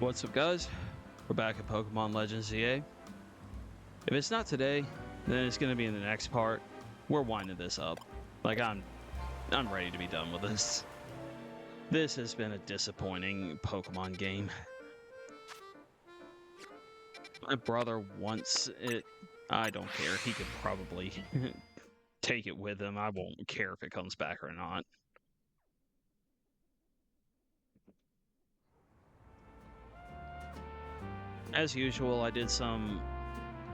What's up, guys? We're back at Pokemon Legends ZA. If it's not today, then it's gonna be in the next part. We're winding this up. Like I'm ready to be done with this. This has been a disappointing Pokemon game. My brother wants it. I don't care. He could probably take it with him. I won't care if it comes back or not. As usual, I did some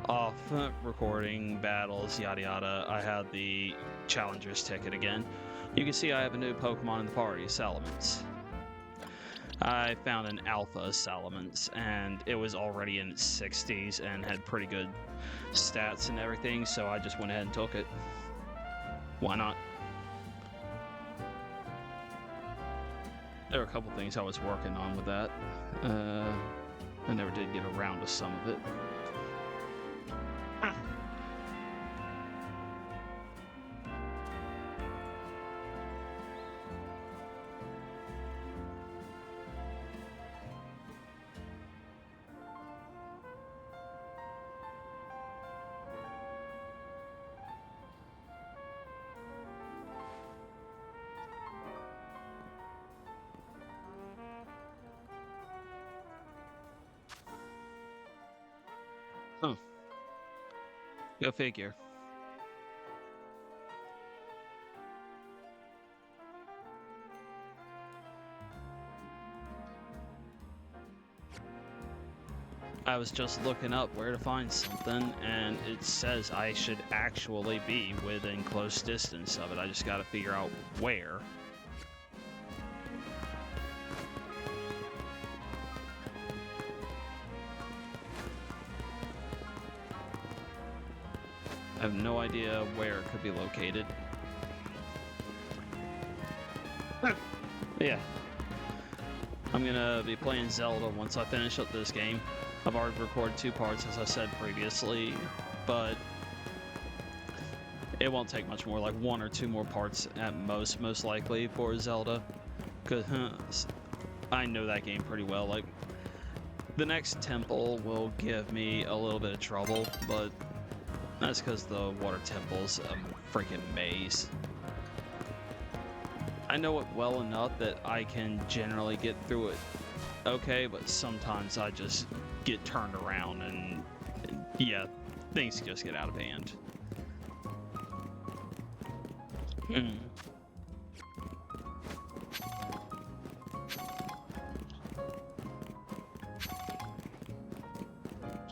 off recording battles, yada yada. I had the challenger's ticket again. You can see I have a new Pokemon in the party, Salamence. I found an alpha Salamence, and it was already in its 60s and had pretty good stats and everything, so I just went ahead and took it. Why not? There were a couple things I was working on with that. I never did get around to some of it. Huh. Go figure. I was just looking up where to find something, and it says I should actually be within close distance of it. I just gotta figure out where. I have no idea where it could be located. Yeah. I'm gonna be playing Zelda once I finish up this game. I've already recorded 2 parts, as I said previously, but it won't take much more, like 1 or 2 more parts at most likely for Zelda. Because I know that game pretty well. Like, the next temple will give me a little bit of trouble, but that's because the water temple's a freaking maze. I know it well enough that I can generally get through it okay, but sometimes I just get turned around and yeah, things just get out of hand.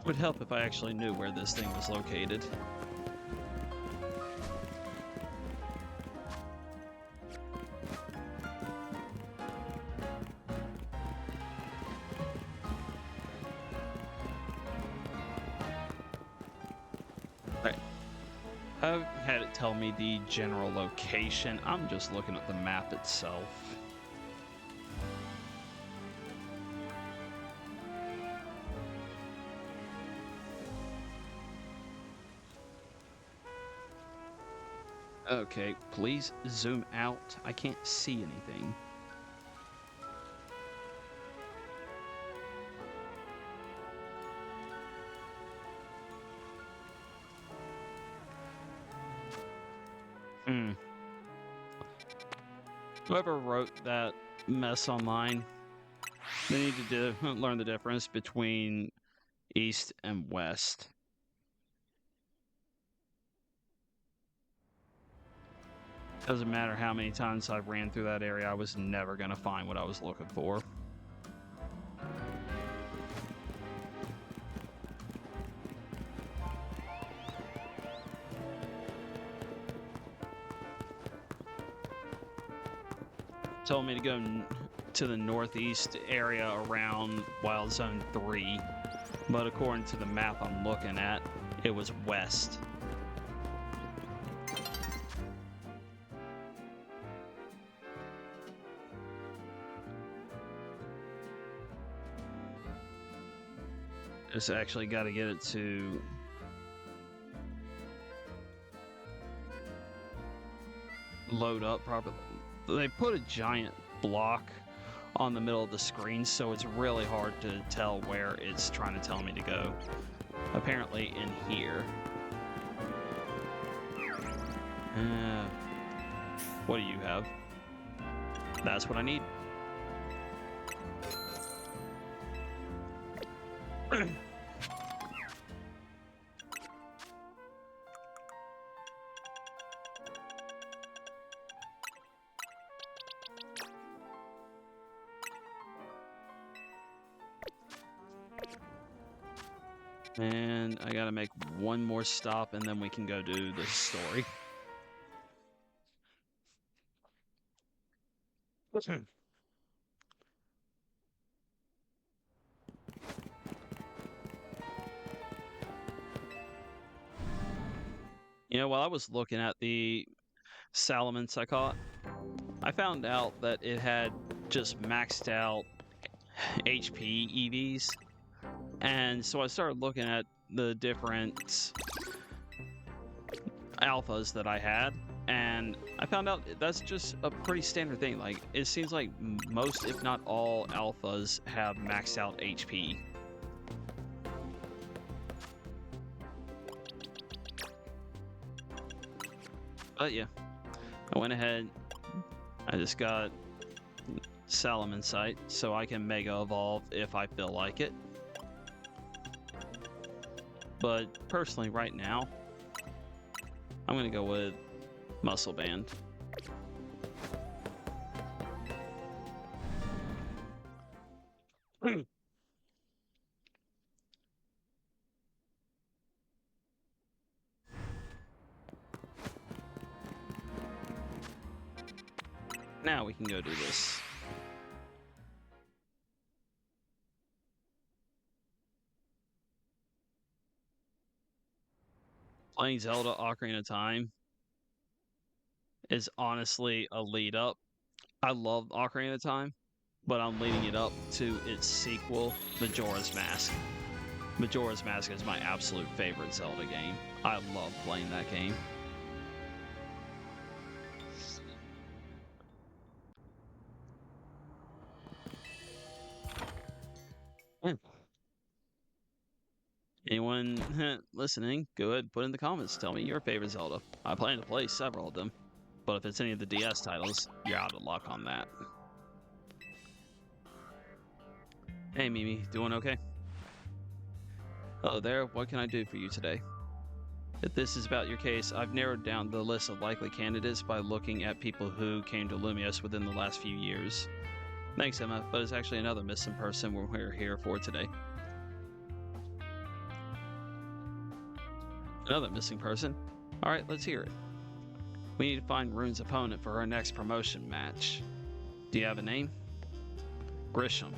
Would help if I actually knew where this thing was located. I've had it tell me the general location. I'm just looking at the map itself. Okay, please zoom out. I can't see anything. Whoever wrote that mess online, they need to learn the difference between east and west. Doesn't matter how many times I ran through that area, I was never going to find what I was looking for. Told me to go to the northeast area around Wild Zone 3, but according to the map I'm looking at, it was west. Just actually got to get it to load up properly. They put a giant block on the middle of the screen, so it's really hard to tell where it's trying to tell me to go. Apparently in here. What do you have? That's what I need. And I gotta make one more stop and then we can go do the story. You know, while I was looking at the Salamence I caught, I found out that it had just maxed out HP EVs. And so I started looking at the different alphas that I had, and I found out that's just a pretty standard thing. Like, it seems like most, if not all, alphas have maxed out HP. But yeah, I went ahead, I just got Salamence so I can Mega Evolve if I feel like it. But personally, right now, I'm going to go with Muscle Band. Now we can go do this. Playing Zelda Ocarina of Time is honestly a lead up. I love Ocarina of Time, but I'm leading it up to its sequel, Majora's Mask. Majora's Mask is my absolute favorite Zelda game. I love playing that game. Anyone listening, go ahead and put in the comments. Tell me your favorite Zelda. I plan to play several of them, but if it's any of the DS titles, you're out of luck on that. Hey Mimi, doing okay? Hello there, what can I do for you today? If this is about your case, I've narrowed down the list of likely candidates by looking at people who came to Lumios within the last few years. Thanks, Emma, but it's actually another missing person we're here for today. Another missing person? Alright, let's hear it. We need to find Rune's opponent for her next promotion match. Do you have a name? Grisham.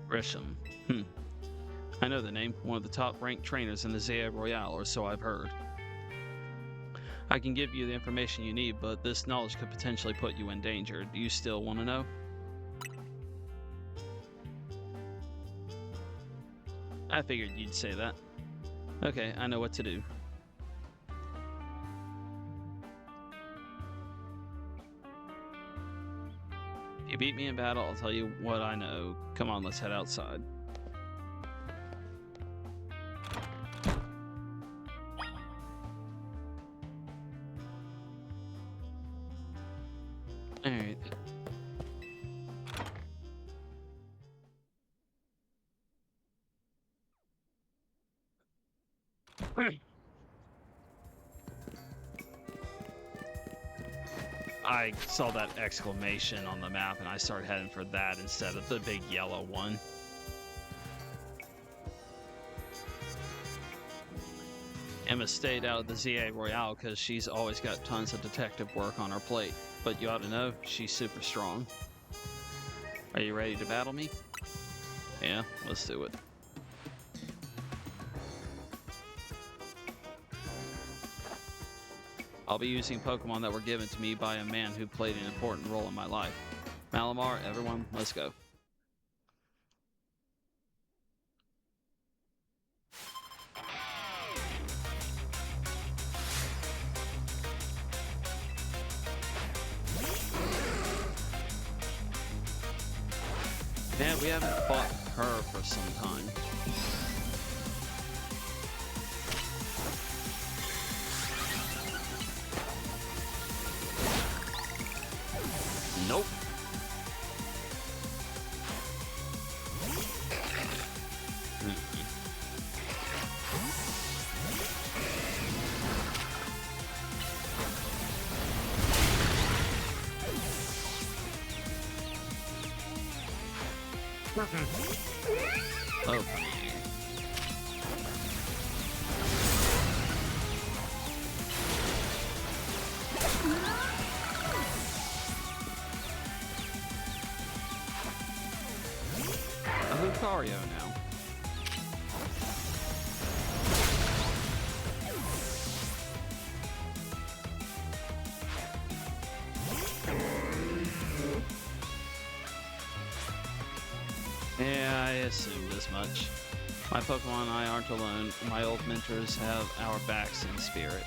Grisham. I know the name. One of the top-ranked trainers in the Zaya Royale, or so I've heard. I can give you the information you need, but this knowledge could potentially put you in danger. Do you still want to know? I figured you'd say that. Okay, I know what to do. If you beat me in battle, I'll tell you what I know. Come on, let's head outside. Alright. I saw that exclamation on the map and I started heading for that instead of the big yellow one. Emma stayed out of the ZA Royale because she's always got tons of detective work on her plate, but you ought to know she's super strong. Are you ready to battle me? Yeah, let's do it. I'll be using Pokemon that were given to me by a man who played an important role in my life. Malamar, everyone, let's go. Yeah, we haven't fought her for some time. Nope. Oh. A Lucario now. Yeah, I assumed as much. My Pokemon and I aren't alone. My old mentors have our backs in spirit.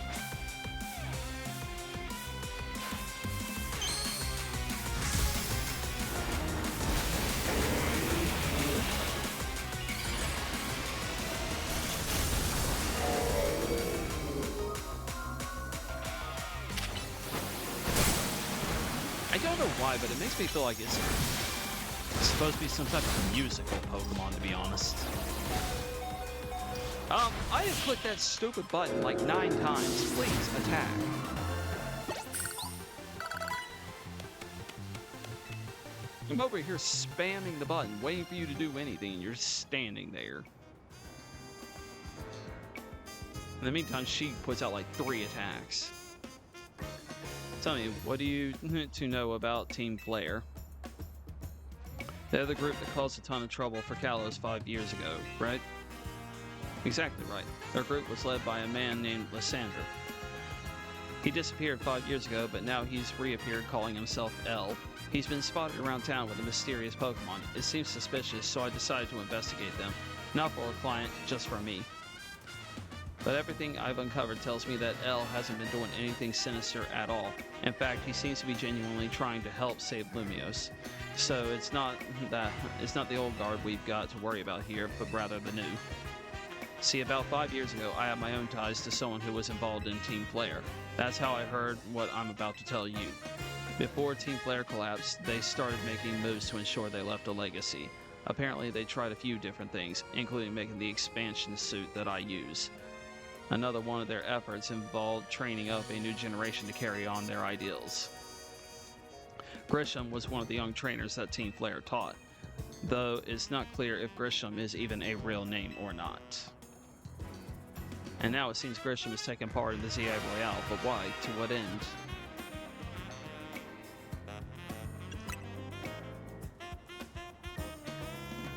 I don't know why, but it makes me feel like it's supposed to be some type of musical Pokemon, to be honest. I have clicked that stupid button like 9 times. Please, attack. I'm over here spamming the button, waiting for you to do anything, and you're just standing there. In the meantime, she puts out like 3 attacks. Tell me, what do you to know about Team Flare? They're the group that caused a ton of trouble for Kalos 5 years ago, right? Exactly right. Their group was led by a man named Lysander. He disappeared 5 years ago, but now he's reappeared calling himself L. He's been spotted around town with a mysterious Pokemon. It seems suspicious, so I decided to investigate them. Not for a client, just for me. But everything I've uncovered tells me that L hasn't been doing anything sinister at all. In fact, he seems to be genuinely trying to help save Lumiose. So it's not the old guard we've got to worry about here, but rather the new. See, about 5 years ago, I had my own ties to someone who was involved in Team Flare. That's how I heard what I'm about to tell you. Before Team Flare collapsed, they started making moves to ensure they left a legacy. Apparently, they tried a few different things, including making the expansion suit that I use. Another one of their efforts involved training up a new generation to carry on their ideals. Grisham was one of the young trainers that Team Flare taught, though it's not clear if Grisham is even a real name or not. And now it seems Grisham is taking part in the ZA Royale, but why? To what end?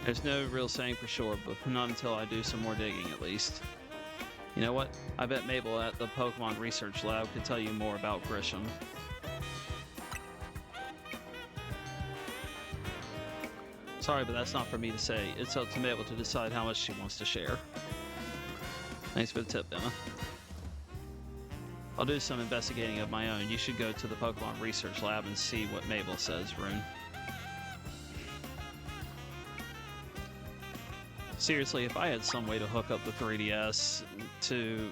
There's no real saying for sure, but not until I do some more digging at least. You know what? I bet Mabel at the Pokemon Research Lab could tell you more about Grisham. Sorry, but that's not for me to say. It's up to Mabel to decide how much she wants to share. Thanks for the tip, Emma. I'll do some investigating of my own. You should go to the Pokemon Research Lab and see what Mabel says, Rune. Seriously, if I had some way to hook up the 3DS to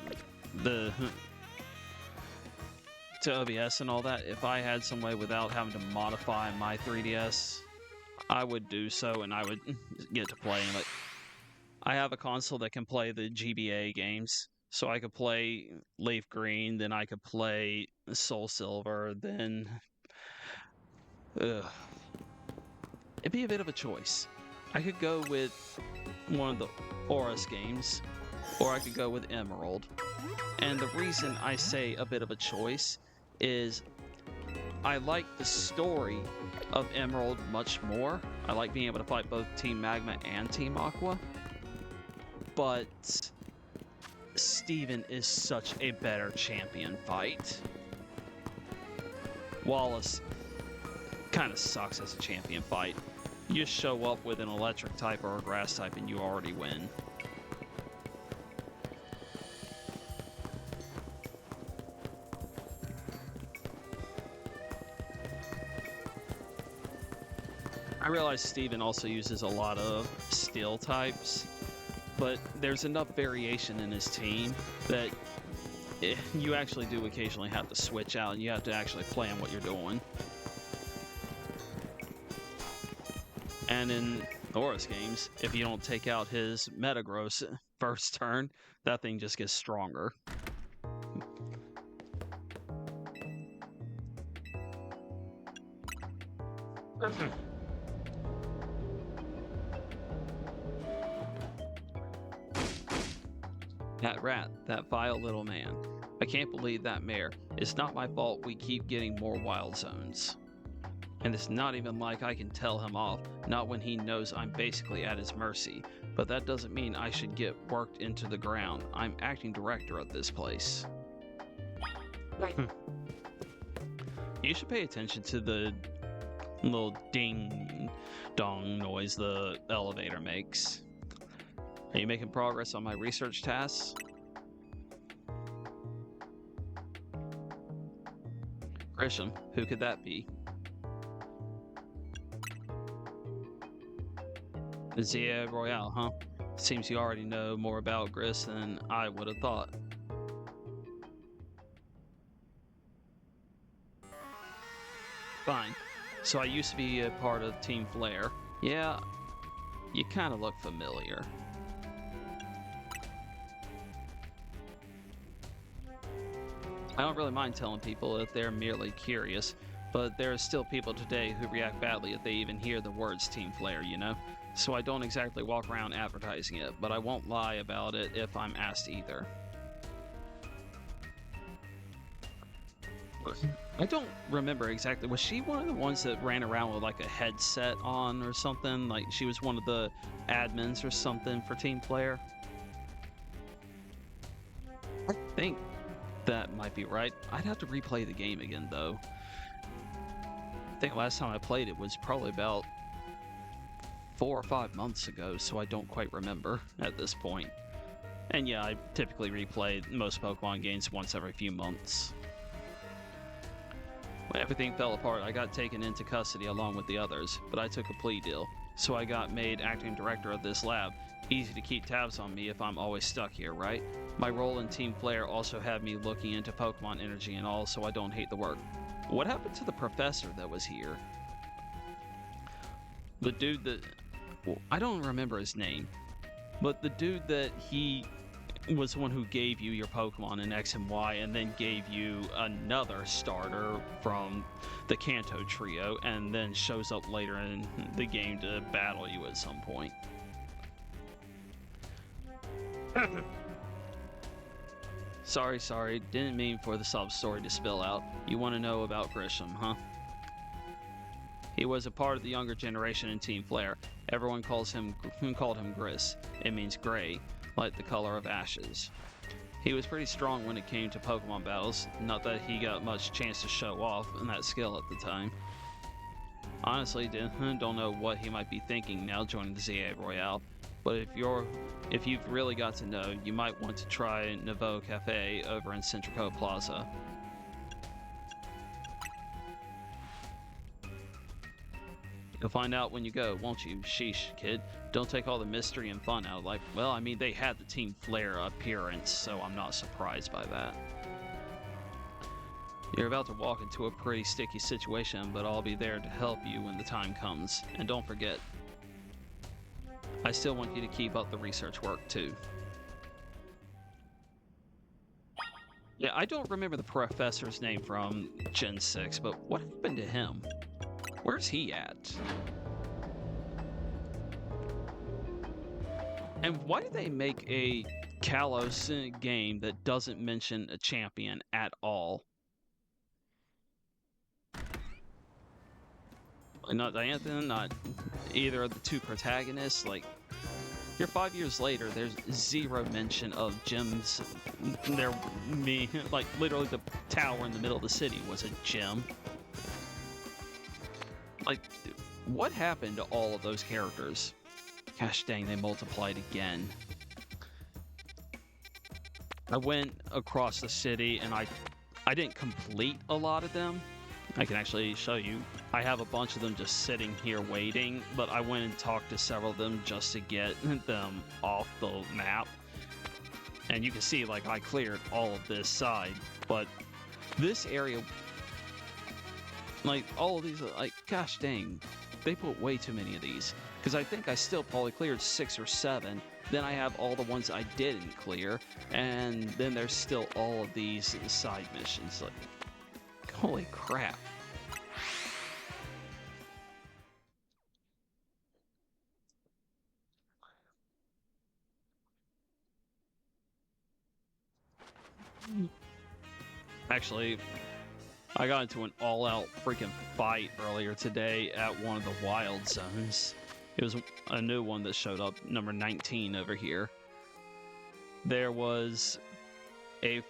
OBS and all that, if I had some way without having to modify my 3DS, I would do so and I would get to playing. Like, I have a console that can play the GBA games, so I could play Leaf Green, then I could play Soul Silver, then it'd be a bit of a choice. I could go with one of the Oris games, or I could go with Emerald. And the reason I say a bit of a choice is I like the story of Emerald much more. I like being able to fight both Team Magma and Team Aqua. But Steven is such a better champion fight. Wallace kind of sucks as a champion fight. You just show up with an electric type or a grass type and you already win. I realize Steven also uses a lot of steel types, but there's enough variation in his team that you actually do occasionally have to switch out and you have to actually plan what you're doing. And in Horus games, if you don't take out his Metagross first turn, that thing just gets stronger. That rat, that vile little man. I can't believe that mare. It's not my fault we keep getting more wild zones. And it's not even like I can tell him off, not when he knows I'm basically at his mercy. But that doesn't mean I should get worked into the ground. I'm acting director of this place. You should pay attention to the little ding-dong noise the elevator makes. Are you making progress on my research tasks? Grisham, who could that be? Zia Royale, huh? Seems you already know more about Gris than I would have thought. Fine. So I used to be a part of Team Flare. Yeah, you kind of look familiar. I don't really mind telling people if they're merely curious, but there are still people today who react badly if they even hear the words Team Flare, you know? So I don't exactly walk around advertising it, but I won't lie about it if I'm asked either. I don't remember exactly. Was she one of the ones that ran around with like a headset on or something? Like she was one of the admins or something for Team Flare? I think that might be right. I'd have to replay the game again though. I think last time I played it was probably about 4 or 5 months ago, so I don't quite remember at this point. And yeah, I typically replay most Pokemon games once every few months. When everything fell apart, I got taken into custody along with the others, but I took a plea deal, so I got made acting director of this lab. Easy to keep tabs on me if I'm always stuck here, right? My role in Team Flare also had me looking into Pokemon energy and all, so I don't hate the work. What happened to the professor that was here? The dude that... Well, I don't remember his name, but the dude that he was the one who gave you your Pokemon in X and Y and then gave you another starter from the Kanto trio and then shows up later in the game to battle you at some point. Sorry, didn't mean for the sob story to spill out. You want to know about Grisham, huh? He was a part of the younger generation in Team Flare. Everyone called him Gris. It means gray, like the color of ashes. He was pretty strong when it came to Pokemon battles, not that he got much chance to show off in that skill at the time. Honestly, don't know what he might be thinking now joining the ZA Royale, but if you've really got to know, you might want to try Nouveau Cafe over in Centrico Plaza. You'll find out when you go, won't you? Sheesh, kid. Don't take all the mystery and fun out of life. Well, I mean, they had the Team Flare appearance, so I'm not surprised by that. You're about to walk into a pretty sticky situation, but I'll be there to help you when the time comes. And don't forget, I still want you to keep up the research work, too. Yeah, I don't remember the professor's name from Gen 6, but what happened to him? Where's he at? And why did they make a Kalos game that doesn't mention a champion at all? Not Diantha, not either of the two protagonists. Like, here 5 years later, there's zero mention of gyms. Like, literally the tower in the middle of the city was a gym. Like, what happened to all of those characters? Gosh dang, they multiplied again. I went across the city and I didn't complete a lot of them. I can actually show you. I have a bunch of them just sitting here waiting, but I went and talked to several of them just to get them off the map. And you can see, like, I cleared all of this side, but this area, like, all of these, like, gosh dang, they put way too many of these. Because I think I still probably cleared 6 or 7. Then I have all the ones I didn't clear, and then there's still all of these side missions. Like, holy crap. Actually, I got into an all-out freaking fight earlier today at one of the wild zones. It was a new one that showed up, number 19 over here. There was a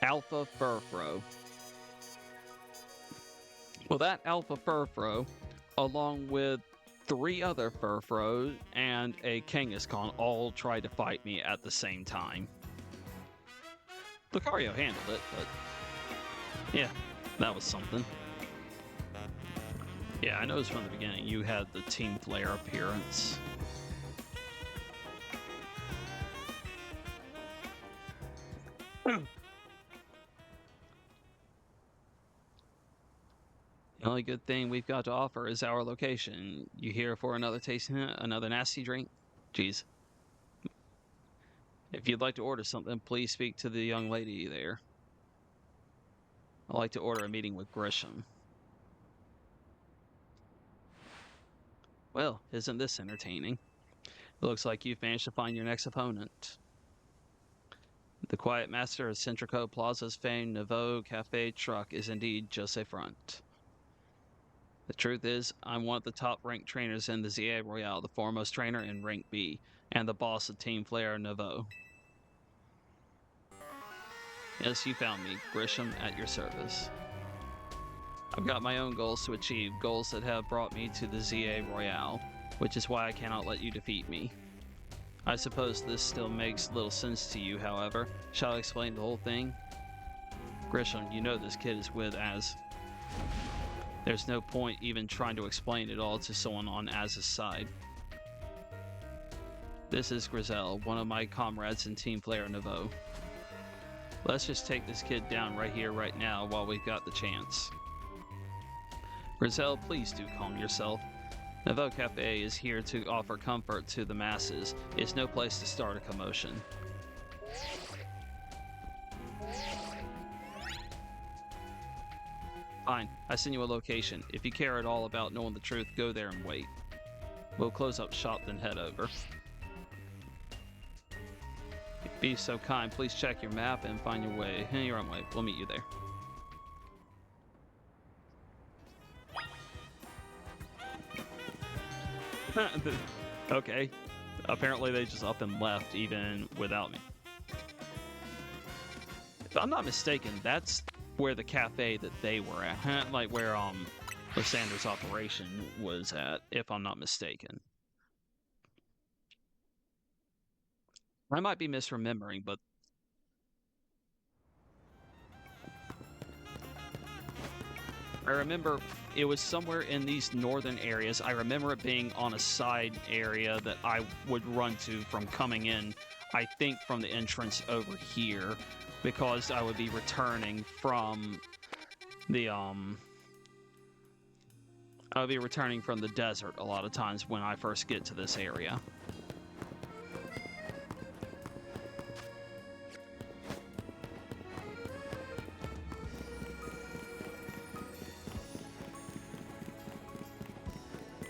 alpha furfro. Well, that alpha furfro, along with 3 other furfros and a Kangaskhan, all tried to fight me at the same time. Lucario handled it, but yeah, that was something. Yeah, I noticed from the beginning you had the Team Flare appearance. The only good thing we've got to offer is our location. You here for another tasting, another nasty drink? Jeez. If you'd like to order something, please speak to the young lady there. I'd like to order a meeting with Grisham. Well, isn't this entertaining? It looks like you've managed to find your next opponent. The Quiet Master of Centrico Plaza's famed Nouveau Cafe truck is indeed just a front. The truth is, I'm one of the top-ranked trainers in the ZA Royale, the foremost trainer in Rank B, and the boss of Team Flare Nouveau. Yes, you found me, Grisham, at your service. I've got my own goals to achieve, goals that have brought me to the ZA Royale, which is why I cannot let you defeat me. I suppose this still makes little sense to you, however. Shall I explain the whole thing? Grisham, you know this kid is with Az. There's no point even trying to explain it all to someone on Az's side. This is Grizel, one of my comrades in Team Flare Nouveau. Let's just take this kid down right here, right now, while we've got the chance. Grizel, please do calm yourself. Nouveau Cafe is here to offer comfort to the masses. It's no place to start a commotion. Fine, I send you a location. If you care at all about knowing the truth, go there and wait. We'll close up shop, then head over. Be so kind, please check your map and find your way. Your own way. We'll meet you there. Okay. Apparently they just up and left even without me. If I'm not mistaken, that's where the cafe that they were at. Like where Lysander's operation was at, if I'm not mistaken. I might be misremembering, but I remember it was somewhere in these northern areas. I remember it being on a side area that I would run to from coming in, I think from the entrance over here, because I would be returning from the desert a lot of times when I first get to this area.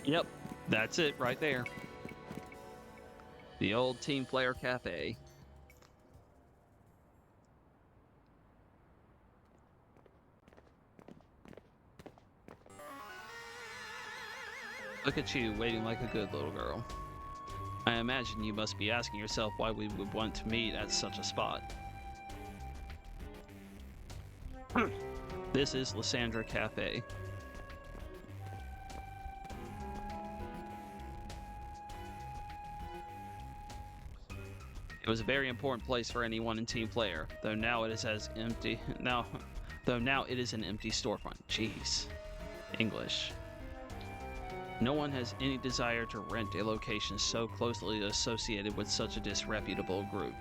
Yep, that's it right there. The old Team Flare Cafe. Look at you, waiting like a good little girl. I imagine you must be asking yourself why we would want to meet at such a spot. This is Lysandra Cafe. It was a very important place for anyone in Team Flare, though now it is an empty storefront. Jeez. English. No one has any desire to rent a location so closely associated with such a disreputable group.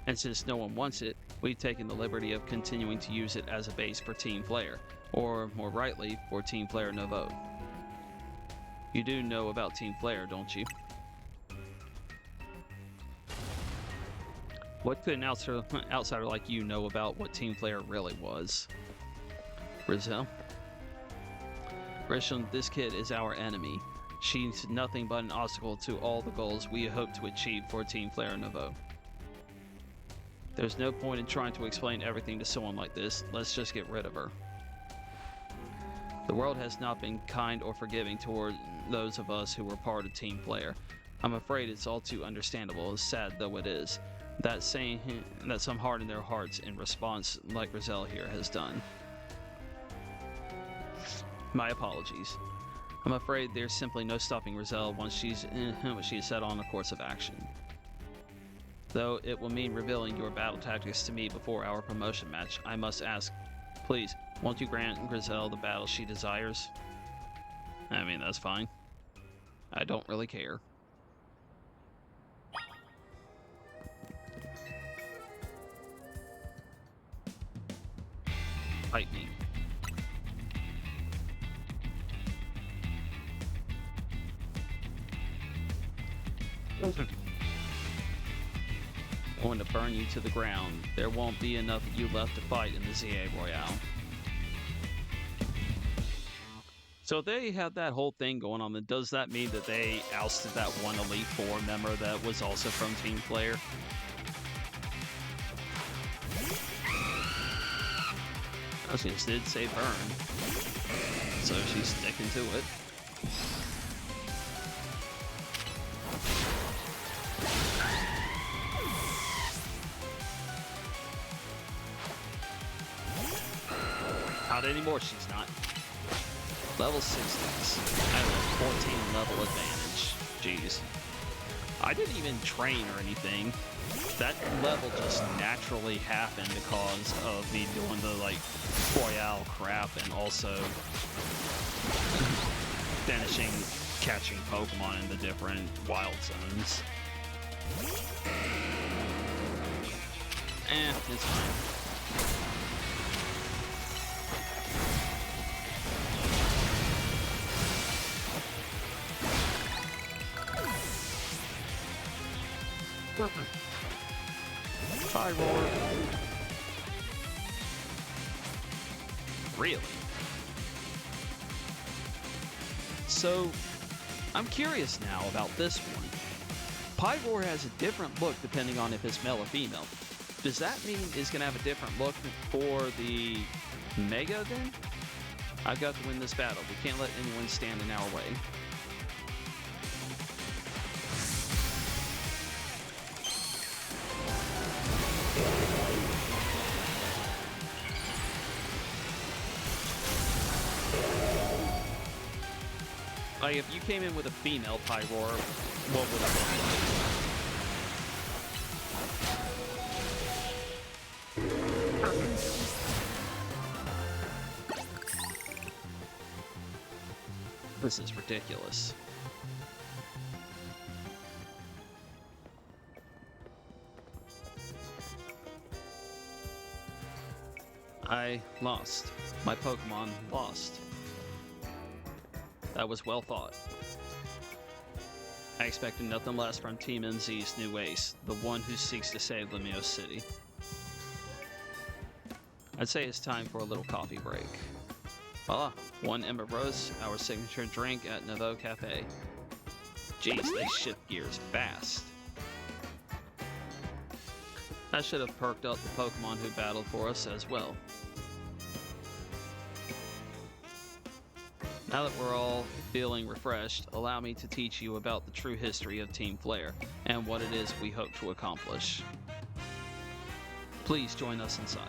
And since no one wants it, we've taken the liberty of continuing to use it as a base for Team Flare, or more rightly, for Team Flare Nouveau. You do know about Team Flare, don't you? What could an outsider like you know about what Team Flare really was? Rizal? Grisham, this kid is our enemy. She's nothing but an obstacle to all the goals we hope to achieve for Team Flare Nouveau. There's no point in trying to explain everything to someone like this. Let's just get rid of her. The world has not been kind or forgiving toward those of us who were part of Team Flare. I'm afraid it's all too understandable, as sad though it is, that some harden their hearts in response like Rizal here has done. My apologies. I'm afraid there's simply no stopping Rizal once she is set on a course of action. Though it will mean revealing your battle tactics to me before our promotion match, I must ask, please, won't you grant Rizal the battle she desires? I mean, that's fine. I don't really care. Fight me. Going to burn you to the ground. There won't be enough of you left to fight in the ZA Royale. So they had that whole thing going on. Does that mean that they ousted that one Elite Four member that was also from Team Flare? Oh, she did say burn. So she's sticking to it. Not anymore, she's not. Level 60s. I have a 14 level advantage. Jeez. I didn't even train or anything. That level just naturally happened because of me doing the, like, Royale crap and also finishing catching Pokemon in the different wild zones. It's fine. Hi, Roar. Really? So, I'm curious now about this one. Pyroar has a different look depending on if it's male or female. Does that mean it's going to have a different look for the Mega then? I've got to win this battle. We can't let anyone stand in our way. Like, if you came in with a female Pyroar, what would it look like? This is ridiculous. I lost. My Pokemon lost. That was well thought. I expected nothing less from Team MZ's new ace, the one who seeks to save Lemieux City. I'd say it's time for a little coffee break. Voila, one Ember Rose, our signature drink at Nouveau Cafe. Jeez, they shift gears fast. I should have perked up the Pokemon who battled for us as well. Now that we're all feeling refreshed, allow me to teach you about the true history of Team Flare and what it is we hope to accomplish. Please join us inside.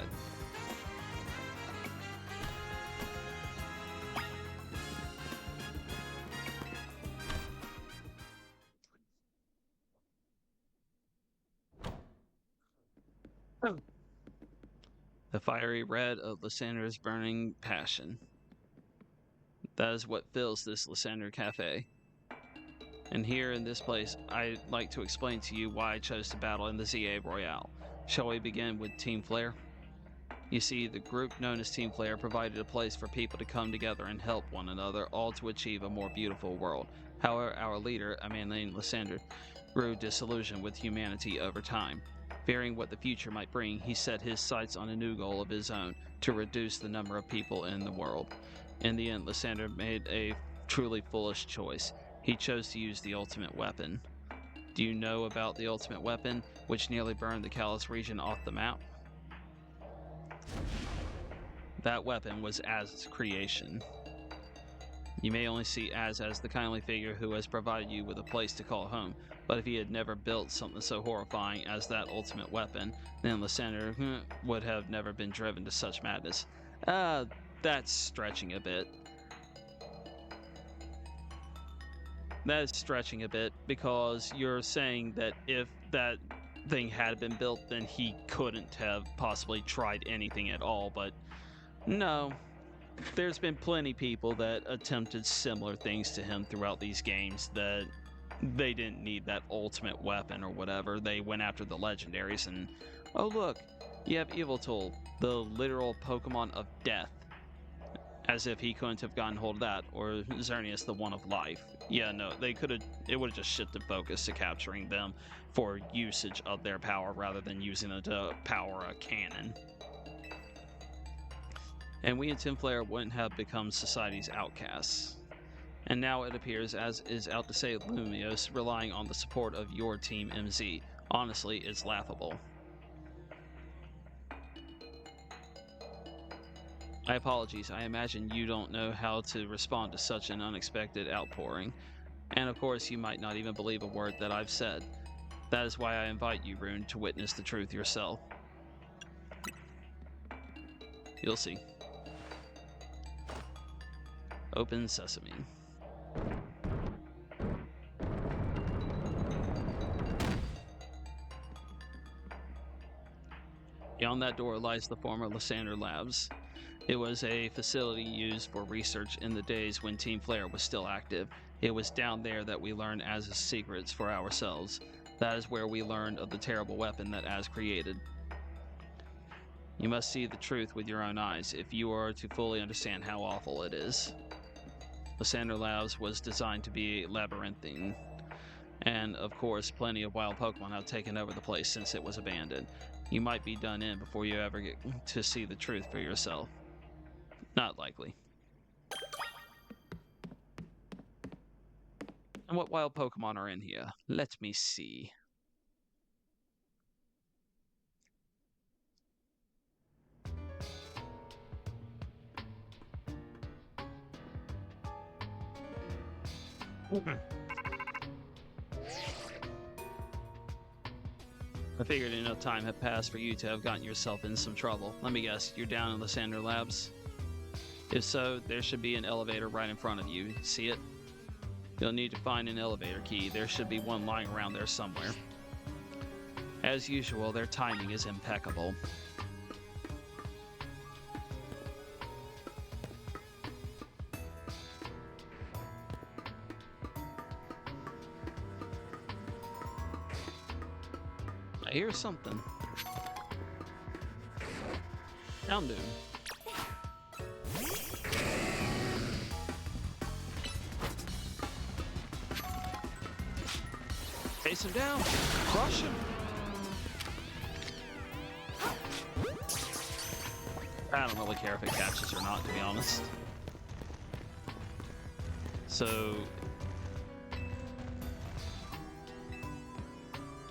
The fiery red of Lysander's burning passion. That is what fills this Lysander Cafe. And here in this place, I'd like to explain to you why I chose to battle in the ZA Royale. Shall we begin with Team Flare? You see, the group known as Team Flare provided a place for people to come together and help one another, all to achieve a more beautiful world. However, our leader, a man named Lysander, grew disillusioned with humanity over time. Fearing what the future might bring, he set his sights on a new goal of his own, to reduce the number of people in the world. In the end, Lysander made a truly foolish choice. He chose to use the ultimate weapon. Do you know about the ultimate weapon, which nearly burned the Kalos region off the map? That weapon was Az's creation. You may only see Az as the kindly figure who has provided you with a place to call home, but if he had never built something so horrifying as that ultimate weapon, then Lysander would have never been driven to such madness. That's stretching a bit. That is stretching a bit, because you're saying that if that thing had been built, then he couldn't have possibly tried anything at all, but no. There's been plenty people that attempted similar things to him throughout these games that they didn't need that ultimate weapon or whatever. They went after the legendaries and, oh look, you have Yveltal, the literal Pokemon of death. As if he couldn't have gotten hold of that, or Xerneas, the one of life. Yeah, no, they could have, it would have just shifted focus to capturing them for usage of their power rather than using it to power a cannon. And we in Team Flare wouldn't have become society's outcasts. And now it appears Az is out to save Lumiose, relying on the support of your Team MZ. Honestly, it's laughable. My apologies, I imagine you don't know how to respond to such an unexpected outpouring. And of course, you might not even believe a word that I've said. That is why I invite you, Rune, to witness the truth yourself. You'll see. Open sesame. Beyond that door lies the former Lysander Labs. It was a facility used for research in the days when Team Flare was still active. It was down there that we learned Az's secrets for ourselves. That is where we learned of the terrible weapon that Az created. You must see the truth with your own eyes if you are to fully understand how awful it is. Lysander Labs was designed to be labyrinthine, and of course plenty of wild Pokemon have taken over the place since it was abandoned. You might be done in before you ever get to see the truth for yourself. Not likely. And what wild Pokemon are in here? Let me see. I figured enough time had passed for you to have gotten yourself in some trouble. Let me guess, you're down in Lysander Labs? If so, there should be an elevator right in front of you. See it? You'll need to find an elevator key. There should be one lying around there somewhere. As usual, their timing is impeccable. I hear something. Houndoom. Chase him down! Crush him! I don't really care if it catches or not, to be honest. So...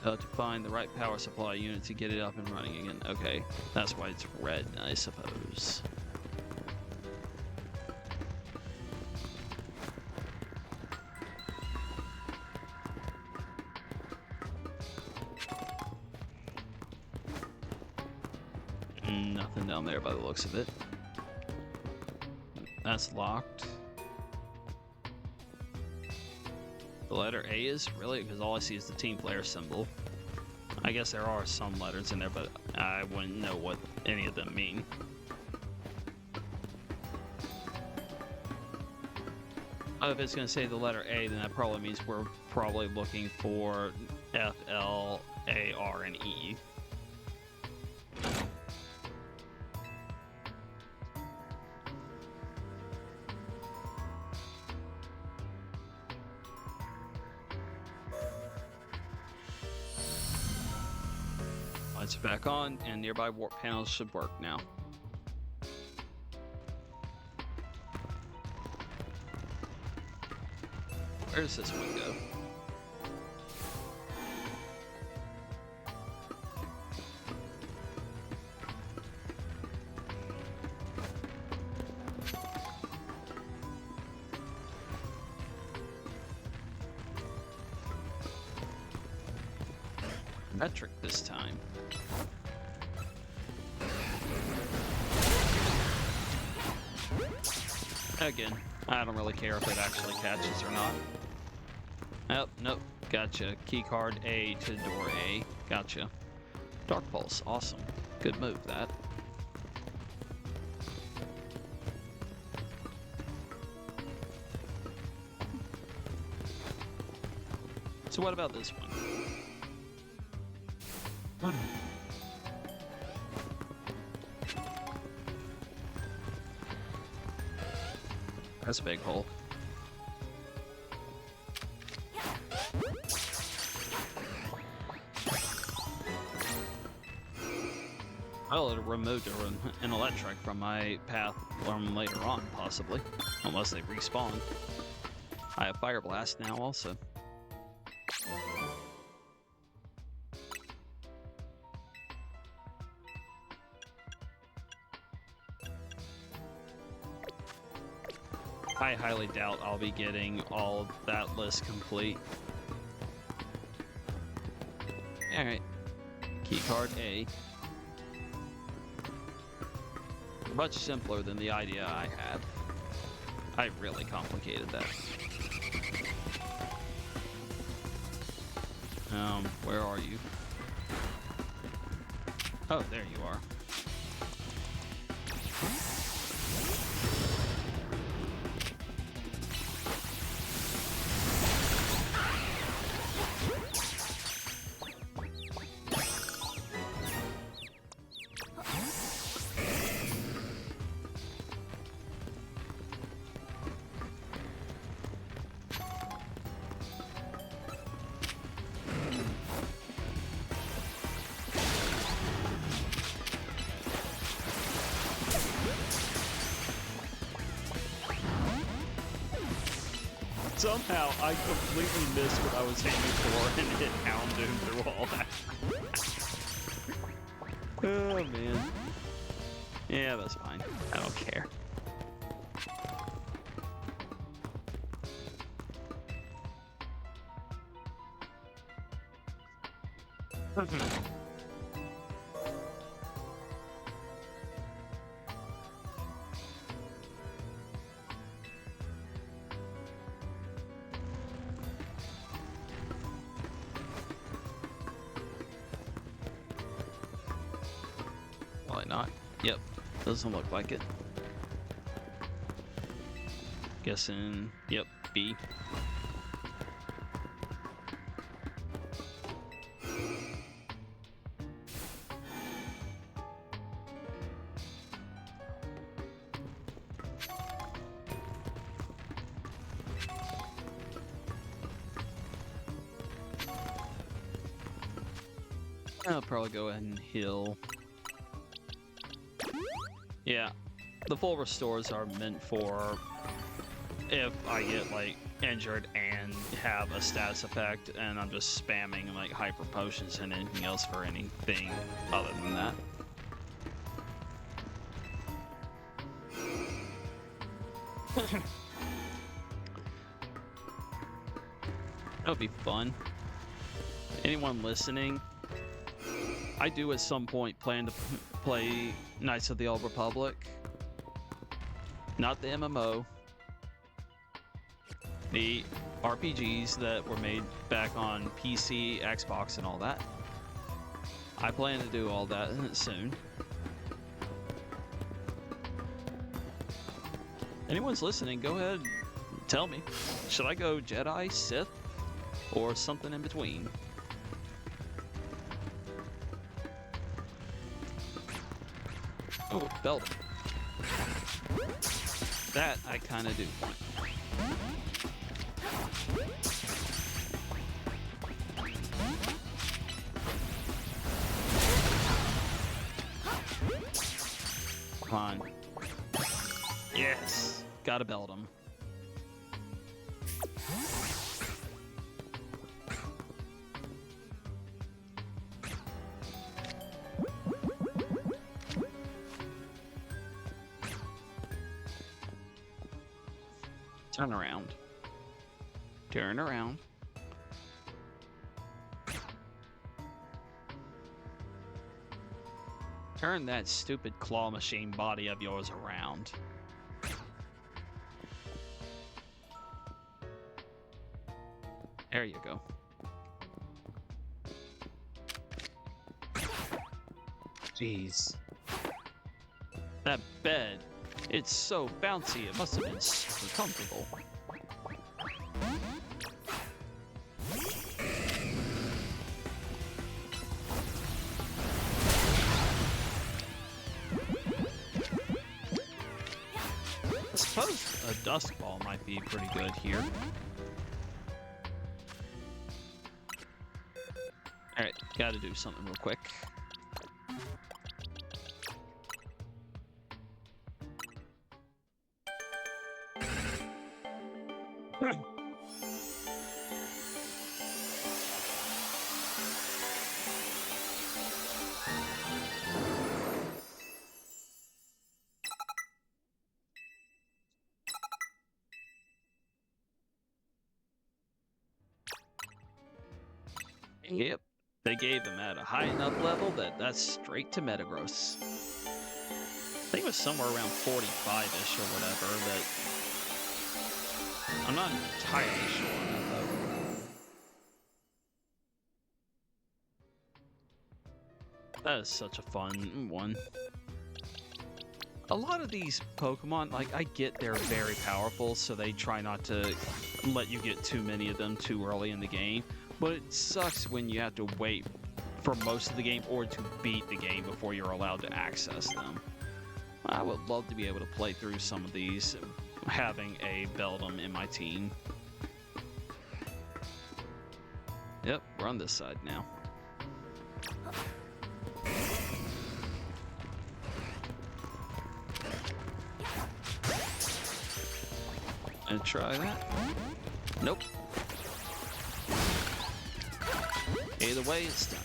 to find the right power supply unit to get it up and running again. Okay, that's why it's red, I suppose. Nothing down there by the looks of it. That's locked. The letter A is? Really? Because all I see is the Team Flare symbol. I guess there are some letters in there, but I wouldn't know what any of them mean. If it's going to say the letter A, then that probably means we're probably looking for F, L, A, R, and E. Lights are back on, and nearby warp panels should work now. Where does this one go? Metric this time. Again, I don't really care if it actually catches or not. Oh, nope. Gotcha. Keycard A to door A. Gotcha. Dark Pulse. Awesome. Good move, that. So what about this one? That's a big hole. Well, it removed an electric from my path later on, possibly. Unless they respawn. I have Fire Blast now, also. I highly doubt I'll be getting all of that list complete. Alright. Keycard A. Much simpler than the idea I had. I really complicated that. Where are you? Oh, there you are. Somehow, I completely missed what I was aiming for and hit Houndoom through all that. Oh, man. Yeah, that's fine. I don't care. Probably not. Yep. Doesn't look like it. Guessing, yep, B. I'll probably go ahead and heal. Yeah, the full restores are meant for if I get like injured and have a status effect and I'm just spamming like hyper potions and anything else for anything other than that. That would be fun. Anyone listening, I do at some point plan to play Knights of the Old Republic. Not the MMO. The RPGs that were made back on PC, Xbox, and all that. I plan to do all that soon. Anyone's listening, go ahead, Tell me, should I go Jedi, Sith, or something in between? Oh, belt. That I kind of do want. Come on. Yes, gotta belt him. Turn around. Turn around. Turn that stupid claw machine body of yours around. There you go. Jeez. That bed, it's so bouncy, it must have been super comfortable. I suppose a dust ball might be pretty good here. Alright, gotta do something real quick. Yep, they gave them at a high enough level that that's straight to Metagross. I think it was somewhere around 45-ish or whatever, that I'm not entirely sure on that though. That is such a fun one. A lot of these Pokemon, like, I get they're very powerful, so they try not to let you get too many of them too early in the game. But it sucks when you have to wait for most of the game or to beat the game before you're allowed to access them. I would love to be able to play through some of these, having a Beldum in my team. Yep, we're on this side now. And try that. Nope. Either way, it's done.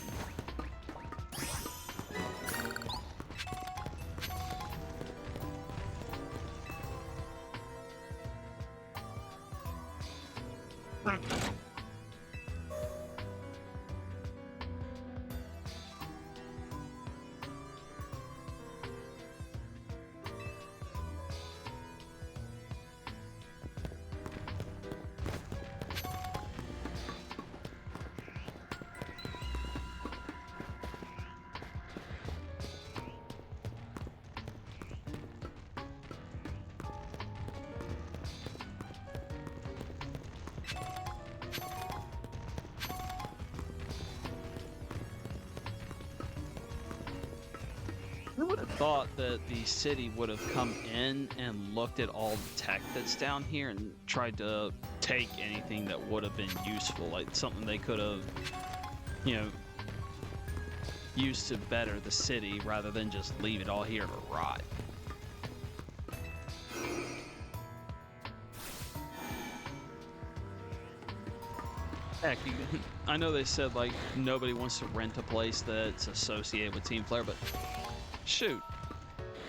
I would have thought that the city would have come in and looked at all the tech that's down here and tried to take anything that would have been useful, like something they could have, you know, used to better the city rather than just leave it all here to rot. Heck, I know they said, like, nobody wants to rent a place that's associated with Team Flare, but shoot,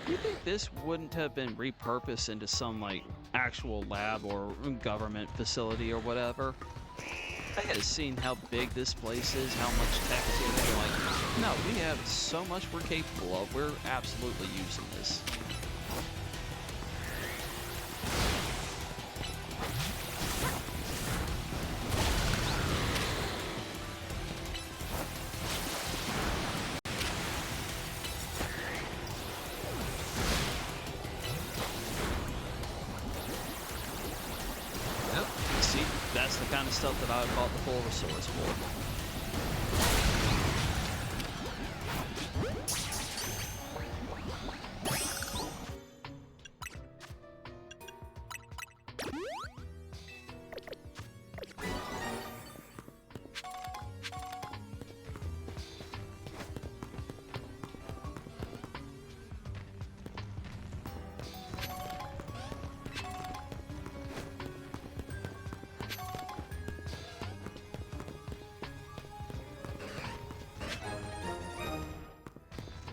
you think this wouldn't have been repurposed into some, like, actual lab or government facility or whatever? I had seen how big this place is, how much tech is in it. Like, no, we have so much we're capable of. We're absolutely using this. That's the kind of stuff that I bought the full resource for.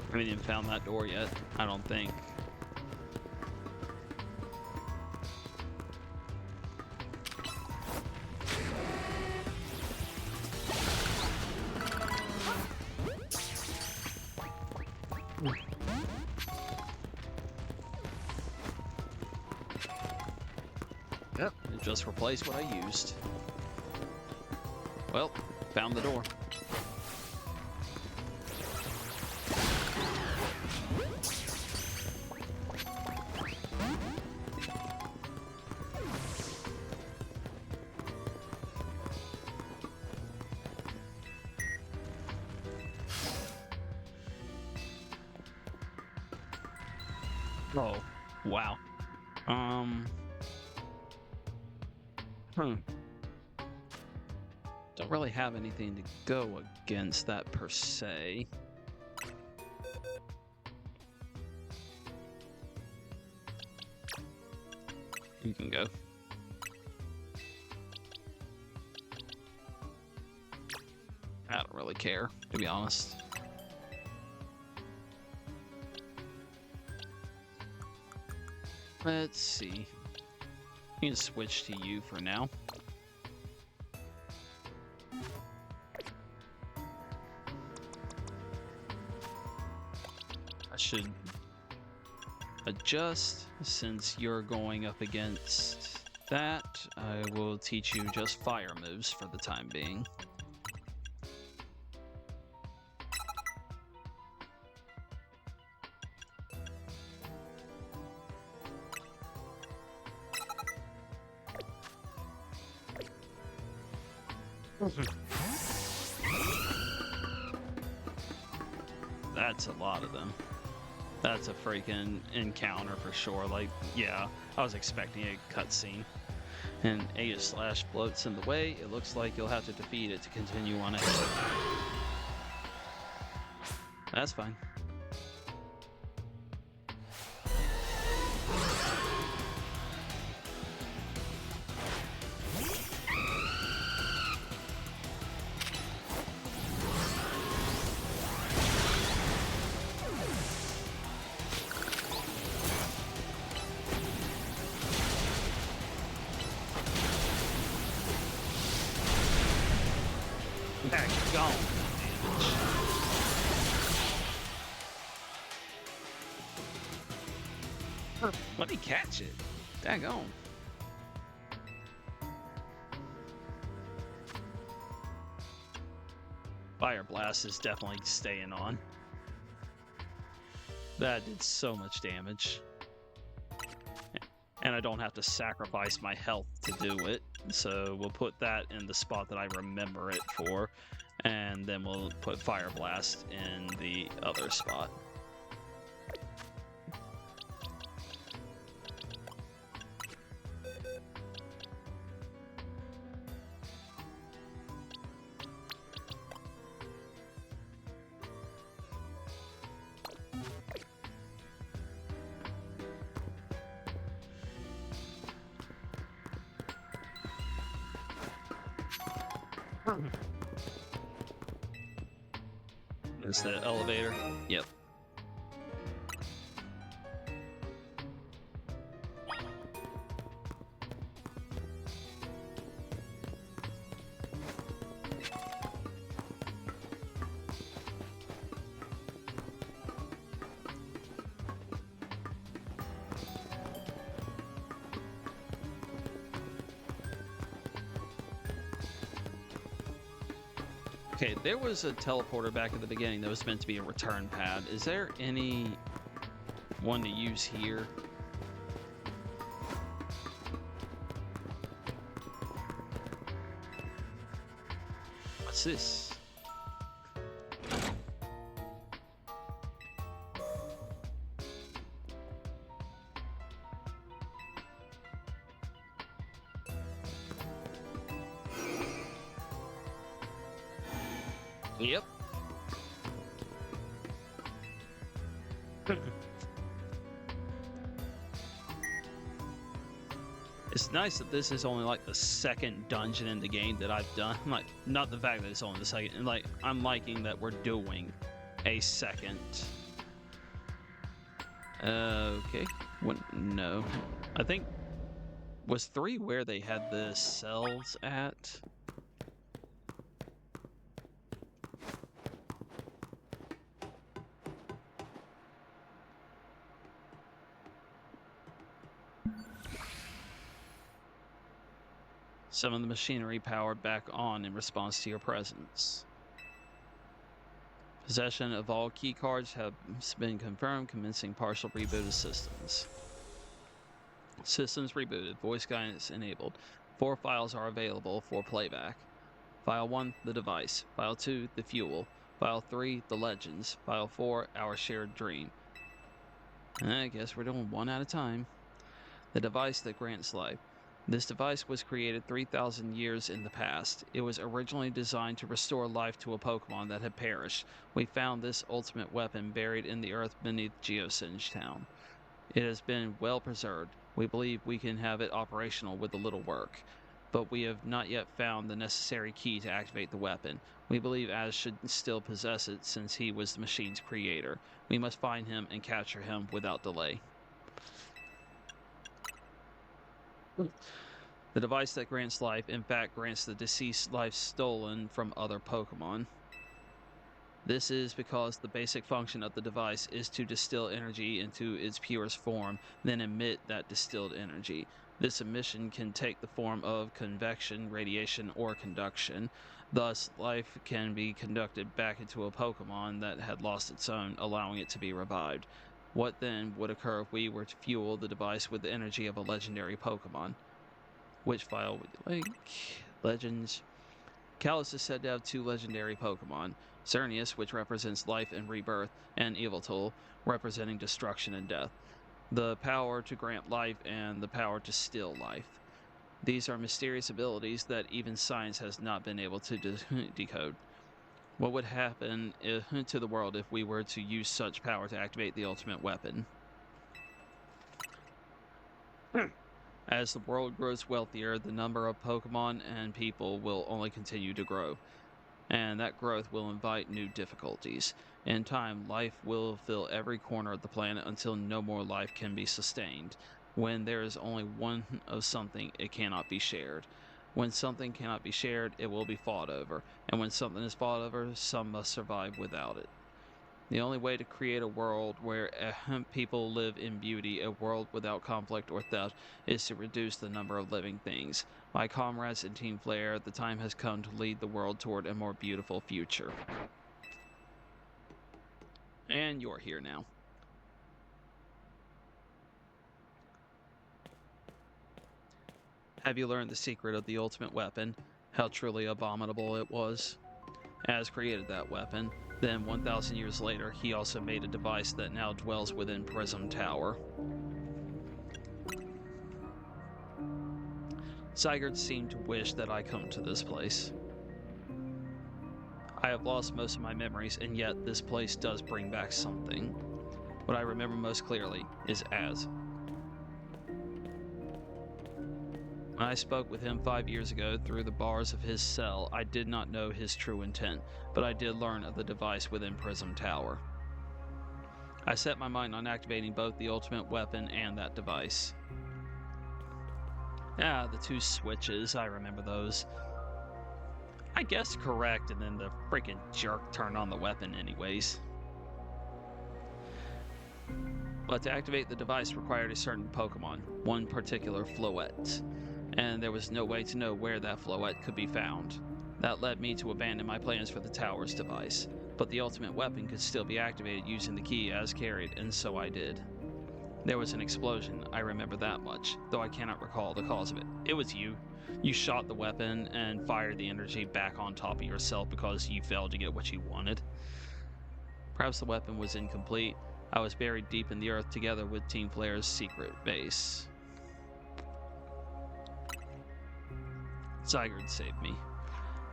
I haven't even found that door yet, I don't think. Yep, it just replaced what I used. Well, found the door. Oh, wow. Don't really have anything to go against that per se. You can go. I don't really care, to be honest. Let's see. You can switch to you for now. I should adjust since you're going up against that. I will teach you just fire moves for the time being. That's a lot of them. That's a freaking encounter for sure. Like, yeah, I was expecting a cutscene. And Aegis / floats in the way. It looks like you'll have to defeat it to continue on ahead. That's fine. Gone. Let me catch it. Daggone. Fire Blast is definitely staying on. That did so much damage. And I don't have to sacrifice my health to do it. So we'll put that in the spot that I remember it for. And then we'll put Fire Blast in the other spot. Is the elevator? Yep. Okay, there was a teleporter back at the beginning that was meant to be a return pad. Is there any one to use here? What's this? Yep. It's nice that this is only like the second dungeon in the game that I've done. Like, not the fact that it's only the second. Like, I'm liking that we're doing a second. Okay. What? No. I think was 3 where they had the cells at. Some of the machinery powered back on in response to your presence. Possession of all key cards has been confirmed, commencing partial reboot of systems. Systems rebooted, voice guidance enabled. 4 files are available for playback. File 1, the device. File 2, the fuel. File 3, the legends. File 4, our shared dream. I guess we're doing one at a time. The device that grants life. This device was created 3,000 years in the past. It was originally designed to restore life to a Pokémon that had perished. We found this ultimate weapon buried in the earth beneath Geosenge Town. It has been well preserved. We believe we can have it operational with a little work, but we have not yet found the necessary key to activate the weapon. We believe Az should still possess it since he was the machine's creator. We must find him and capture him without delay. The device that grants life, in fact, grants the deceased life stolen from other Pokémon. This is because the basic function of the device is to distill energy into its purest form, then emit that distilled energy. This emission can take the form of convection, radiation, or conduction. Thus, life can be conducted back into a Pokémon that had lost its own, allowing it to be revived. What then would occur if we were to fuel the device with the energy of a legendary Pokémon? Which file would you like? Legends. Kalos is said to have 2 legendary Pokémon. Xerneas, which represents life and rebirth, and Yveltal, representing destruction and death. The power to grant life and the power to still life. These are mysterious abilities that even science has not been able to decode. What would happen to the world if we were to use such power to activate the ultimate weapon? As the world grows wealthier, the number of Pokemon and people will only continue to grow, and that growth will invite new difficulties. In time, life will fill every corner of the planet until no more life can be sustained. When there is only one of something, it cannot be shared. When something cannot be shared, it will be fought over, and when something is fought over, some must survive without it. The only way to create a world where people live in beauty, a world without conflict or theft, is to reduce the number of living things. My comrades and Team Flare, the time has come to lead the world toward a more beautiful future. And you're here now. Have you learned the secret of the ultimate weapon? How truly abominable it was? Az created that weapon. Then, 1,000 years later, he also made a device that now dwells within Prism Tower. Zygarde seemed to wish that I come to this place. I have lost most of my memories, and yet this place does bring back something. What I remember most clearly is Az. When I spoke with him 5 years ago through the bars of his cell, I did not know his true intent, but I did learn of the device within Prism Tower. I set my mind on activating both the ultimate weapon and that device. Ah, the 2 switches, I remember those. I guessed correct, and then the freaking jerk turned on the weapon anyways. But to activate the device required a certain Pokemon, one particular Floette, and there was no way to know where that Floette could be found. That led me to abandon my plans for the tower's device, but the ultimate weapon could still be activated using the key Az carried, and so I did. There was an explosion, I remember that much, though I cannot recall the cause of it. It was you. You shot the weapon and fired the energy back on top of yourself because you failed to get what you wanted. Perhaps the weapon was incomplete. I was buried deep in the earth together with Team Flare's secret base. Zygarde saved me.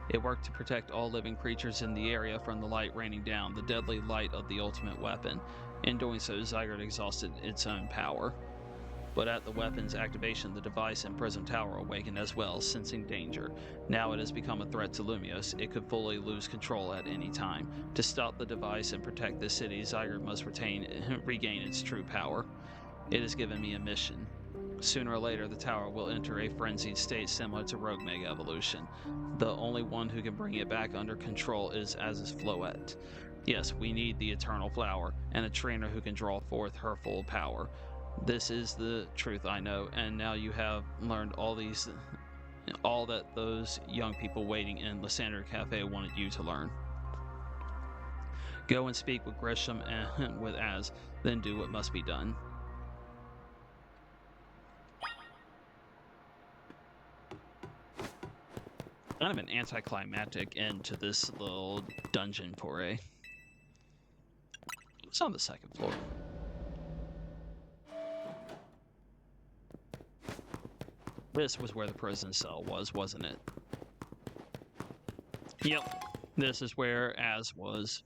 It worked to protect all living creatures in the area from the light raining down, the deadly light of the ultimate weapon. In doing so, Zygarde exhausted its own power. But at the weapon's activation, the device in Prism Tower awakened as well, sensing danger. Now it has become a threat to Lumios. It could fully lose control at any time. To stop the device and protect this city, Zygarde must regain its true power. It has given me a mission. Sooner or later, the tower will enter a frenzied state similar to Rogue Mega Evolution. The only one who can bring it back under control is Az's Floette. Yes, we need the Eternal Flower, and a trainer who can draw forth her full power. This is the truth I know, and now you have learned all that those young people waiting in Lysander Cafe wanted you to learn. Go and speak with Grisham and with Az, then do what must be done. Kind of an anticlimactic end to this little dungeon foray. It's on the second floor. This was where the prison cell was, wasn't it? Yep, this is where Az was.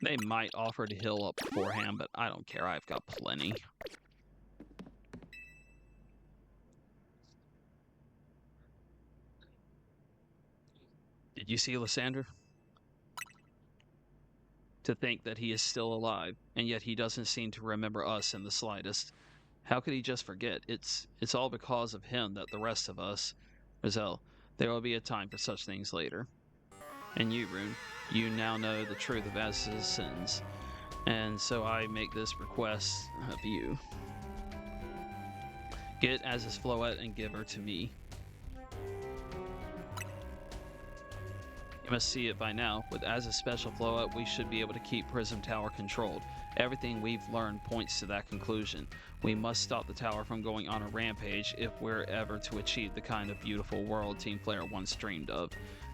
They might offer to heal up beforehand, but I don't care. I've got plenty. Did you see Lysander? To think that he is still alive, and yet he doesn't seem to remember us in the slightest. How could he just forget? It's all because of him that the rest of us... Rizal, there will be a time for such things later. And you, Rune, you now know the truth of Az's sins. And so I make this request of you. Get Az's Floette and give her to me. You must see it by now. With Az's special Floette, we should be able to keep Prism Tower controlled. Everything we've learned points to that conclusion. We must stop the tower from going on a rampage if we're ever to achieve the kind of beautiful world Team Flare once dreamed of.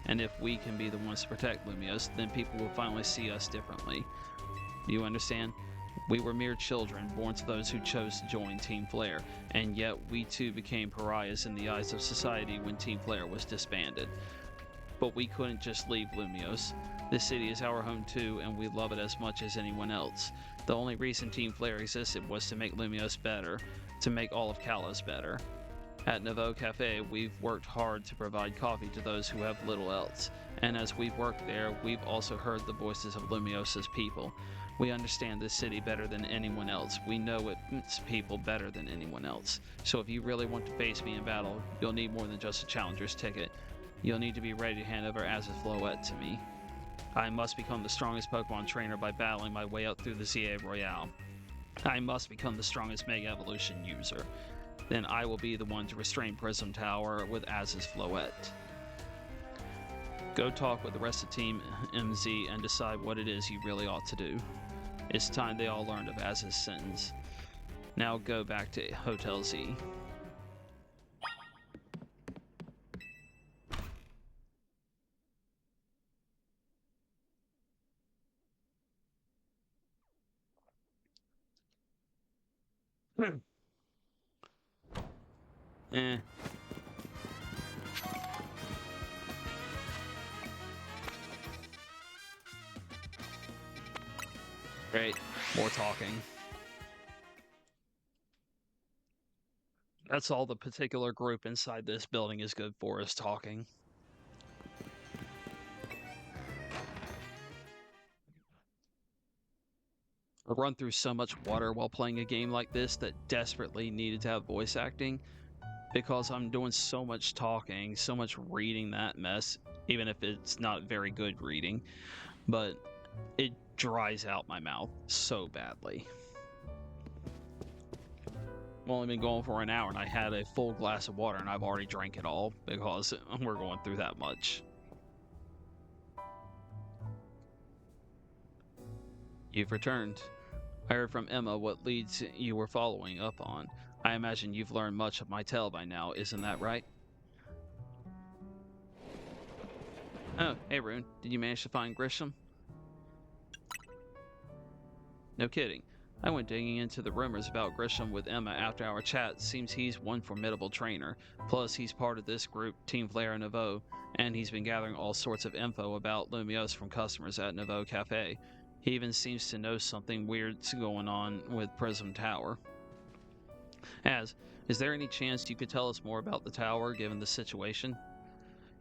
And if we can be the ones to protect Lumios, then people will finally see us differently. Do you understand? We were mere children, born to those who chose to join Team Flare, and yet we too became pariahs in the eyes of society when Team Flare was disbanded. But we couldn't just leave Lumios. This city is our home too, and we love it as much as anyone else. The only reason Team Flare existed was to make Lumios better, to make all of Kalos better. At Nouveau Cafe, we've worked hard to provide coffee to those who have little else, and as we've worked there, we've also heard the voices of Lumios's people. We understand this city better than anyone else. We know its people better than anyone else. So if you really want to face me in battle, you'll need more than just a challenger's ticket. You'll need to be ready to hand over Az's Floette to me. I must become the strongest Pokemon trainer by battling my way up through the ZA Royale. I must become the strongest Mega Evolution user. Then I will be the one to restrain Prism Tower with Az's Floette. Go talk with the rest of Team MZ and decide what it is you really ought to do. It's time they all learned of Az's sins. Now go back to Hotel Z. Eh. Great. More talking. That's all the particular group inside this building is good for, is talking. I run through so much water while playing a game like this that desperately needed to have voice acting. because I'm doing so much talking, so much reading that mess, even if it's not very good reading, but it dries out my mouth so badly. I've only been going for an hour and I had a full glass of water and I've already drank it all because we're going through that much. You've returned. I heard from Emma what leads you were following up on. I imagine you've learned much of my tale by now, isn't that right? Oh, hey Rune, did you manage to find Grisham? No kidding. I went digging into the rumors about Grisham with Emma after our chat. Seems he's one formidable trainer. Plus, he's part of this group, Team Flare Nouveau, and he's been gathering all sorts of info about Lumiose from customers at Nouveau Cafe. He even seems to know something weird's going on with Prism Tower. Is there any chance you could tell us more about the tower, given the situation?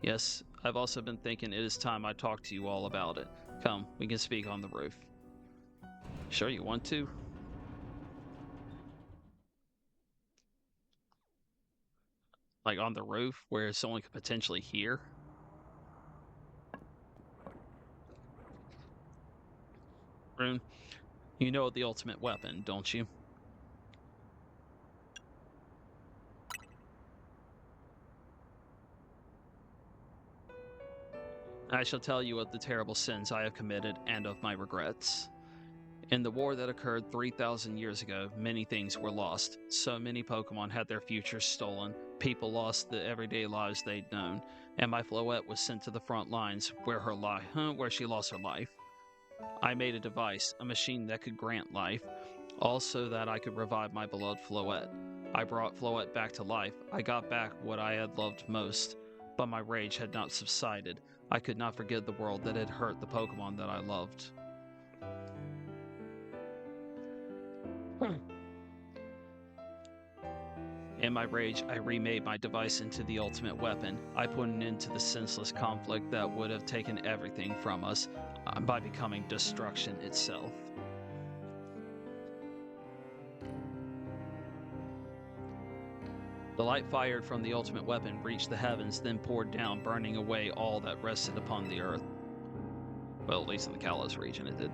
Yes, I've also been thinking it is time I talk to you all about it. Come, we can speak on the roof. Sure you want to? Like on the roof, where someone could potentially hear? Rune, you know the ultimate weapon, don't you? I shall tell you of the terrible sins I have committed and of my regrets. In the war that occurred 3,000 years ago, many things were lost. So many Pokemon had their futures stolen, people lost the everyday lives they'd known, and my Floette was sent to the front lines where she lost her life. I made a device, a machine that could grant life, all so that I could revive my beloved Floette. I brought Floette back to life. I got back what I had loved most, but my rage had not subsided. I could not forgive the world that had hurt the Pokemon that I loved. In my rage, I remade my device into the ultimate weapon. I put an end to the senseless conflict that would have taken everything from us by becoming destruction itself. The light fired from the ultimate weapon reached the heavens, then poured down, burning away all that rested upon the earth. Well, at least in the Kalos region it did.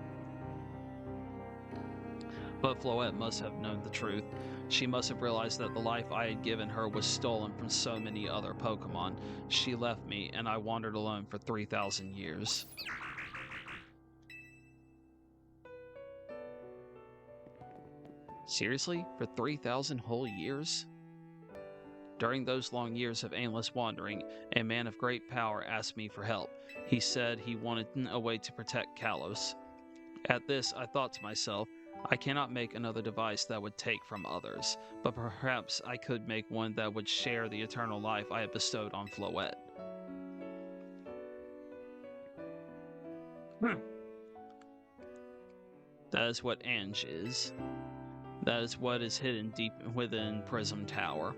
But Floette must have known the truth. She must have realized that the life I had given her was stolen from so many other Pokemon. She left me, and I wandered alone for 3,000 years. Seriously? For 3,000 whole years? During those long years of aimless wandering, a man of great power asked me for help. He said he wanted a way to protect Kalos. At this, I thought to myself, I cannot make another device that would take from others, but perhaps I could make one that would share the eternal life I have bestowed on Floette. That is what Ange is. That is what is hidden deep within Prism Tower.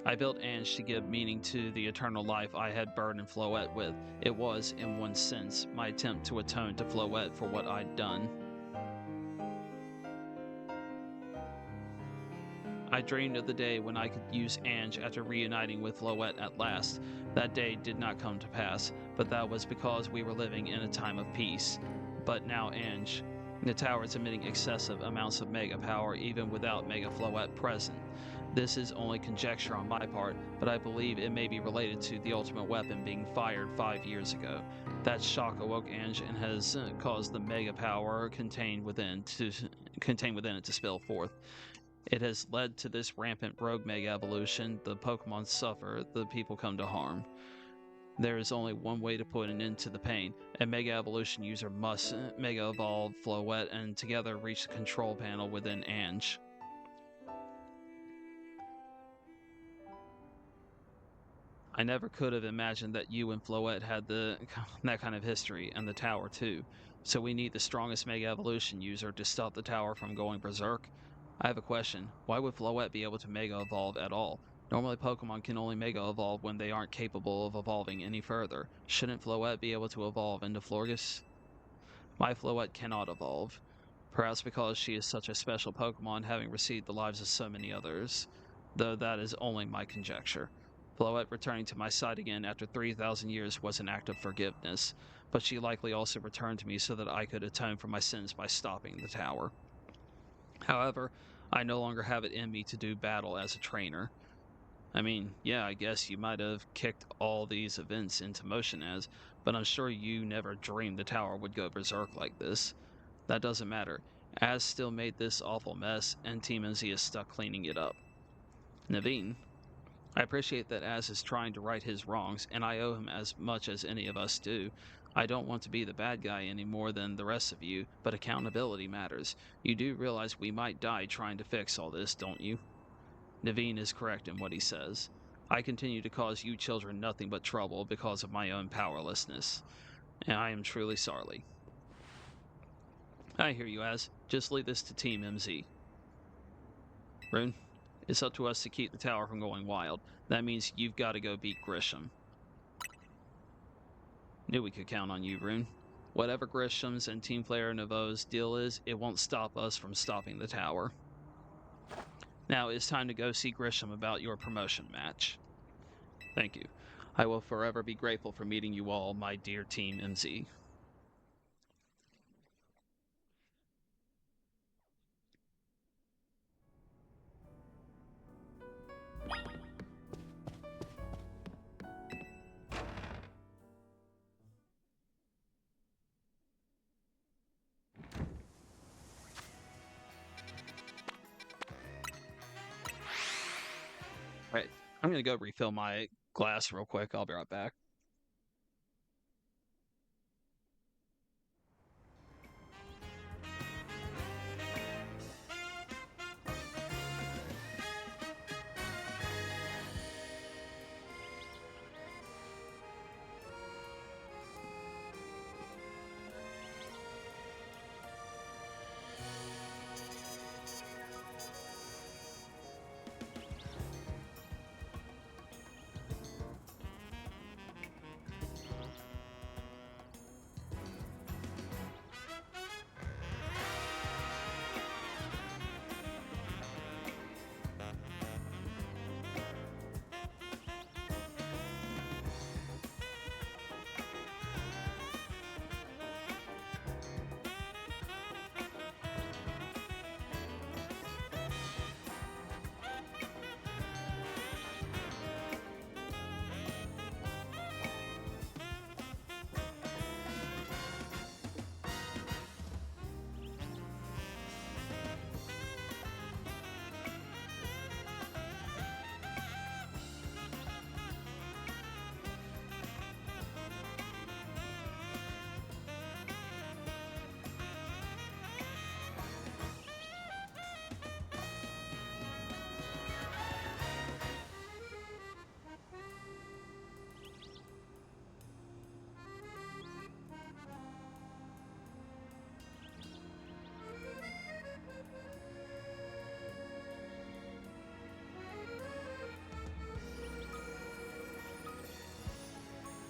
I built Ange to give meaning to the eternal life I had burdened Floette with. It was, in one sense, my attempt to atone to Floette for what I'd done. I dreamed of the day when I could use Ange after reuniting with Floette at last. That day did not come to pass, but that was because we were living in a time of peace. But now Ange. The tower is emitting excessive amounts of Mega power even without Mega Floette present. This is only conjecture on my part, but I believe it may be related to the ultimate weapon being fired 5 years ago. That shock awoke Ange and has caused the Mega power contained within it to spill forth. It has led to this rampant rogue Mega evolution. The Pokemon suffer, the people come to harm. There is only one way to put an end to the pain. A Mega Evolution user must Mega Evolve Floette and together reach the control panel within Ange. I never could have imagined that you and Floette had that kind of history, and the tower too. So we need the strongest Mega Evolution user to stop the tower from going berserk. I have a question. Why would Floette be able to Mega Evolve at all? Normally Pokemon can only Mega Evolve when they aren't capable of evolving any further. Shouldn't Floette be able to evolve into Florges? My Floette cannot evolve. Perhaps because she is such a special Pokemon, having received the lives of so many others. though that is only my conjecture. Floette returning to my side again after 3,000 years was an act of forgiveness, but she likely also returned to me so that I could atone for my sins by stopping the tower. However, I no longer have it in me to do battle as a trainer. I mean, yeah, I guess you might have kicked all these events into motion but I'm sure you never dreamed the tower would go berserk like this. That doesn't matter. Az still made this awful mess, and Team NZ is stuck cleaning it up. Naveen, I appreciate that Az is trying to right his wrongs, and I owe him as much as any of us do. I don't want to be the bad guy any more than the rest of you, but accountability matters. You do realize we might die trying to fix all this, don't you? Naveen is correct in what he says. I continue to cause you children nothing but trouble because of my own powerlessness, and I am truly sorry. I hear you, Az. Just leave this to Team MZ. Rune, it's up to us to keep the tower from going wild. That means you've got to go beat Grisham. Knew we could count on you, Rune. Whatever Grisham's and Team Player Nouveau's deal is, it won't stop us from stopping the tower. Now it's time to go see Grisham about your promotion match. Thank you. I will forever be grateful for meeting you all, my dear Team MZ. Right, I'm gonna go refill my glass real quick. I'll be right back.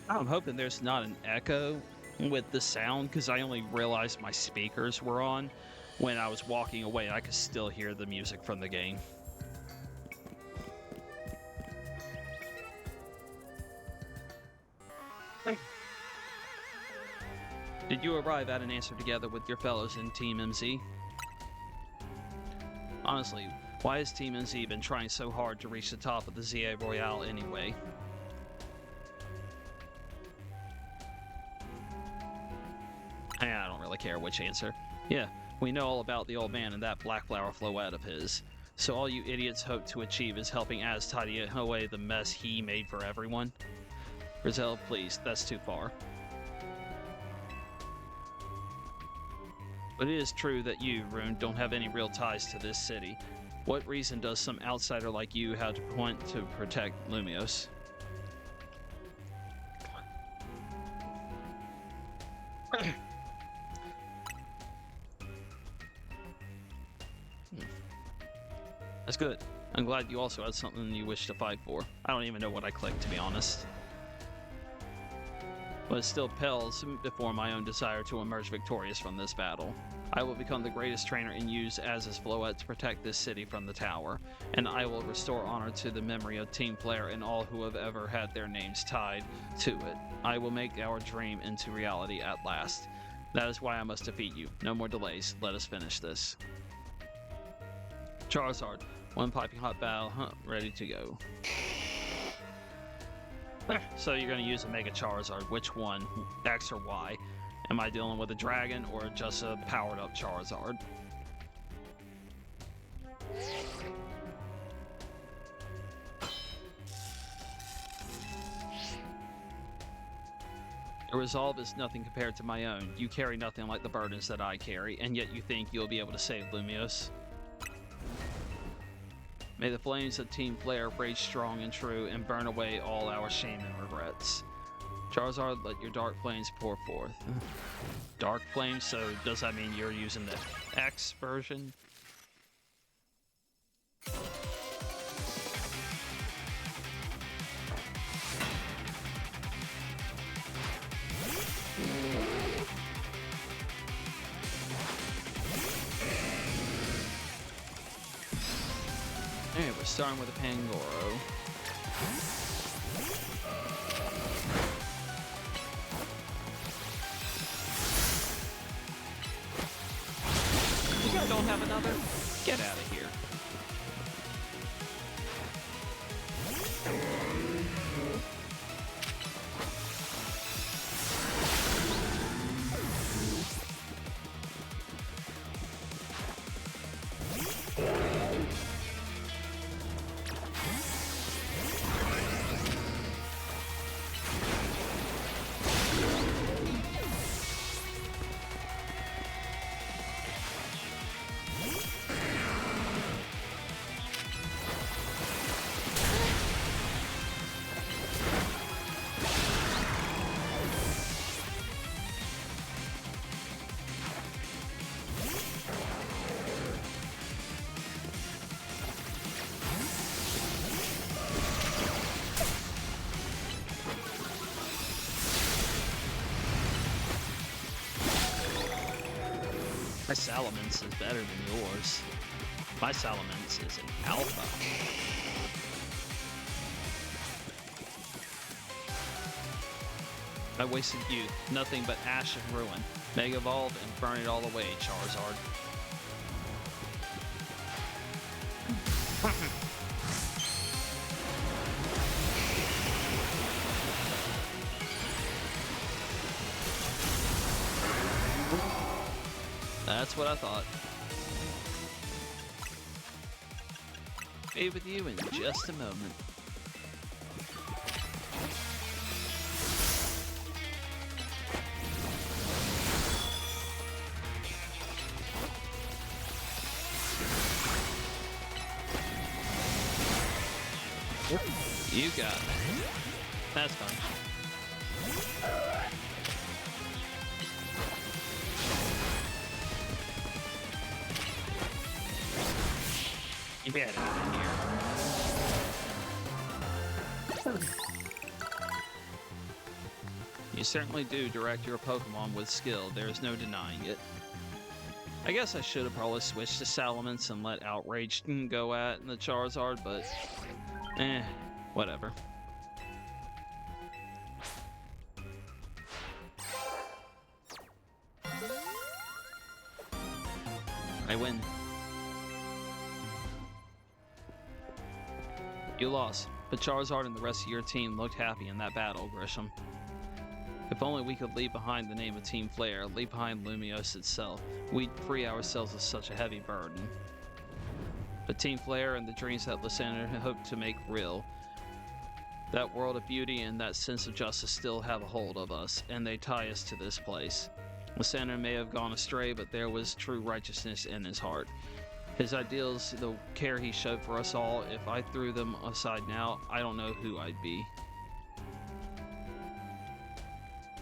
I'm hoping there's not an echo with the sound, because I only realized my speakers were on when I was walking away. I could still hear the music from the game. Did you arrive at an answer together with your fellows in Team MZ? Honestly, why has Team MZ been trying so hard to reach the top of the ZA Royale anyway? I don't really care which answer. Yeah, we know all about the old man and that black flower Floette of his. So all you idiots hope to achieve is helping Az tidy away the mess he made for everyone? Rizal, please, that's too far. But it is true that you, Rune, don't have any real ties to this city. What reason does some outsider like you have to point to protect Lumios? That's good. I'm glad you also had something you wish to fight for. I don't even know what I clicked, to be honest. but it still pales before my own desire to emerge victorious from this battle. I will become the greatest trainer and use Az's Floette to protect this city from the tower, and I will restore honor to the memory of Team Flare and all who have ever had their names tied to it. I will make our dream into reality at last. That is why I must defeat you. No more delays. Let us finish this. Charizard, one piping hot battle, ready to go. So you're going to use a Mega Charizard. Which one? X or Y? Am I dealing with a dragon or just a powered up Charizard? Your resolve is nothing compared to my own. You carry nothing like the burdens that I carry, and yet you think you'll be able to save Lumiose. May the flames of Team Flare rage strong and true and burn away all our shame and regrets. Charizard, let your dark flames pour forth. Dark flames, so does that mean you're using the X version? Hey, we're starting with a Pangoro. You guys don't have another? Get out of here. My Salamence is better than yours. My Salamence is an alpha. I wasted youth, nothing but ash and ruin. Mega Evolve and burn it all away, Charizard. That's what I thought. Be with you in just a moment. You got it. That's fine. Get out of here. You certainly do direct your Pokemon with skill, there is no denying it. I guess I should have probably switched to Salamence and let Outrage go at the Charizard, but whatever. I win. You lost, but Charizard and the rest of your team looked happy in that battle, Grisham. If only we could leave behind the name of Team Flare, leave behind Lumiose itself, we'd free ourselves of such a heavy burden. But Team Flare and the dreams that Lysander hoped to make real, that world of beauty and that sense of justice still have a hold of us, and they tie us to this place. Lysander may have gone astray, but there was true righteousness in his heart. His ideals, the care he showed for us all, if I threw them aside now, I don't know who I'd be.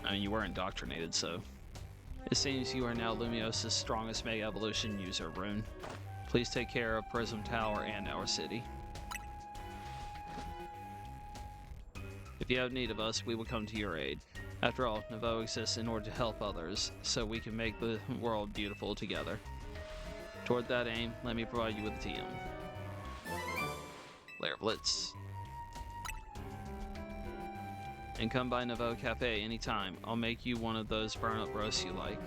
I mean, you were indoctrinated, so. It seems you are now Lumiose's strongest Mega Evolution user, Rune. Please take care of Prism Tower and our city. If you have need of us, we will come to your aid. After all, Nouveau exists in order to help others, so we can make the world beautiful together. Toward that aim, let me provide you with a TM. Lair Blitz. And come by Nouveau Cafe anytime. I'll make you one of those burn-up roasts you like.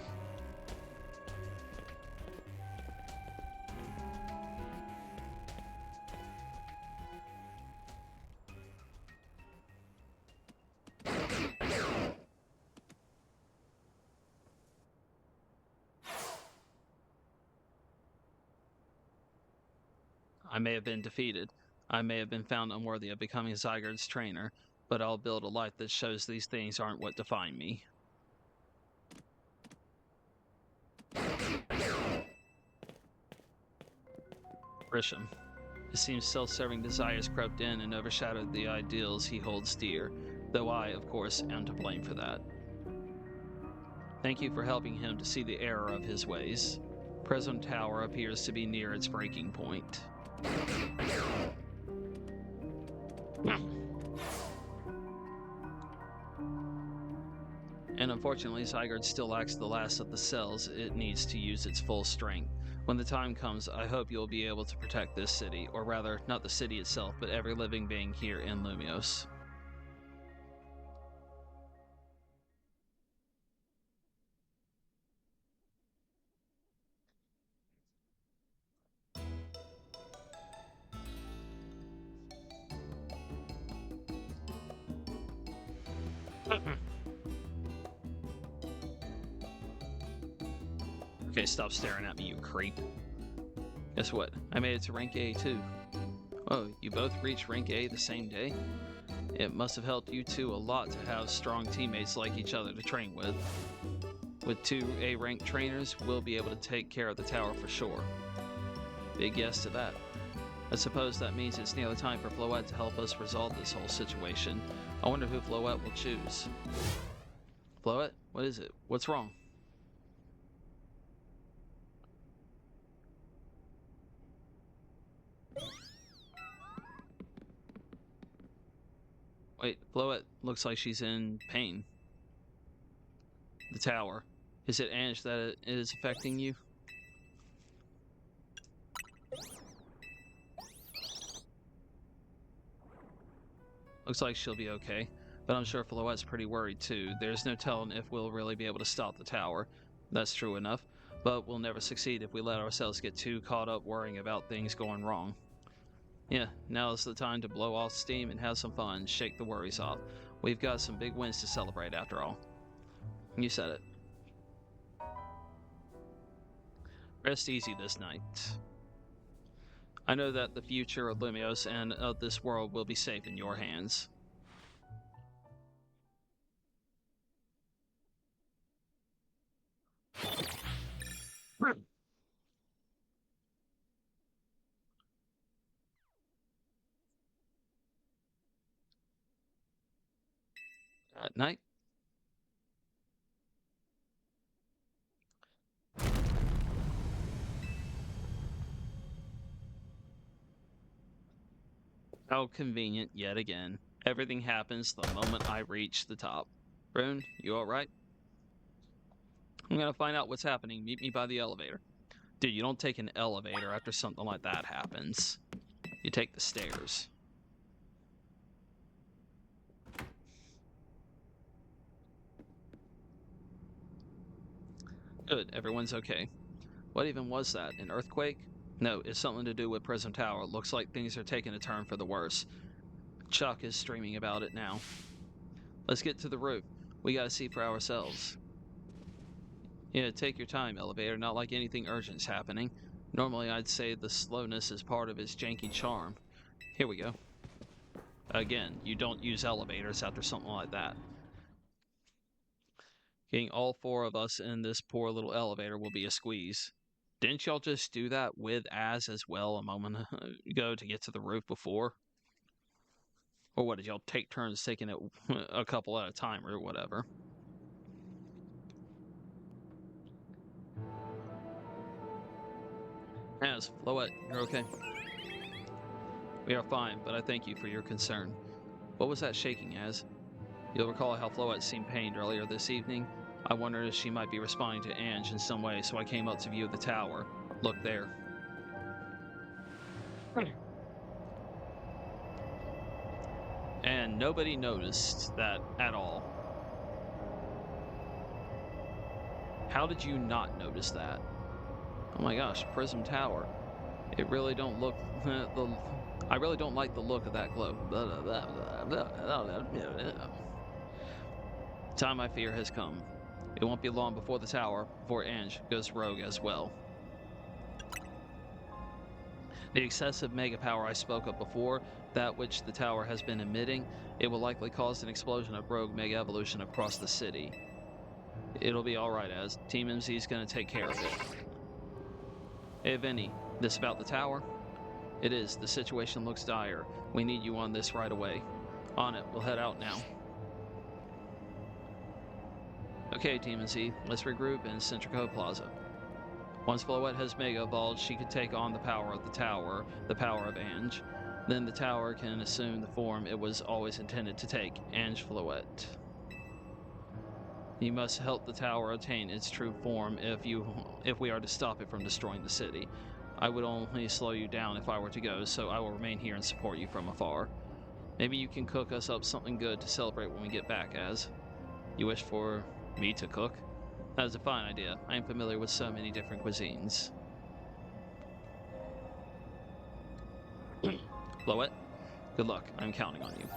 I may have been defeated. I may have been found unworthy of becoming Zygarde's trainer, but I'll build a life that shows these things aren't what define me. Grisham. It seems self-serving desires crept in and overshadowed the ideals he holds dear, though I, of course, am to blame for that. Thank you for helping him to see the error of his ways. Prism Tower appears to be near its breaking point. And unfortunately, Zygarde still lacks the last of the cells it needs to use its full strength. When the time comes, I hope you'll be able to protect this city, or rather, not the city itself, but every living being here in Lumios. Okay, stop staring at me, you creep. Guess what? I made it to rank A too. Oh, you both reached rank A the same day? It must have helped you two a lot to have strong teammates like each other to train with. With 2 A-rank trainers, we'll be able to take care of the tower for sure. Big yes to that. I suppose that means it's nearly time for Floette to help us resolve this whole situation. I wonder who Floette will choose. Floette? What is it? What's wrong? Wait, Floette looks like she's in pain. The tower. Is it Ange that it is affecting you? Looks like she'll be okay, but I'm sure Floette's pretty worried too. There's no telling if we'll really be able to stop the tower. That's true enough, but we'll never succeed if we let ourselves get too caught up worrying about things going wrong. Yeah, now's the time to blow off steam and have some fun, shake the worries off. We've got some big wins to celebrate after all. You said it. Rest easy this night. I know that the future of Lumios and of this world will be safe in your hands. At night. How convenient yet again. Everything happens the moment I reach the top. Rune, you alright? I'm gonna find out what's happening. Meet me by the elevator. Dude, you don't take an elevator after something like that happens. You take the stairs. Good, everyone's okay. What even was that? An earthquake? No, it's something to do with Prism Tower. Looks like things are taking a turn for the worse. Chuck is streaming about it now. Let's get to the roof. We gotta see for ourselves. Yeah, take your time, elevator. Not like anything urgent's happening. Normally I'd say the slowness is part of its janky charm. Here we go. Again, you don't use elevators after something like that. Getting all 4 of us in this poor little elevator will be a squeeze. Didn't y'all just do that with Az as well a moment ago to get to the roof before? Or what, did y'all take turns taking it a couple at a time or whatever? Az, Floette, you're okay? We are fine, but I thank you for your concern. What was that shaking, Az? You'll recall how Floette seemed pained earlier this evening. I wondered if she might be responding to Ange in some way, so I came up to view the tower. Look there. And nobody noticed that at all. How did you not notice that? Oh my gosh, Prism Tower. It really don't look I really don't like the look of that globe. Time I fear has come. It won't be long before the tower, before Ange goes rogue as well. The excessive mega power I spoke of before, that which the tower has been emitting, it will likely cause an explosion of rogue mega evolution across the city. It'll be alright, as Team MZ is going to take care of it. Hey Vinny, this about the tower? It is. The situation looks dire. We need you on this right away. On it. We'll head out now. Okay, Team MZ, let's regroup in Centrico Plaza. Once Floette has Mega Evolved, she can take on the power of the tower, the power of Ange. Then the tower can assume the form it was always intended to take, Ange Floette. You must help the tower attain its true form if we are to stop it from destroying the city. I would only slow you down if I were to go, so I will remain here and support you from afar. Maybe you can cook us up something good to celebrate when we get back, Az. You wish for me to cook? That is a fine idea. I am familiar with so many different cuisines. Floette, good luck. I'm counting on you.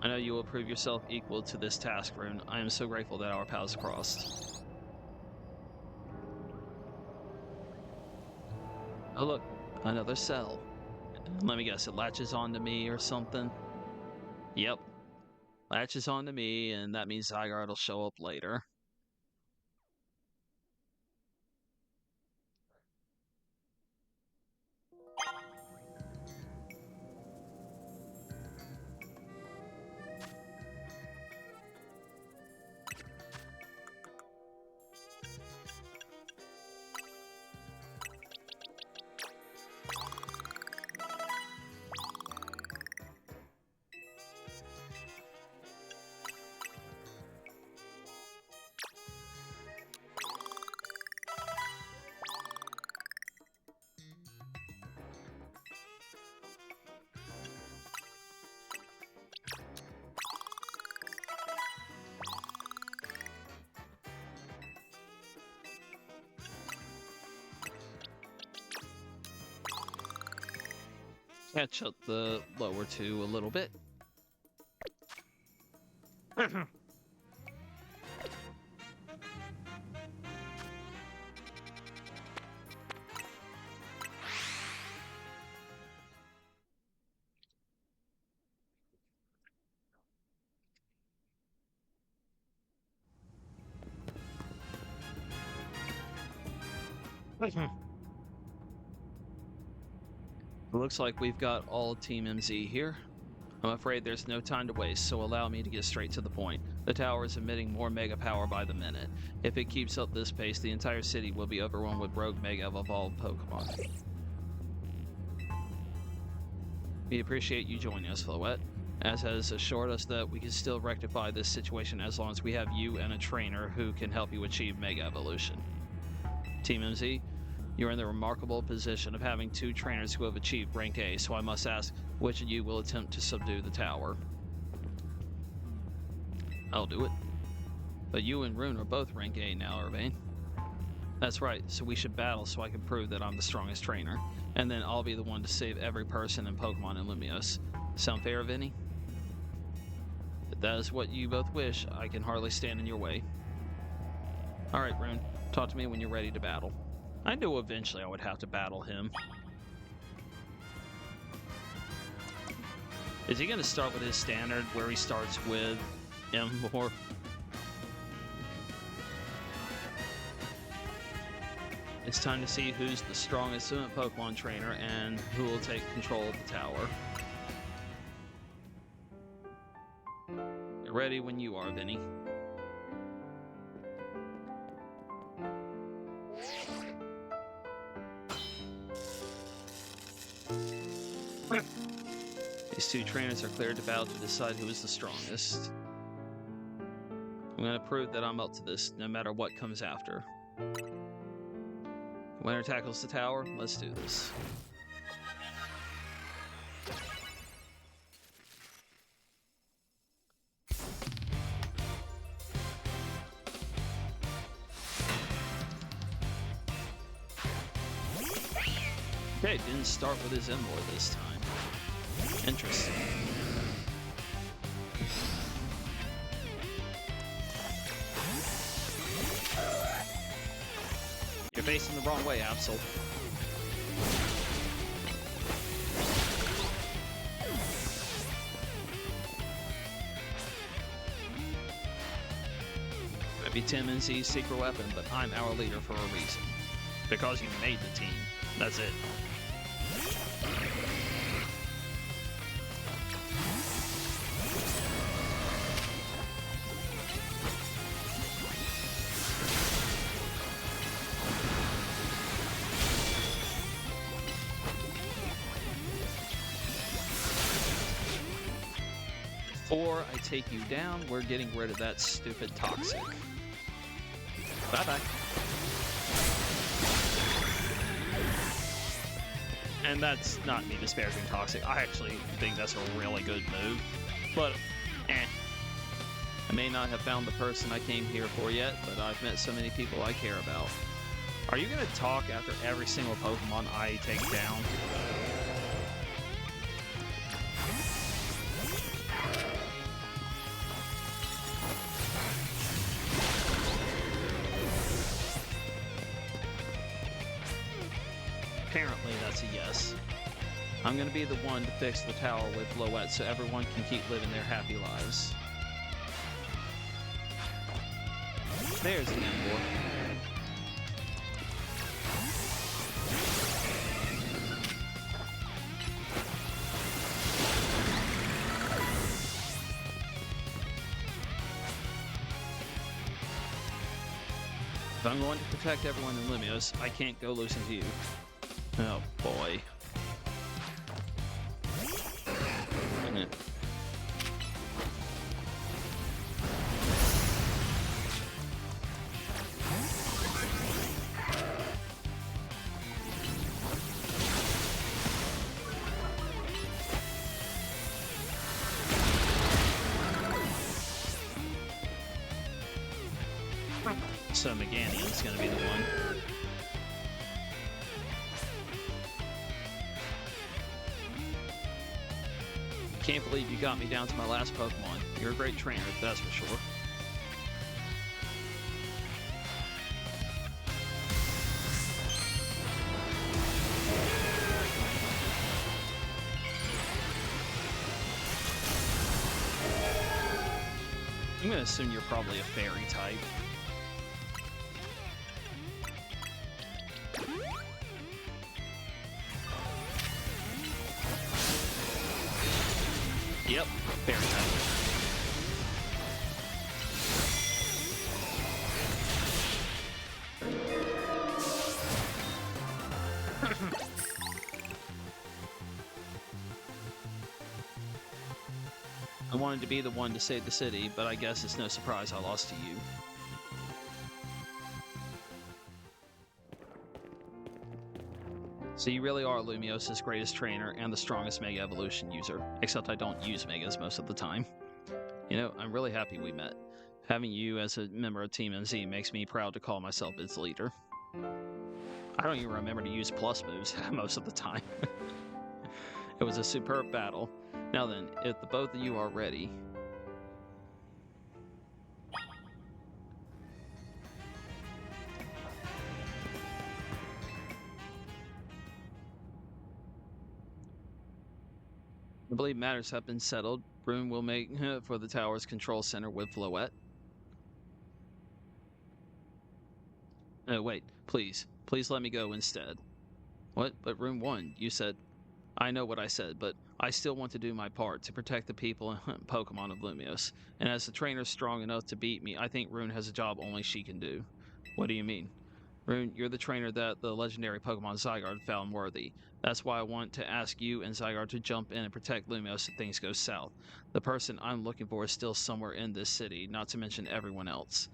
I know you will prove yourself equal to this task, Rune. I am so grateful that our paths crossed. Oh look, another cell. Let me guess, it latches onto me or something? Yep. Latches onto me, and that means Zygarde will show up later. Catch up the lower two a little bit. Looks like we've got all Team MZ here. I'm afraid there's no time to waste, so allow me to get straight to the point. The tower is emitting more mega power by the minute. If it keeps up this pace, the entire city will be overrun with rogue mega evolved Pokemon. We appreciate you joining us, Floette, as has assured us that we can still rectify this situation as long as we have you and a trainer who can help you achieve mega evolution. Team MZ, you're in the remarkable position of having two trainers who have achieved rank A, so I must ask, which of you will attempt to subdue the tower? I'll do it. But you and Rune are both rank A now, Irvine. That's right, so we should battle so I can prove that I'm the strongest trainer, and then I'll be the one to save every person and Pokemon in Lumios. Sound fair, Vinny? If that is what you both wish, I can hardly stand in your way. Alright, Rune, talk to me when you're ready to battle. I knew eventually I would have to battle him. Is he going to start with his standard where he starts with M4? It's time to see who's the strongest Pokemon trainer and who will take control of the tower. Get ready when you are, Vinny. These two trainers are cleared to battle to decide who is the strongest. I'm going to prove that I'm up to this, no matter what comes after. Winner tackles the tower. Let's do this. Okay, didn't start with his Emor this time. Interesting. You're facing the wrong way, Absol. Maybe Tim and Z's secret weapon, but I'm our leader for a reason. Because you made the team. That's it. Before I take you down, we're getting rid of that stupid toxic. Bye-bye. And that's not me disparaging toxic. I actually think that's a really good move. But, I may not have found the person I came here for yet, but I've met so many people I care about. Are you going to talk after every single Pokemon I take down? Apparently that's a yes. I'm going to be the one to fix the tower with Floette so everyone can keep living their happy lives. There's the Emor. If I'm going to protect everyone in Lumios, I can't go losing to you. Oh boy. So Meganium's gonna be the one. Can't believe you got me down to my last Pokemon. You're a great trainer, that's for sure. I'm gonna assume you're probably a fairy type. Yep, fairy type. I wanted to be the one to save the city, but I guess it's no surprise I lost to you. So you really are Lumios' greatest trainer and the strongest Mega Evolution user, except I don't use Megas most of the time. You know, I'm really happy we met. Having you as a member of Team MZ makes me proud to call myself its leader. I don't even remember to use plus moves most of the time. It was a superb battle. Now then, if the both of you are ready... I believe matters have been settled. Rune will make for the tower's control center with Floette. No, wait. Please. Please let me go instead. What? But Rune won. You said... I know what I said, but I still want to do my part to protect the people and Pokemon of Lumios. And as the trainer strong enough to beat me, I think Rune has a job only she can do. What do you mean? Rune, you're the trainer that the legendary Pokemon Zygarde found worthy. That's why I want to ask you and Zygarde to jump in and protect Lumios if things go south. The person I'm looking for is still somewhere in this city, not to mention everyone else.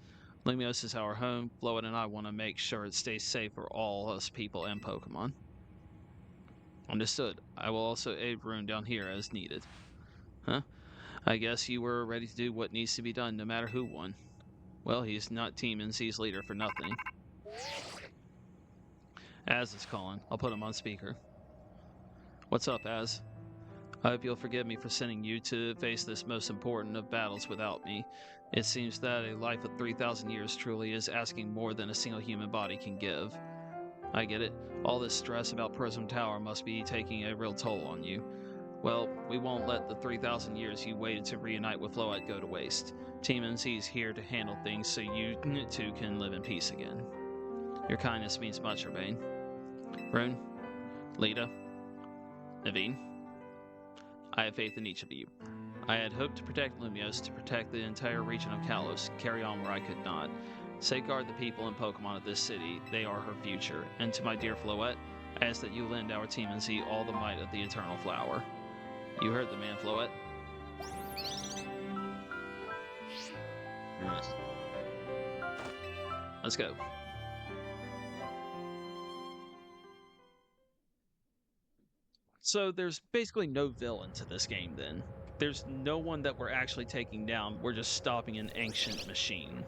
Lumios is our home. Floet and I want to make sure it stays safe for all us people and Pokemon. Understood. I will also aid Rune down here as needed. Huh? I guess you were ready to do what needs to be done no matter who won. Well, he's not Team NC's leader for nothing. Az is calling. I'll put him on speaker. What's up, Az? I hope you'll forgive me for sending you to face this most important of battles without me. It seems that a life of 3,000 years truly is asking more than a single human body can give. I get it. All this stress about Prism Tower must be taking a real toll on you. Well, we won't let the 3,000 years you waited to reunite with Floet go to waste. Team NC is here to handle things so you two can live in peace again. Your kindness means much, Urbane. Rune, Lita, Naveen, I have faith in each of you. I had hoped to protect Lumios, to protect the entire region of Kalos, carry on where I could not. Safeguard the people and Pokemon of this city, they are her future. And to my dear Floet, I ask that you lend our Team NC all the might of the Eternal Flower. You heard the man, Floet. Let's go. So there's basically no villain to this game then. There's no one that we're actually taking down. We're just stopping an ancient machine.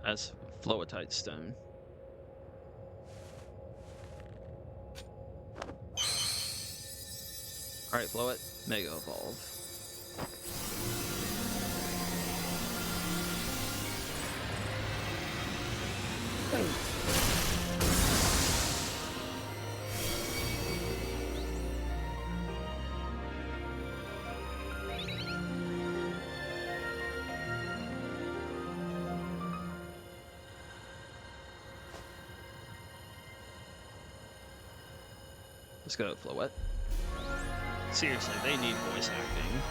That's Floetite stone. Alright, Floet, Mega Evolve. Let's go, Floet. Seriously, they need voice acting.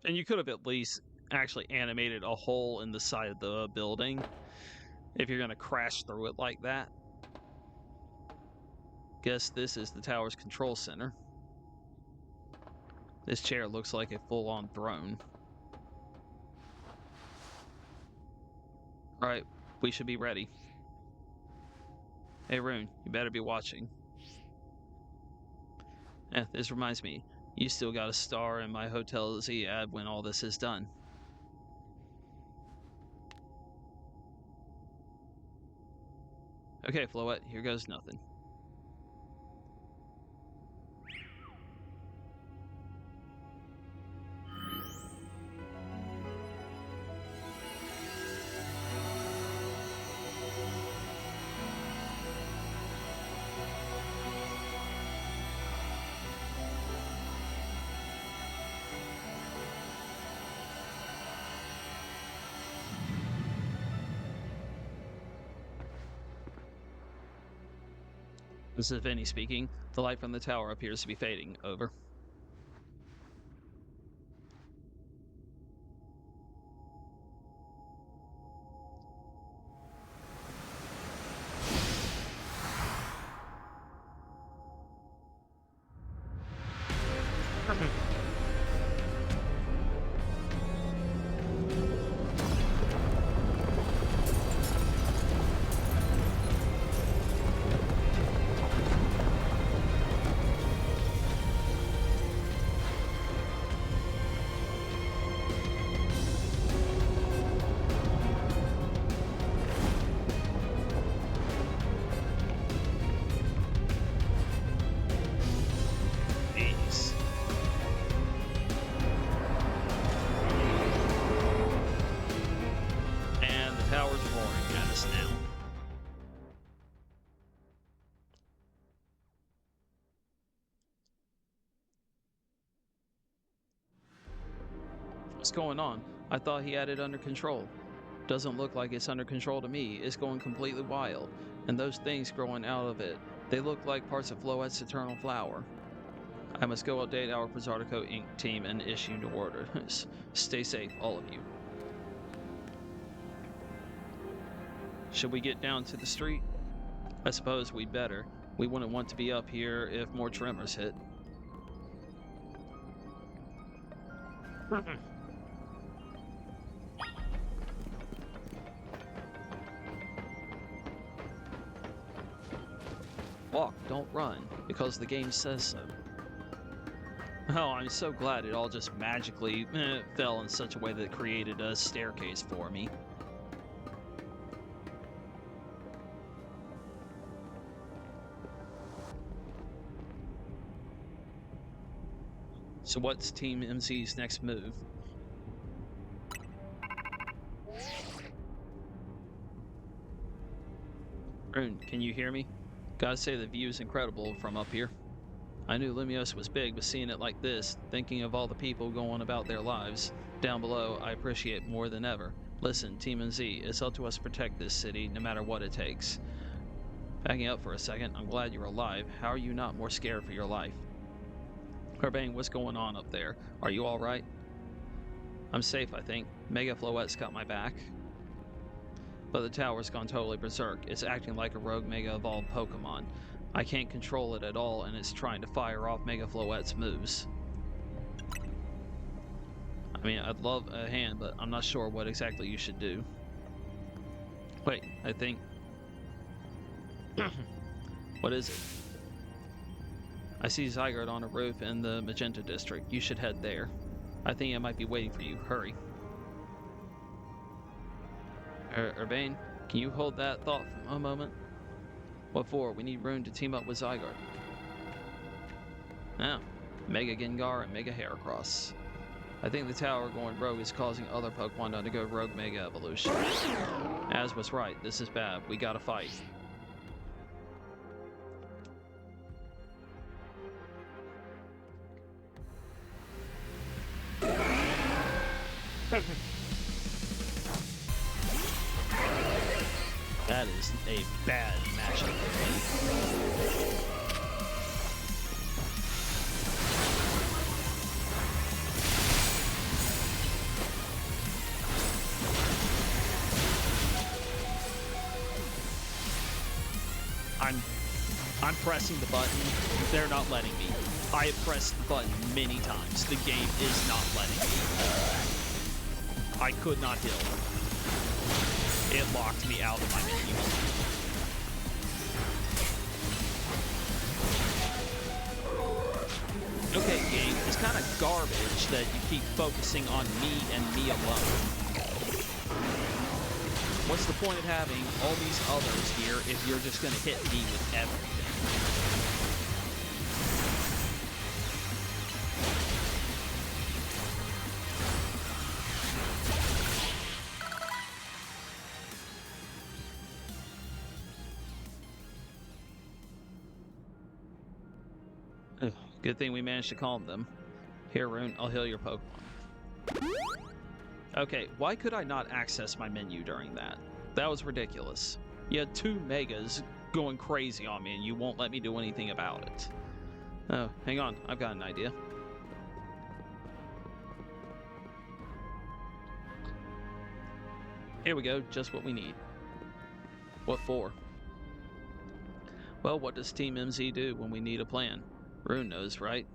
And you could have at least actually animated a hole in the side of the building if you're going to crash through it like that. Guess this is the tower's control center. This chair looks like a full-on throne. Alright, we should be ready. Hey Rune, you better be watching. This reminds me, you still got a star in my Hotel Z ad when all this is done. Okay, Floet, here goes nothing. This is Vinny speaking. The light from the tower appears to be fading. Over. What's going on? I thought he had it under control. Doesn't look like it's under control to me. It's going completely wild. And those things growing out of it, they look like parts of Floette's eternal flower. I must go update our Pizartico Inc. team and issue new orders. Stay safe, all of you. Should we get down to the street? I suppose we'd better. We wouldn't want to be up here if more tremors hit. Walk, don't run, because the game says so. Oh, I'm so glad it all just magically fell in such a way that it created a staircase for me. So what's Team MC's next move? Rune, can you hear me? Gotta say the view is incredible from up here. I knew Lumios was big, but seeing it like this, thinking of all the people going about their lives down below, I appreciate more than ever. Listen, Team MZ, it's up to us to protect this city, no matter what it takes. Backing up for a second, I'm glad you're alive. How are you not more scared for your life? Urbane, what's going on up there? Are you alright? I'm safe, I think. Mega Floette's got my back. But the tower's gone totally berserk. It's acting like a rogue Mega Evolved Pokémon. I can't control it at all, and it's trying to fire off Mega Floette's moves. I mean, I'd love a hand, but I'm not sure what exactly you should do. Wait, I think... What is it? I see Zygarde on a roof in the Magenta District. You should head there. I think it might be waiting for you. Hurry. Urbane, can you hold that thought for a moment? What for? We need Rune to team up with Zygarde. Now, Mega Gengar and Mega Heracross. I think the tower going rogue is causing other Pokemon to undergo rogue Mega Evolution. Az was right. This is bad. We gotta fight. That is a bad matchup for me. I'm pressing the button. They're not letting me. I have pressed the button many times. The game is not letting me. I could not heal. It locked me out of my menu. Okay, game, it's kind of garbage that you keep focusing on me and me alone. What's the point of having all these others here if you're just going to hit me with everything? Good thing we managed to calm them. Here, Rune, I'll heal your Pokemon. Okay, why could I not access my menu during that? That was ridiculous. You had two Megas going crazy on me and you won't let me do anything about it. Oh, hang on, I've got an idea. Here we go, just what we need. What for? Well, what does Team MZ do when we need a plan? Rune knows, right?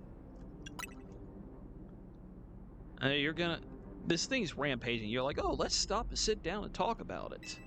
You're gonna... This thing's rampaging. You're like, oh, let's stop and sit down and talk about it.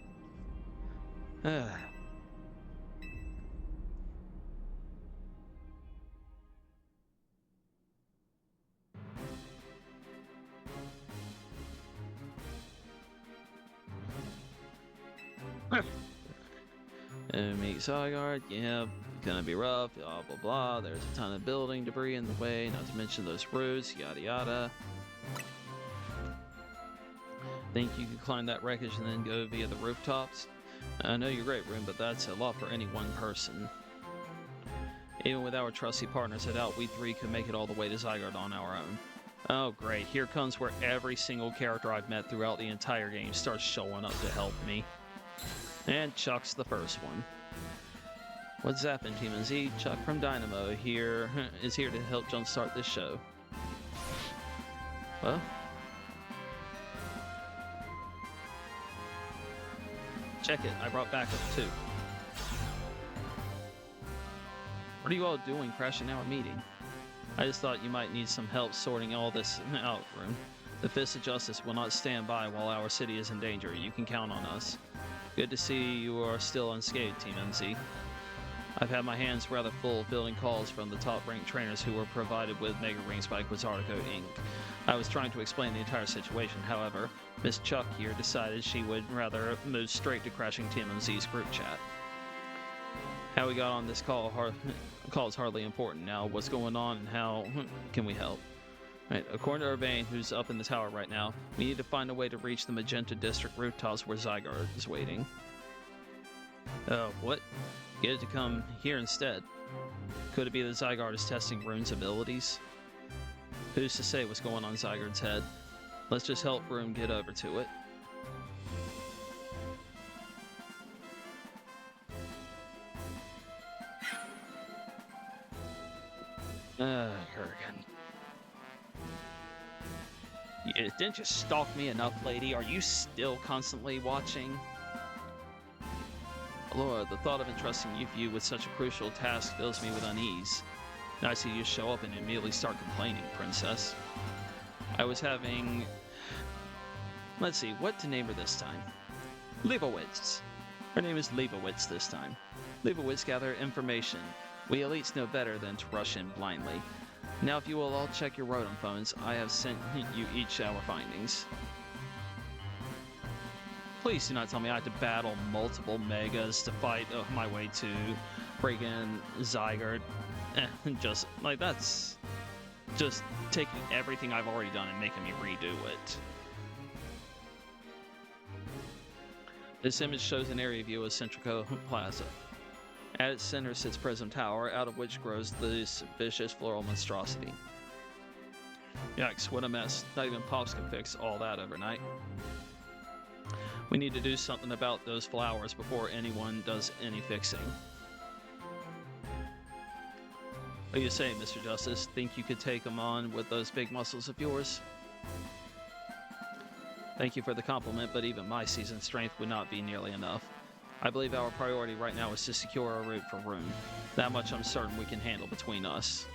Meet Zygarde, yeah, gonna be rough, blah blah blah. There's a ton of building debris in the way, not to mention those roofs, yada yada. Think you could climb that wreckage and then go via the rooftops? I know you're great, Rune, but that's a lot for any one person. Even with our trusty partners, I doubt we three could make it all the way to Zygarde on our own. Oh great, here comes where every single character I've met throughout the entire game starts showing up to help me. And Chuck's the first one. What's happened, Team Z? Chuck from Dynamo here is here to help jumpstart this show. Well, check it, I brought backup too. What are you all doing crashing our meeting? I just thought you might need some help sorting all this out, Rune. The Fist of Justice will not stand by while our city is in danger. You can count on us. Good to see you are still unscathed, Team MZ. I've had my hands rather full fielding calls from the top-ranked trainers who were provided with Mega Rings by Quasartico Inc. I was trying to explain the entire situation, however, Miss Chuck here decided she would rather move straight to crashing Team MZ's group chat. How we got on this call is hardly important now. What's going on and how can we help? Right, according to Urbane, who's up in the tower right now, we need to find a way to reach the Magenta District rooftops where Zygarde is waiting. What? Get it to come here instead. Could it be that Zygarde is testing Rune's abilities? Who's to say what's going on Zygarde's head? Let's just help Rune get over to it. Kurgan. Didn't you stalk me enough, lady? Are you still constantly watching? Lord, the thought of entrusting you with such a crucial task fills me with unease. Now I see you show up and immediately start complaining, princess. I was having... Let's see, what to name her this time? Leibowitz. Her name is Leibowitz this time. Leibowitz gather information. We elites know better than to rush in blindly. Now if you will all check your Rotom phones, I have sent you each our findings. Please do not tell me I have to battle multiple Megas to fight my way to friggin' Zygarde. Just, like, that's just taking everything I've already done and making me redo it. This image shows an area view of Centrico Plaza. At its center sits Prism Tower, out of which grows this vicious floral monstrosity. Yikes, what a mess. Not even Pops can fix all that overnight. We need to do something about those flowers before anyone does any fixing. What do you say, Mr. Justice? Think you could take them on with those big muscles of yours? Thank you for the compliment, but even my seasoned strength would not be nearly enough. I believe our priority right now is to secure a route for Rune. That much I'm certain we can handle between us.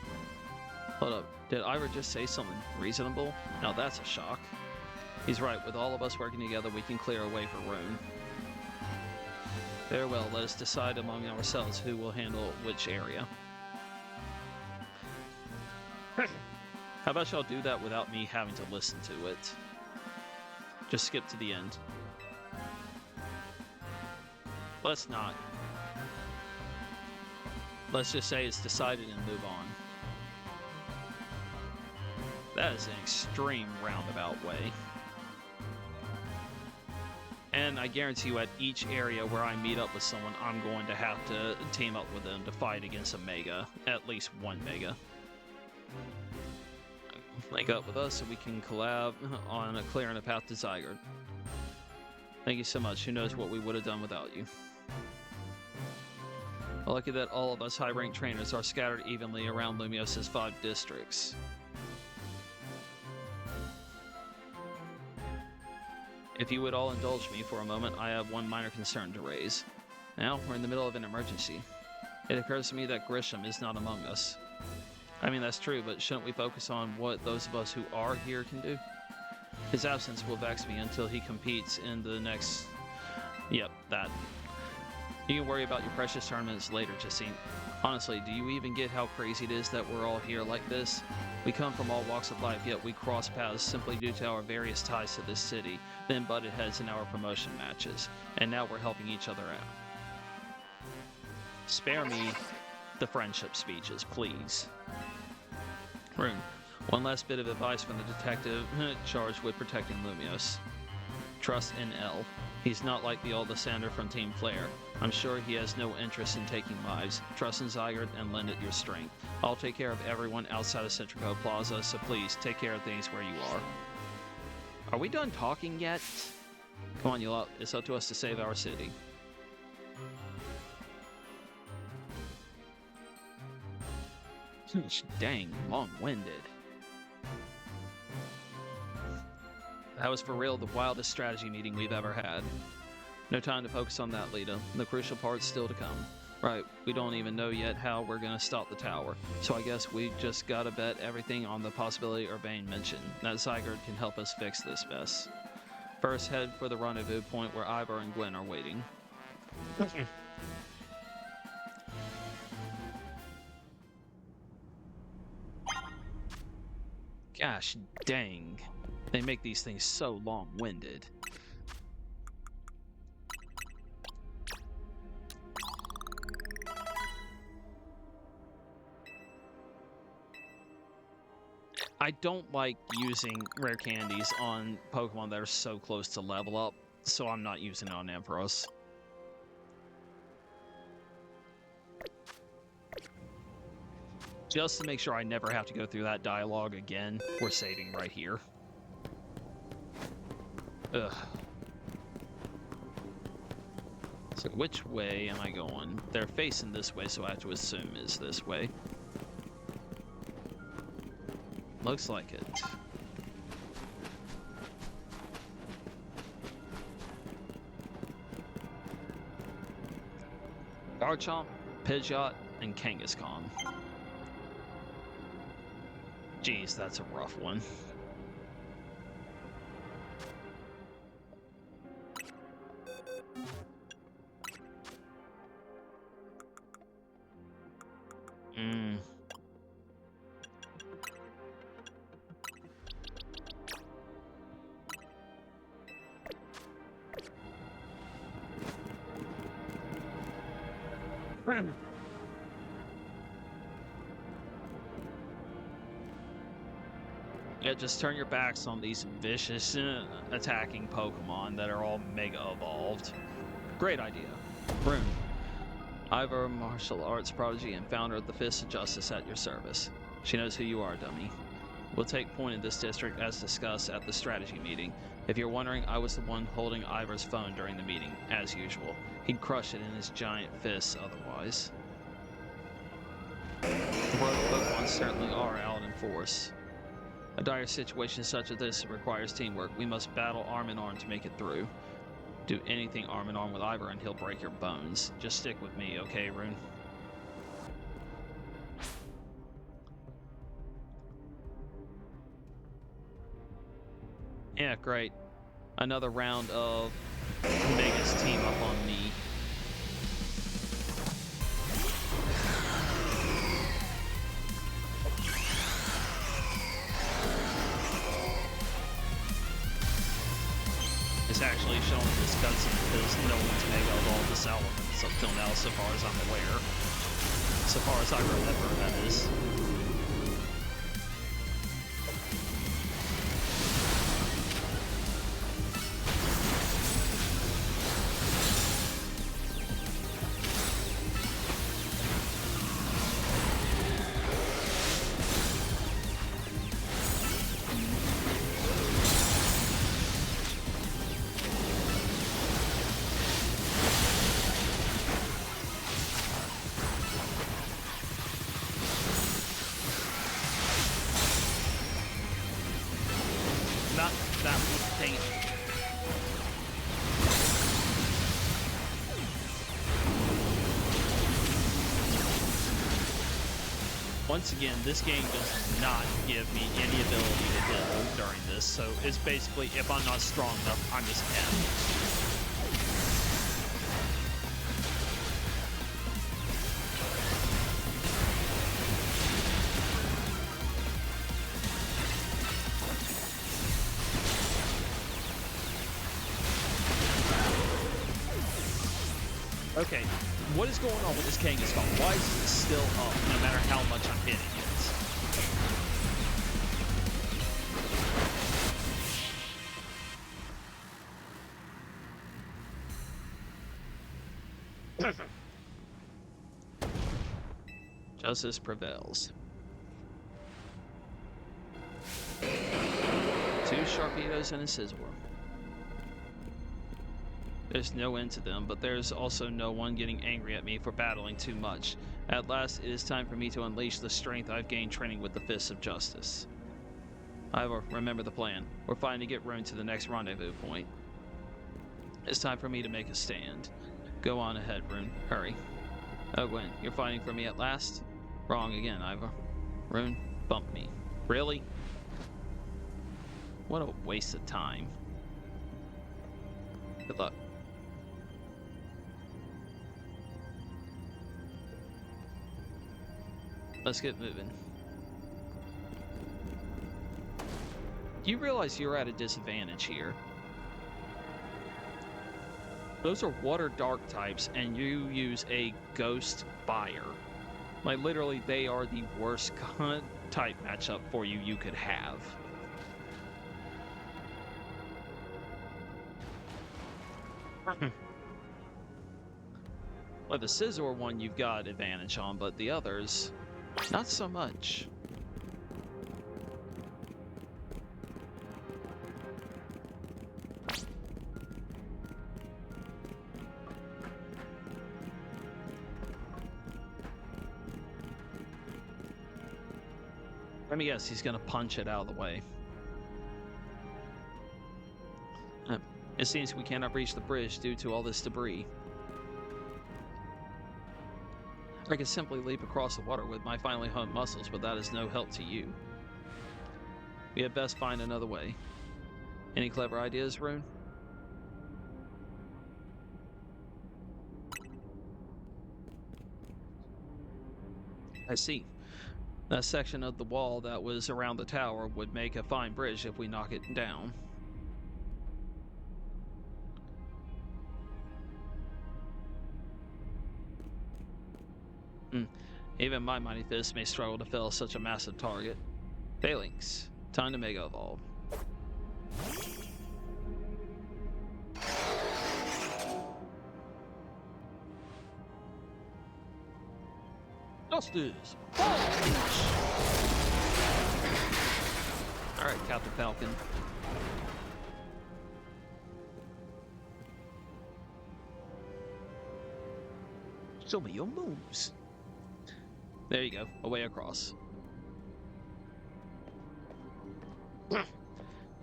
Hold up, did Ira just say something reasonable? Now that's a shock. He's right, with all of us working together we can clear a way for Rune. Very well, let us decide among ourselves who will handle which area. How about y'all do that without me having to listen to it? Just skip to the end. Let's not. Let's just say it's decided and move on. That is an extreme roundabout way. And I guarantee you at each area where I meet up with someone, I'm going to have to team up with them to fight against a Mega. At least one Mega. Link up with us so we can collab on clearing a path to Zygarde. Thank you so much. Who knows what we would have done without you. Lucky that all of us high-ranked trainers are scattered evenly around Lumios's 5 districts. If you would all indulge me for a moment, I have one minor concern to raise. Now, we're in the middle of an emergency. It occurs to me that Grisham is not among us. I mean, that's true, but shouldn't we focus on what those of us who are here can do? His absence will vex me until he competes in the next... Yep, that. You can worry about your precious tournaments later, Jacine. Honestly, do you even get how crazy it is that we're all here like this? We come from all walks of life, yet we cross paths simply due to our various ties to this city, then butted heads in our promotion matches, and now we're helping each other out. Spare me the friendship speeches, please. Rune, one last bit of advice from the detective charged with protecting Lumios. Trust in L. He's not like the old Assander from Team Flare. I'm sure he has no interest in taking lives. Trust in Zygarde and lend it your strength. I'll take care of everyone outside of Centrico Plaza, so please take care of things where you are. Are we done talking yet? Come on, you lot. It's up to us to save our city. Dang, long-winded. That was for real the wildest strategy meeting we've ever had. No time to focus on that, Lita. The crucial part's still to come. Right, we don't even know yet how we're gonna stop the tower, so I guess we just gotta bet everything on the possibility Urbane mentioned, that Zygarde can help us fix this mess. First, head for the rendezvous point where Ivor and Gwen are waiting. Gosh dang, they make these things so long-winded. I don't like using rare candies on Pokemon that are so close to level up, so I'm not using it on Ampharos. Just to make sure I never have to go through that dialogue again, we're saving right here. Ugh. So which way am I going? They're facing this way, so I have to assume it's this way. Looks like it. Garchomp, Pidgeot, and Kangaskhan. Jeez, that's a rough one. Yeah, just turn your backs on these vicious attacking Pokemon that are all Mega Evolved. Great idea. Rune. Ivor, martial arts prodigy and founder of the Fist of Justice at your service. She knows who you are, dummy. We'll take point in this district as discussed at the strategy meeting. If you're wondering, I was the one holding Ivor's phone during the meeting, as usual. He'd crush it in his giant fists otherwise. The rogue Pokemon certainly are out in force. A dire situation such as this requires teamwork. We must battle arm in arm to make it through. Do anything arm in arm with Ivor and he'll break your bones. Just stick with me, okay, Rune? Yeah, great. Another round of Megas team up on me. It's actually shown in this cutscene because no one's Mega Evolved this elements up till now, so far as I'm aware. So far as I remember, that is. Once again, this game does not give me any ability to heal during this, so it's basically, if I'm not strong enough, I'm just M. Okay, what is going on with this Kangaskhan? Why is it still up, no matter how much I'm hitting it? Justice prevails. 2 Sharpedos and a Scizor. There's no end to them, but there's also no one getting angry at me for battling too much. At last, it is time for me to unleash the strength I've gained training with the Fists of Justice. However, remember the plan. We're fighting to get Rune to the next rendezvous point. It's time for me to make a stand. Go on ahead, Rune. Hurry. Oh, Gwen, you're fighting for me at last? Wrong again, Ivor. Rune, bump me. Really? What a waste of time. Good luck. Let's get moving. Do you realize you're at a disadvantage here? Those are water dark types, and you use a ghost fire. Like, literally, they are the worst type matchup for you could have. Well, the Scizor one you've got advantage on, but the others, not so much. Let me guess, he's gonna punch it out of the way. It seems we cannot reach the bridge due to all this debris. I could simply leap across the water with my finely honed muscles, but that is no help to you. We had best find another way. Any clever ideas, Rune? I see. That section of the wall that was around the tower would make a fine bridge if we knock it down. Even my mighty fist may struggle to fell such a massive target. Phalanx, time to Mega Evolve. Justice! Alright, Captain Falcon. Show me your moves. There you go, away across.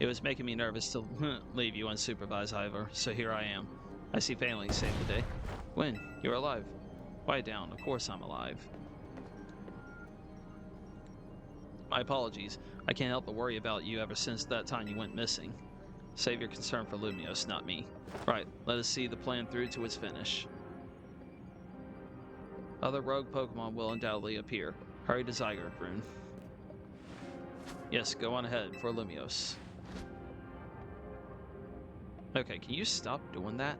It was making me nervous to leave you unsupervised, Ivor, so here I am. I see Phalanx saved the day. Gwen, you're alive. Quiet down, of course I'm alive. My apologies. I can't help but worry about you ever since that time you went missing. Save your concern for Lumios, not me. Right, let us see the plan through to its finish. Other rogue Pokemon will undoubtedly appear. Hurry to Zygarde, Rune. Yes, go on ahead for Lumios. Okay, can you stop doing that?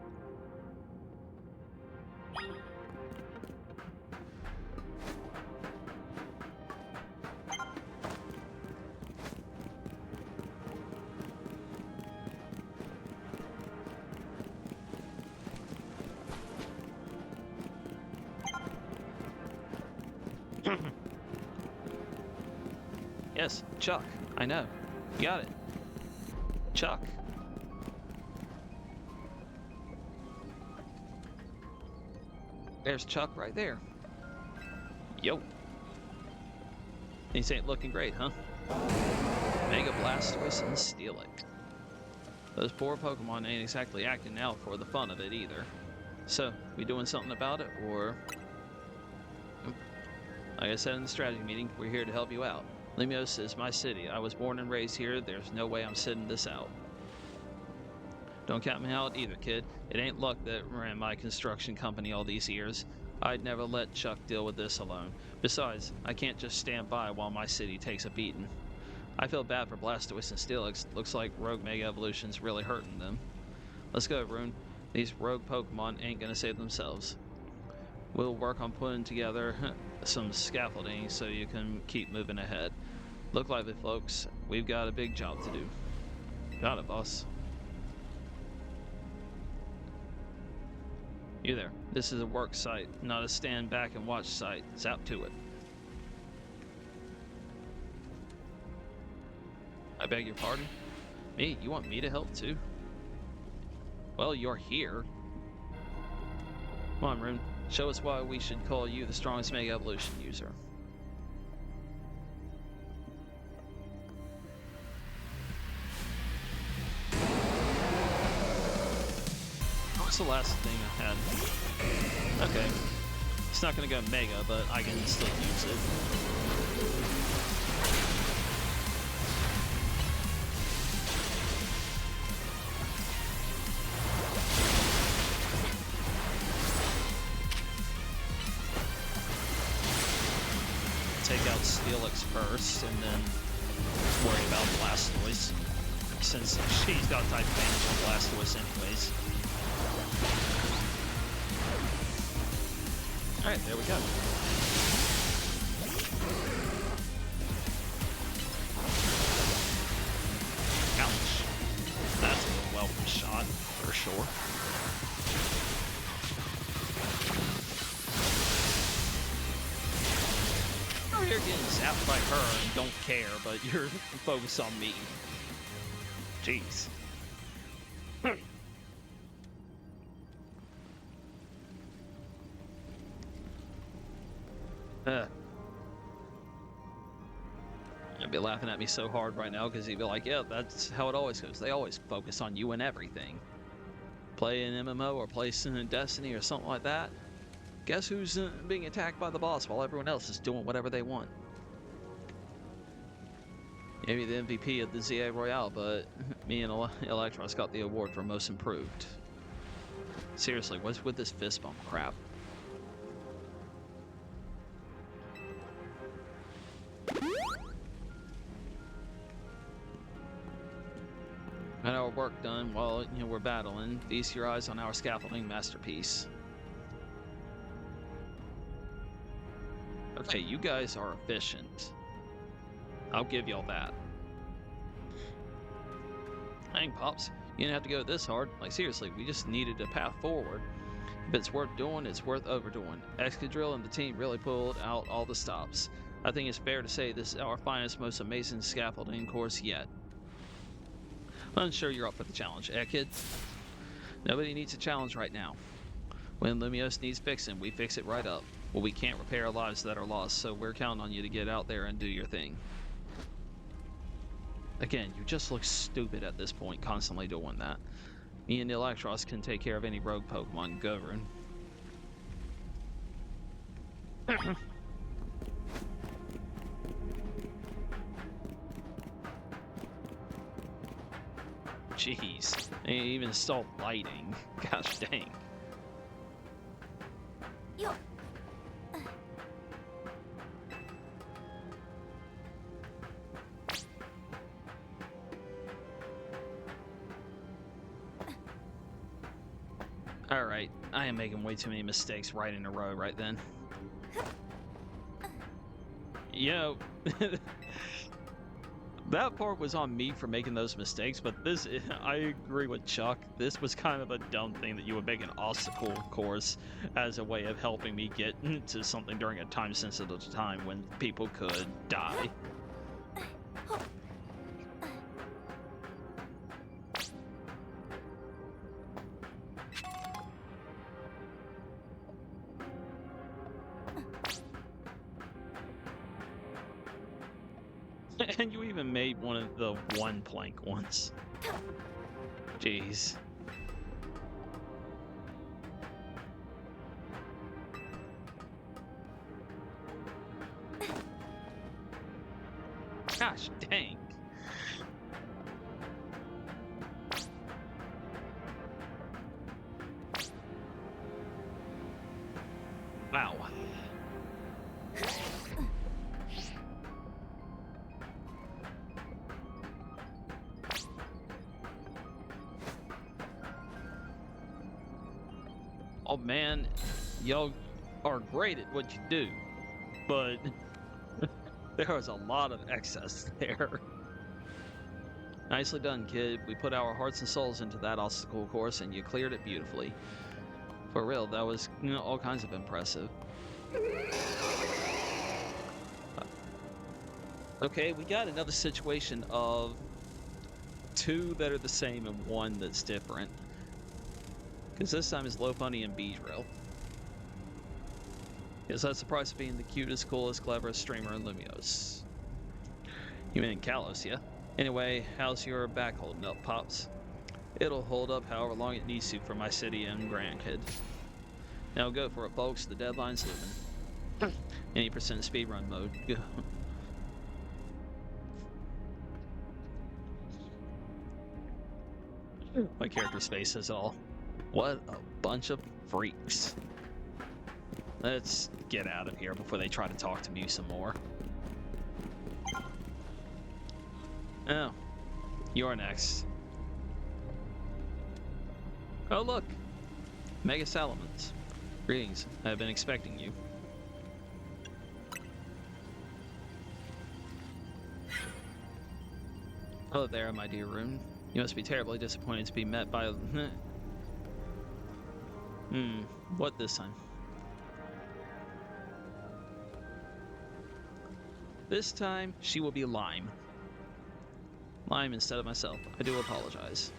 Yes, Chuck. I know. You got it. Chuck. There's Chuck right there. Yo. These ain't looking great, huh? Mega Blastoise and Steelix. Those poor Pokemon ain't exactly acting out for the fun of it either. So, we doing something about it, or... Like I said in the strategy meeting, we're here to help you out. Lumios is my city. I was born and raised here. There's no way I'm sitting this out. Don't count me out either, kid. It ain't luck that ran my construction company all these years. I'd never let Chuck deal with this alone. Besides, I can't just stand by while my city takes a beating. I feel bad for Blastoise and Steelix. Looks like Rogue Mega Evolution's really hurting them. Let's go, Rune. These rogue Pokemon ain't gonna save themselves. We'll work on putting together some scaffolding so you can keep moving ahead. Look lively, folks. We've got a big job to do. Got it, boss. You there. This is a work site, not a stand back and watch site. Zap to it. I beg your pardon? Me? You want me to help too? Well, you're here. Come on, Rune. Show us why we should call you the strongest Mega Evolution user. What's the last thing I had? Okay. It's not gonna go Mega, but I can still use it. Take out Steelix first, and then worry about Blastoise, since she's got type advantage on Blastoise anyways. Alright, there we go. Ouch. That's a welcome shot, for sure. You're getting zapped by her and don't care, but you're focused on me. Jeez. You'd be laughing at me so hard right now because you'd be like, yeah, that's how it always goes. They always focus on you and everything. Play an MMO or play in Destiny or something like that. Guess who's being attacked by the boss while everyone else is doing whatever they want? Maybe the MVP of the ZA Royale, but me and Electros got the award for most improved. Seriously, what's with this fist bump crap? Got our work done while we're battling. Feast your eyes on our scaffolding masterpiece. Okay, you guys are efficient. I'll give y'all that. Dang, Pops, you didn't have to go this hard. Like, seriously, we just needed a path forward. If it's worth doing, it's worth overdoing. Excadrill and the team really pulled out all the stops. I think it's fair to say this is our finest, most amazing scaffolding course yet. I'm sure you're up for the challenge, eh, kid? Nobody needs a challenge right now. When Lumiose needs fixing, we fix it right up. Well, we can't repair lives that are lost, so we're counting on you to get out there and do your thing. Again, you just look stupid at this point, constantly doing that. Me and Electros can take care of any rogue Pokemon. Go, Rune. Jeez, they even installed lighting. Gosh dang. Yo. Alright, I am making way too many mistakes right in a row right then. You know, that part was on me for making those mistakes, but this, I agree with Chuck, this was kind of a dumb thing that you would make an obstacle course as a way of helping me get to something during a time-sensitive time when people could die. And you even made one of the one plank ones. Jeez. Gosh dang. Wow. Oh man, y'all are great at what you do, but there was a lot of excess there. Nicely done, kid. We put our hearts and souls into that obstacle course and you cleared it beautifully. For real, that was all kinds of impressive. Okay, we got another situation of two that are the same and one that's different. Because this time it's Lopunny and Beedrill. Because that's the price of being the cutest, coolest, cleverest streamer in Lumios. You mean Kalos, yeah? Anyway, how's your back holding up, Pops? It'll hold up however long it needs to for my city and grandkid. Now go for it, folks. The deadline's looming. 80% speedrun mode. My character space says it all. What a bunch of freaks. Let's get out of here before they try to talk to me some more. Oh, you're next. Oh look, Mega Salamence. Greetings, I've been expecting you. Hello there, my dear Rune. You must be terribly disappointed to be met by... what this time? This time, she will be Lime. Lime instead of myself. I do apologize.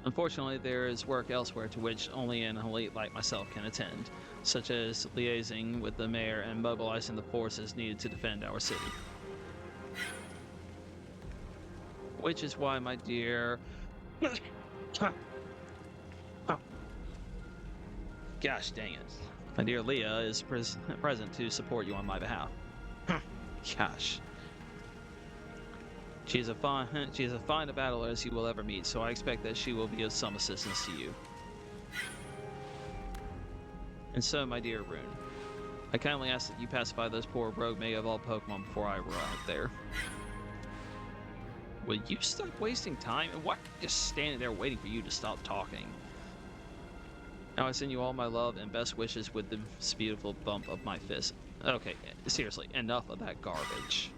Unfortunately, there is work elsewhere to which only an elite like myself can attend, such as liaising with the mayor and mobilizing the forces needed to defend our city. Which is why, my dear... Gosh dang it. My dear Leah is present to support you on my behalf. Gosh. She is as fine a battler as you will ever meet, so I expect that she will be of some assistance to you. And so, my dear Rune, I kindly ask that you pacify those poor rogue Mega Evolved Pokemon before I arrive there. Will you stop wasting time? And why am I just standing there waiting for you to stop talking? Now I send you all my love and best wishes with this beautiful bump of my fist. Okay, seriously, enough of that garbage.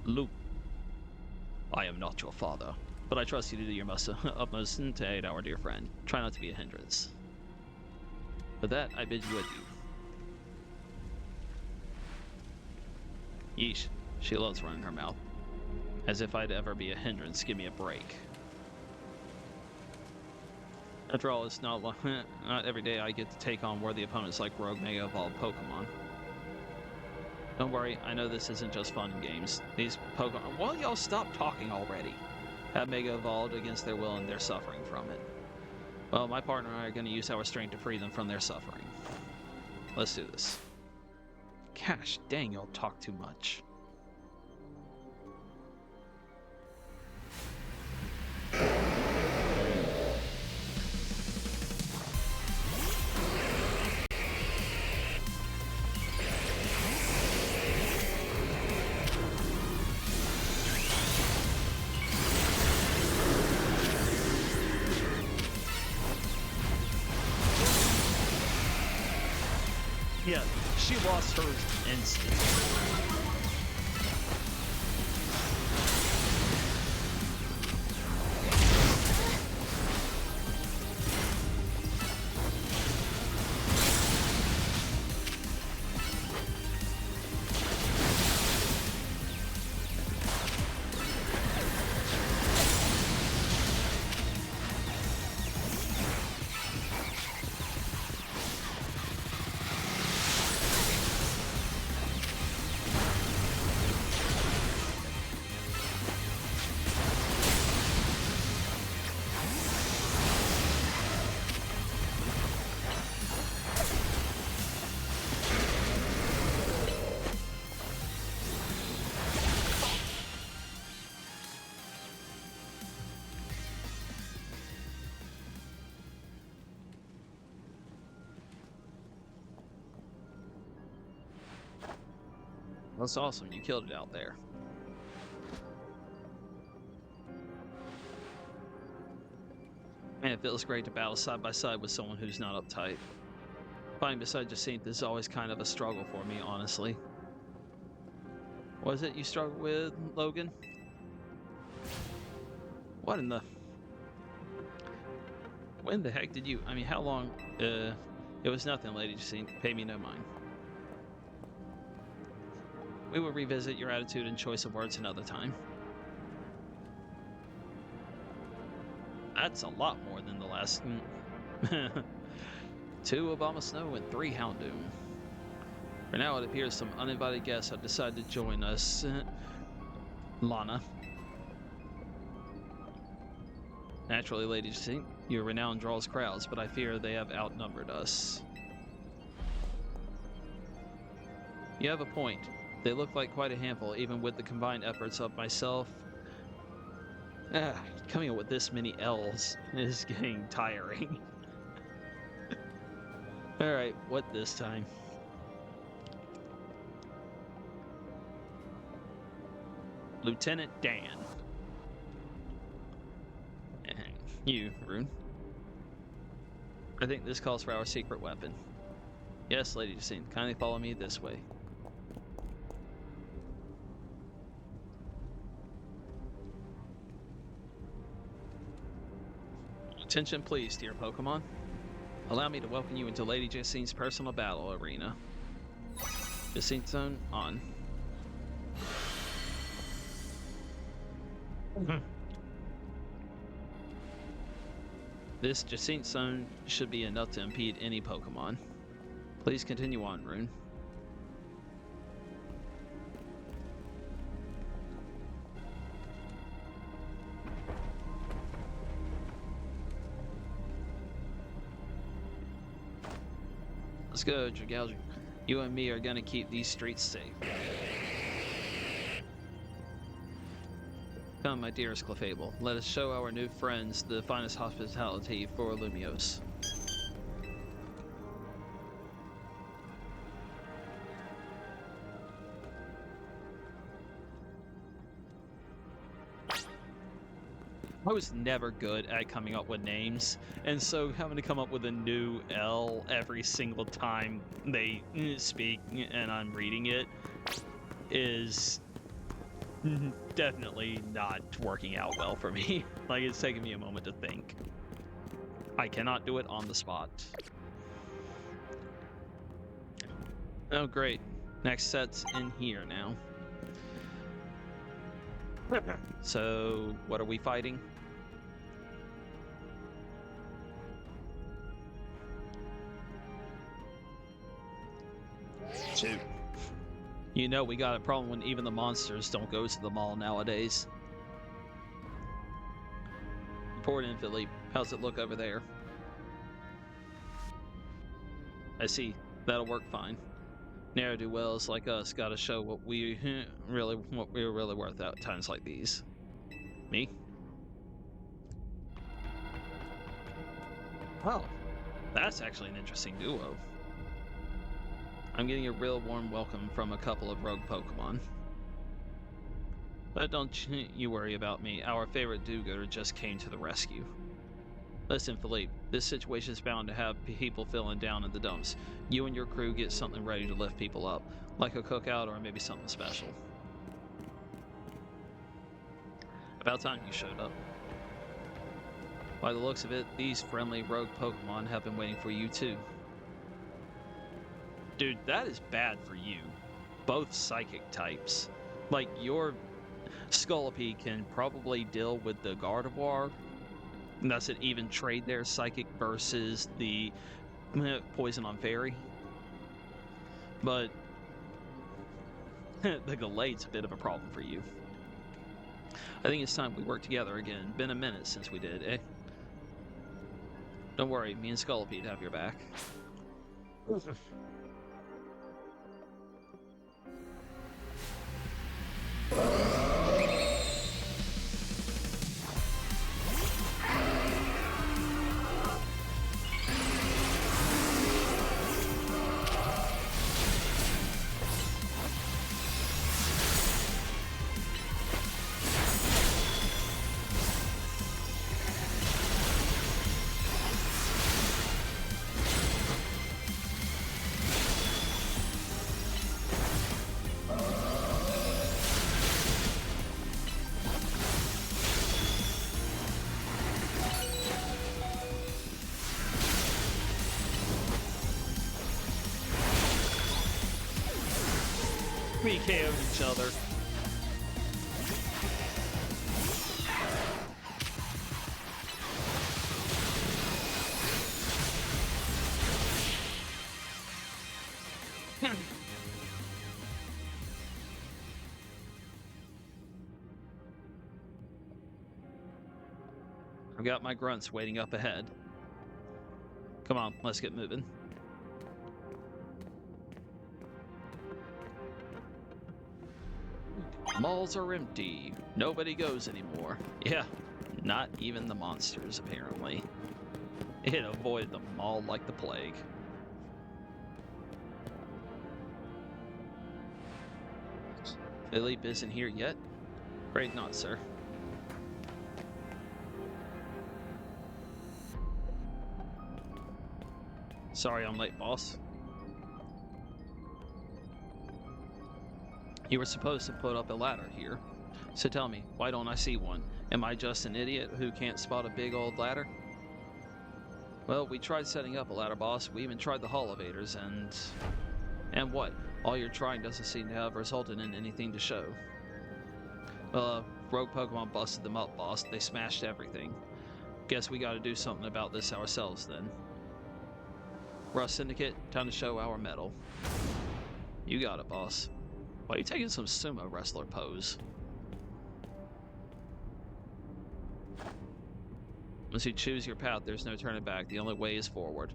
Luke, I am not your father, but I trust you to do your utmost to aid our dear friend. Try not to be a hindrance. With that, I bid you adieu. Yeesh, she loves running her mouth. As if I'd ever be a hindrance, give me a break. After all, it's not every day I get to take on worthy opponents like rogue Mega Evolved Pokemon. Don't worry, I know this isn't just fun and games. These Pokemon... Why y'all stop talking already? Have Mega Evolved against their will and they're suffering from it. Well, my partner and I are going to use our strength to free them from their suffering. Let's do this. Gosh dang, y'all talk too much. Yeah, she lost hers instantly. That's awesome, you killed it out there. Man, it feels great to battle side by side with someone who's not uptight. Fighting beside Jacinth is always kind of a struggle for me, honestly. Was it you struggled with, Logan? What in the... When the heck did you... I mean, how long... It was nothing, Lady Jacine. Pay me no mind. We will revisit your attitude and choice of words another time. That's a lot more than the last... 2 Obama Snow and 3 Houndoom. For now, it appears some uninvited guests have decided to join us. Lana. Naturally, Lady Jacine, your renown draws crowds, but I fear they have outnumbered us. You have a point. They look like quite a handful, even with the combined efforts of myself. Coming up with this many L's is getting tiring. Alright, what this time? Lieutenant Dan. And you, Rune. I think this calls for our secret weapon. Yes, Lady Jacine, kindly follow me this way. Attention please, dear Pokémon. Allow me to welcome you into Lady Jacine's personal battle arena. Jacine Zone on. This Jacine Zone should be enough to impede any Pokémon. Please continue on, Rune. Let's go, Dragalge. You and me are gonna keep these streets safe. Come, my dearest Clefable, let us show our new friends the finest hospitality for Lumiose. I was never good at coming up with names, and so having to come up with a new L every single time they speak and I'm reading it is definitely not working out well for me. Like, it's taking me a moment to think. I cannot do it on the spot. Oh, great. Next set's in here now. So, what are we fighting? Shoot. You know we got a problem when even the monsters don't go to the mall nowadays. Report in, Philippe. How's it look over there? I see. That'll work fine. Ne'er-do-wells like us gotta show what we're really worth at times like these. Me? Oh, that's actually an interesting duo. I'm getting a real warm welcome from a couple of rogue Pokemon. But don't you worry about me. Our favorite do-gooder just came to the rescue. Listen, Philippe, this situation's bound to have people feeling down in the dumps. You and your crew get something ready to lift people up, like a cookout or maybe something special. About time you showed up. By the looks of it, these friendly rogue Pokemon have been waiting for you too. Dude, that is bad for you. Both psychic types. Like, your Scolipede can probably deal with the Gardevoir. And that's an even trade there, psychic versus the poison on fairy. But the Gallade's a bit of a problem for you. I think it's time we work together again. Been a minute since we did, eh? Don't worry, me and Scolipede have your back. We KO'd each other. I've got my grunts waiting up ahead. Come on, let's get moving. Malls are empty. Nobody goes anymore. Yeah, not even the monsters, apparently. It avoided the mall like the plague. Philippe isn't here yet? Great not, sir. Sorry I'm late, boss. You were supposed to put up a ladder here. So tell me, why don't I see one? Am I just an idiot who can't spot a big old ladder? Well, we tried setting up a ladder, boss. We even tried the elevators, and... And what? All your trying doesn't seem to have resulted in anything to show. Well, rogue Pokemon busted them up, boss. They smashed everything. Guess we gotta do something about this ourselves, then. Rust Syndicate, time to show our mettle. You got it, boss. Why are you taking some sumo wrestler pose? Once you choose your path, there's no turning back. The only way is forward.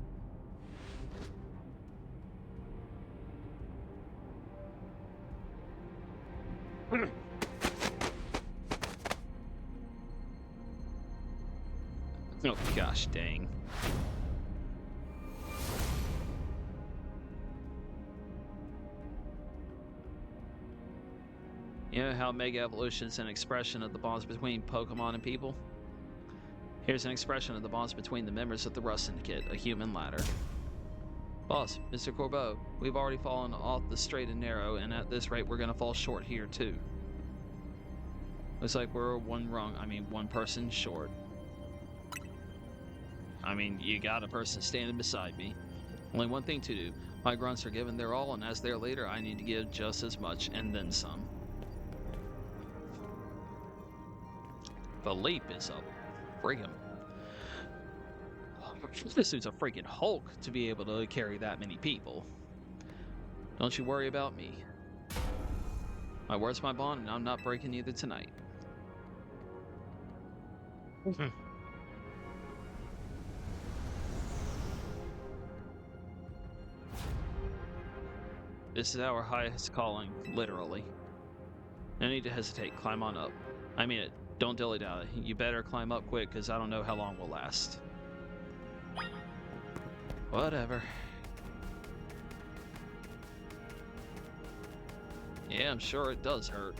Oh gosh dang. You know how Mega Evolution is an expression of the bonds between Pokemon and people? Here's an expression of the bonds between the members of the Rust Syndicate, a human ladder. Boss, Mr. Corbeau, we've already fallen off the straight and narrow, and at this rate we're gonna fall short here too. Looks like we're one person short. I mean, you got a person standing beside me. Only one thing to do. My grunts are giving their all, and as their leader, I need to give just as much, and then some. Philippe is a friggin'... This dude's a freaking Hulk to be able to carry that many people. Don't you worry about me. My word's my bond, and I'm not breaking either tonight. This is our highest calling, literally. No need to hesitate, climb on up. I mean it, don't dilly-dally. You better climb up quick, because I don't know how long we'll last. Whatever. Yeah, I'm sure it does hurt.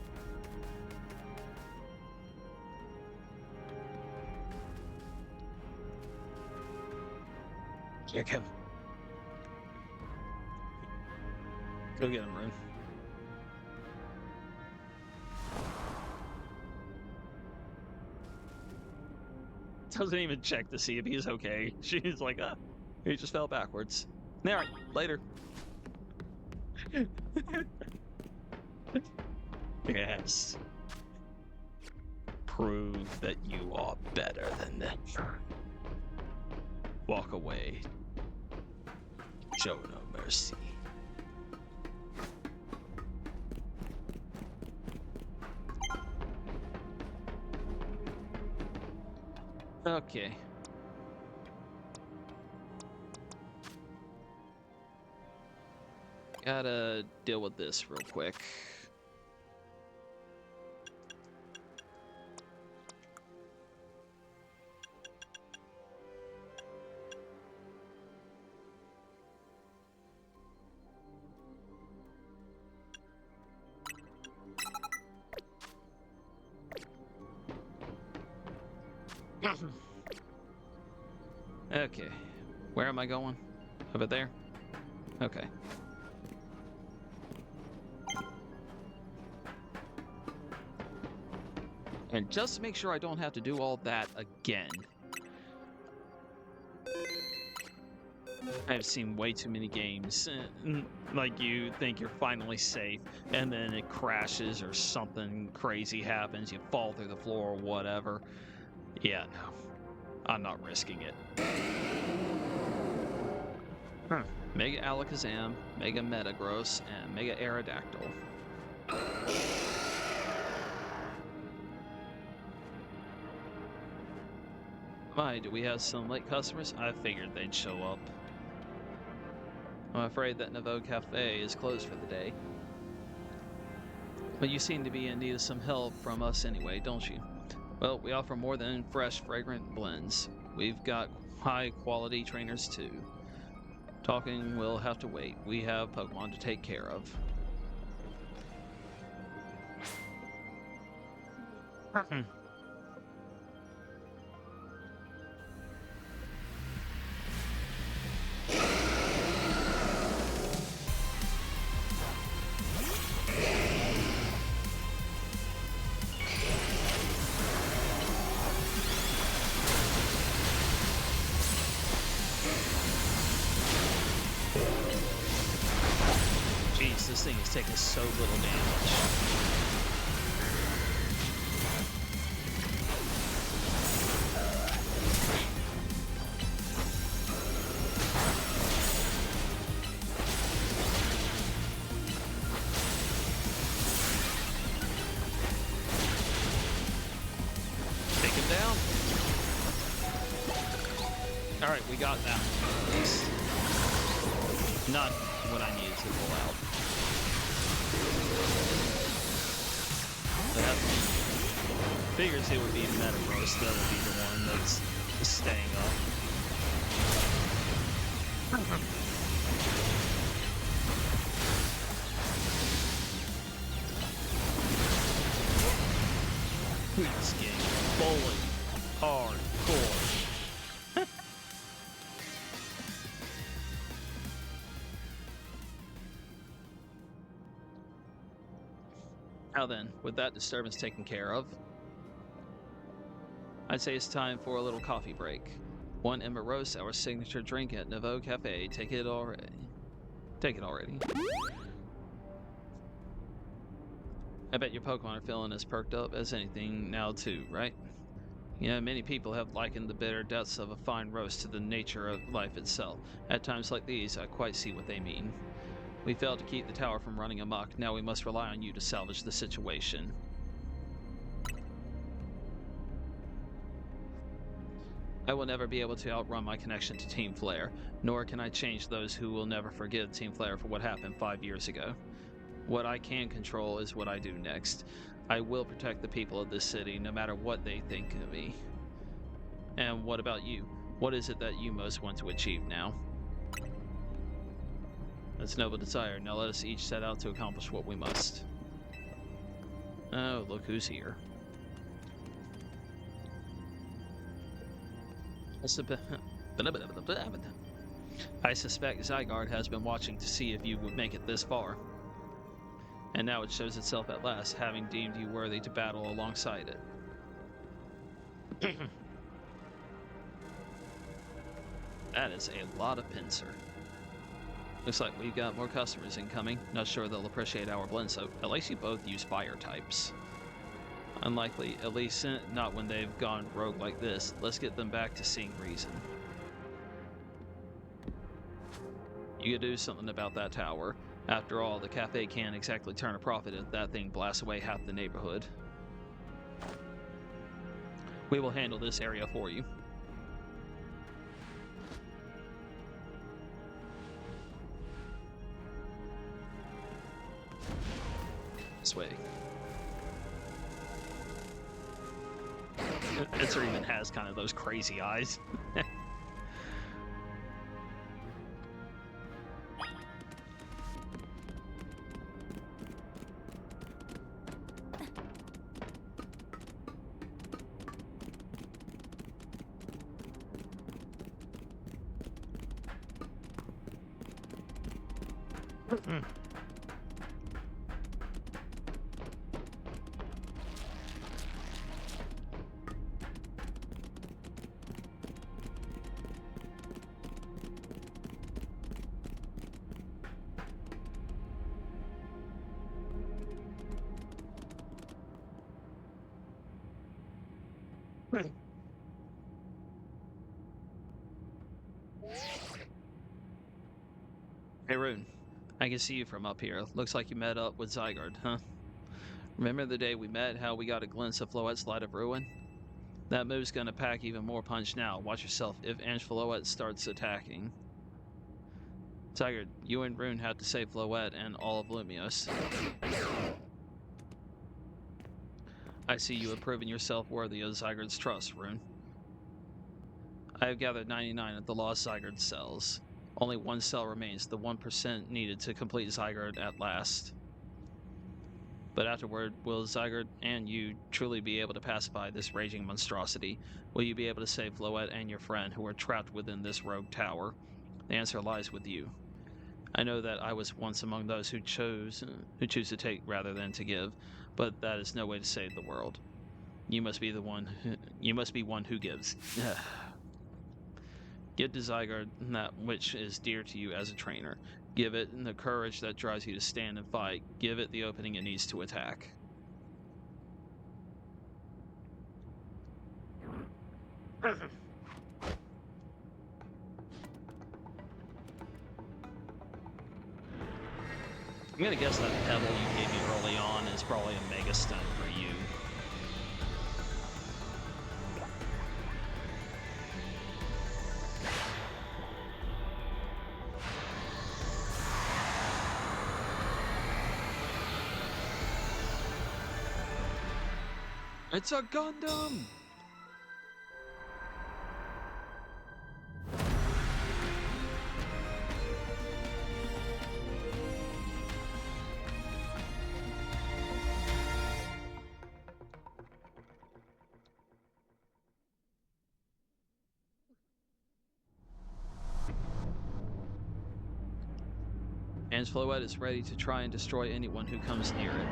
Kick him. Go get him, Rune. Doesn't even check to see if he's okay. She's like, ah, he just fell backwards. Alright, later. Yes. Prove that you are better than them. Walk away. Show no mercy. Okay. Gotta deal with this real quick. Okay, where am I going? Over there? Okay. And just to make sure I don't have to do all that again. I've seen way too many games, like you think you're finally safe, and then it crashes or something crazy happens, you fall through the floor or whatever. Yeah, no, I'm not risking it. Mega Alakazam, Mega Metagross, and Mega Aerodactyl. My, do we have some late customers? I figured they'd show up. I'm afraid that Nouveau Cafe is closed for the day. But you seem to be in need of some help from us anyway, don't you? Well, we offer more than fresh, fragrant blends. We've got high-quality trainers too. Talking will have to wait. We have Pokemon to take care of. Jeez, this thing is taking so little damage. Take him down. Alright, we got that one, at least. Not what I needed to pull out. That figures it would be Metagross that would be the one that's staying up. Who's getting bullied hardcore? Now then, with that disturbance taken care of, I'd say it's time for a little coffee break. One Emma Roast, our signature drink at Nouveau Cafe. Take it already. Take it already. I bet your Pokemon are feeling as perked up as anything now too, right? You know, many people have likened the bitter depths of a fine roast to the nature of life itself. At times like these, I quite see what they mean. We failed to keep the tower from running amok. Now we must rely on you to salvage the situation. I will never be able to outrun my connection to Team Flare, nor can I change those who will never forgive Team Flare for what happened 5 years ago. What I can control is what I do next. I will protect the people of this city, no matter what they think of me. And what about you? What is it that you most want to achieve now? That's noble desire. Now let us each set out to accomplish what we must. Oh, look who's here. I suspect Zygarde has been watching to see if you would make it this far. And now it shows itself at last, having deemed you worthy to battle alongside it. That is a lot of Pinsir. Looks like we've got more customers incoming. Not sure they'll appreciate our blend, so at least you both use fire types. Unlikely, at least not when they've gone rogue like this. Let's get them back to seeing reason. You could do something about that tower. After all, the cafe can't exactly turn a profit if that thing blasts away half the neighborhood. We will handle this area for you. This way. Pinsir even has kind of those crazy eyes. Hey Rune, I can see you from up here. Looks like you met up with Zygarde, huh? Remember the day we met, how we got a glimpse of Floette's Light of Ruin? That move's gonna pack even more punch now. Watch yourself if Floette starts attacking. Zygarde, you and Rune have to save Floette and all of Lumios. I see you have proven yourself worthy of Zygarde's trust, Rune. I have gathered 99 of the lost Zygarde cells. Only one cell remains, the 1% needed to complete Zygarde at last. But afterward, will Zygarde and you truly be able to pacify this raging monstrosity? Will you be able to save Floette and your friend who are trapped within this rogue tower? The answer lies with you. I know that I was once among those who choose to take rather than to give, but that is no way to save the world. You must be one who gives. Give to Zygarde that which is dear to you as a trainer. Give it the courage that drives you to stand and fight. Give it the opening it needs to attack. I'm gonna guess that pebble you gave me early on is probably a mega stun for you. It's a Gundam! And Floette is ready to try and destroy anyone who comes near it.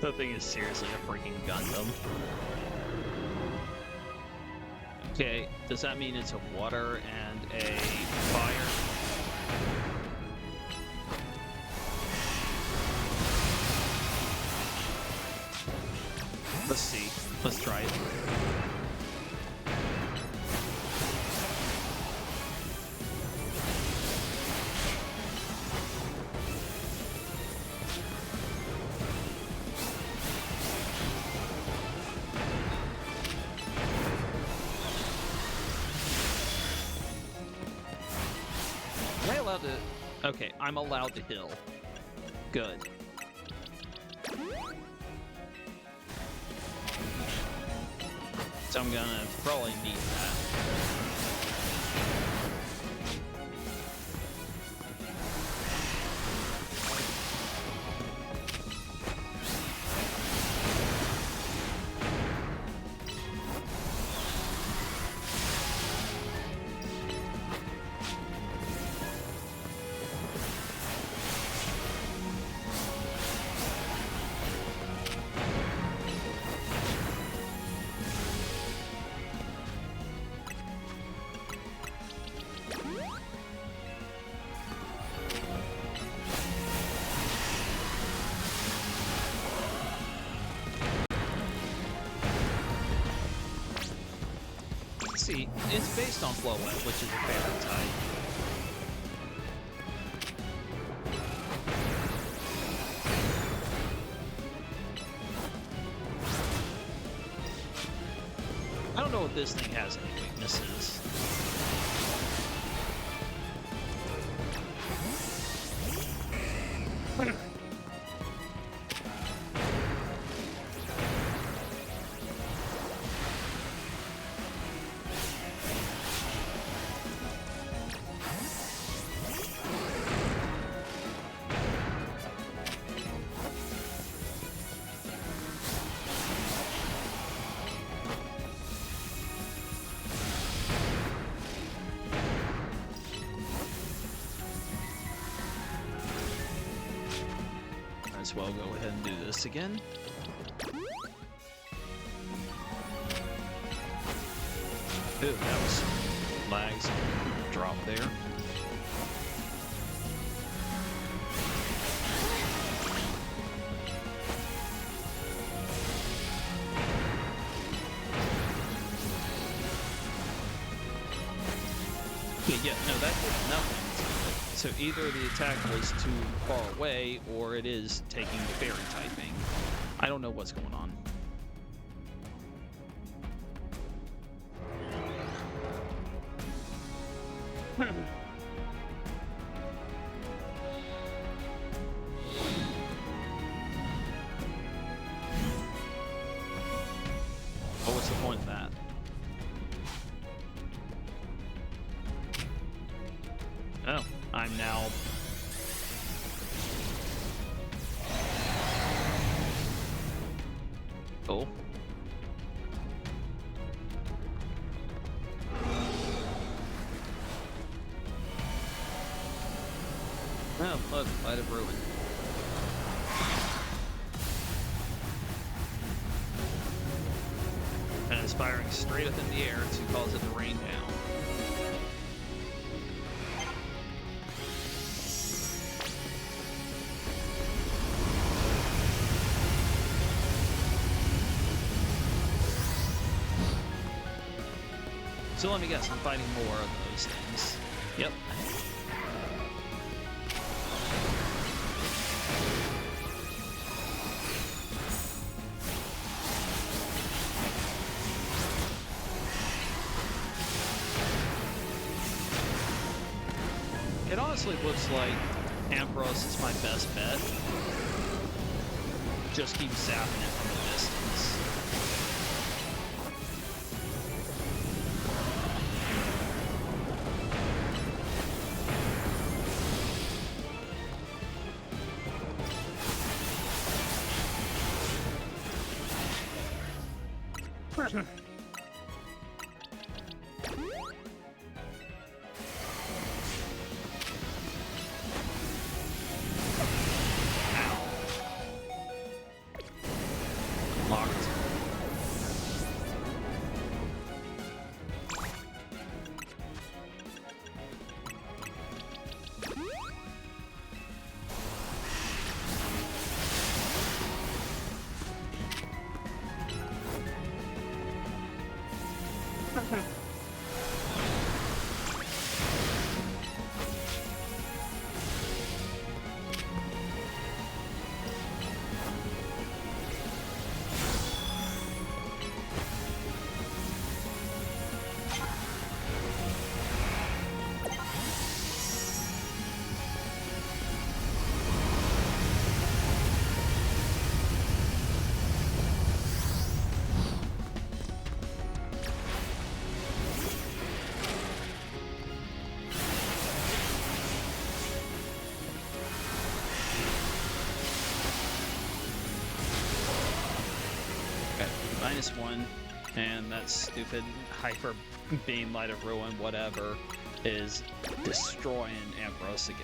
That thing is seriously a freaking Gundam. Okay, does that mean it's a water and a fire? Let's see. Let's try it. Am I allowed to... Okay, I'm allowed to heal. Good. So I'm gonna probably need that. See, it's based on Floette, which is a fairy type. I don't know if this thing has any weaknesses. as well go ahead and do this again. Ooh, that was lags. Drop there. Yeah, no, that did nothing. So either the attack was too far away, or it is taking the fairy typing. I don't know what's going on. But what's the point of that? Oh, I'm now... Cool. Oh, look, Light of Ruin. And it's firing straight up in the air to cause it to rain down. So let me guess, I'm fighting more of those things. Yep. It honestly looks like Ampharos is my best bet. Just keep zapping it from a distance. -1, and that stupid hyper beam Light of Ruin, whatever, is destroying Ampharos again.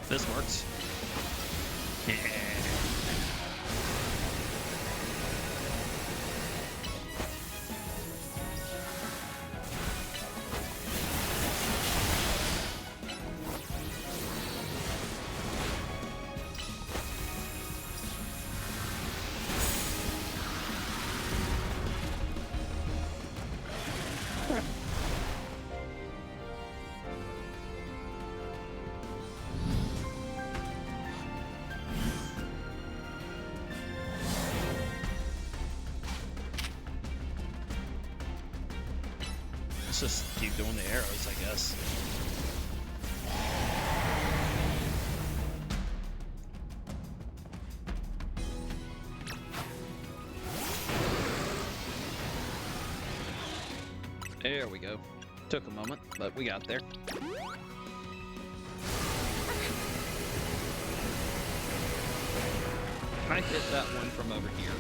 This works. Yeah. Let's just keep doing the arrows, I guess. There we go. Took a moment, but we got there. I hit that one from over here.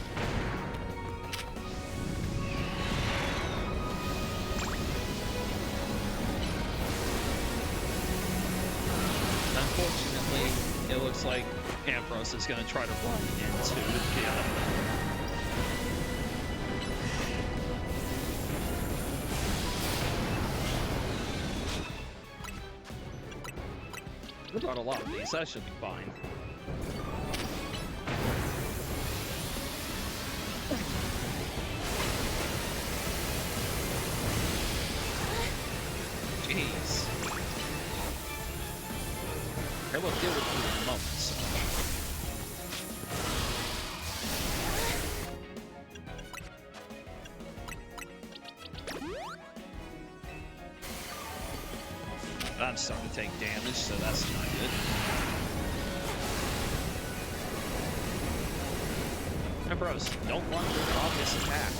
Unfortunately, it looks like Ampharos is going to try to run into the We got a lot of these, that should be fine. Jeez. I will deal with you in a moment, so. I'm starting to take damage, so that's not good. And bros, don't run with an obvious attack.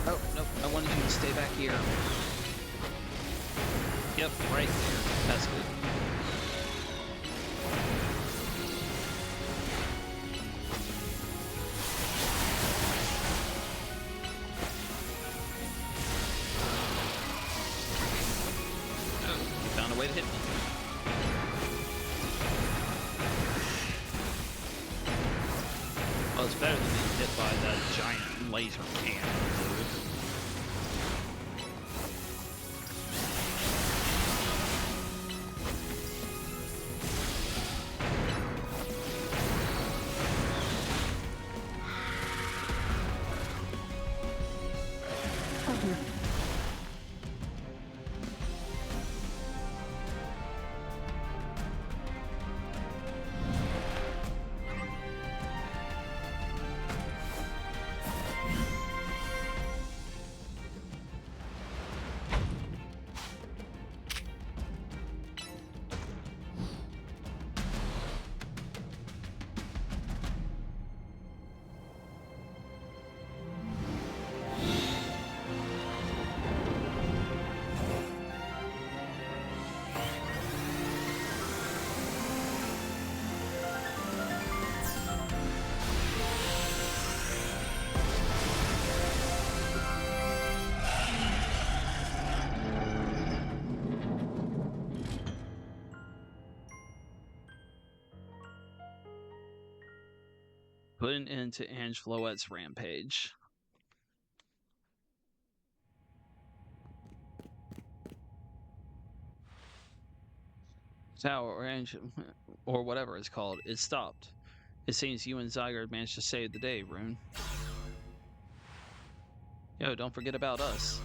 Oh, nope, I wanted you to stay back here. Yep, right there. That's good. Oh, you found a way to hit me. Well, it's better than being hit by that giant laser cannon. Put an end to Ange Floette's rampage. Tower or Ange, or whatever it's called, it stopped. It seems you and Zygarde managed to save the day, Rune. Yo, don't forget about us.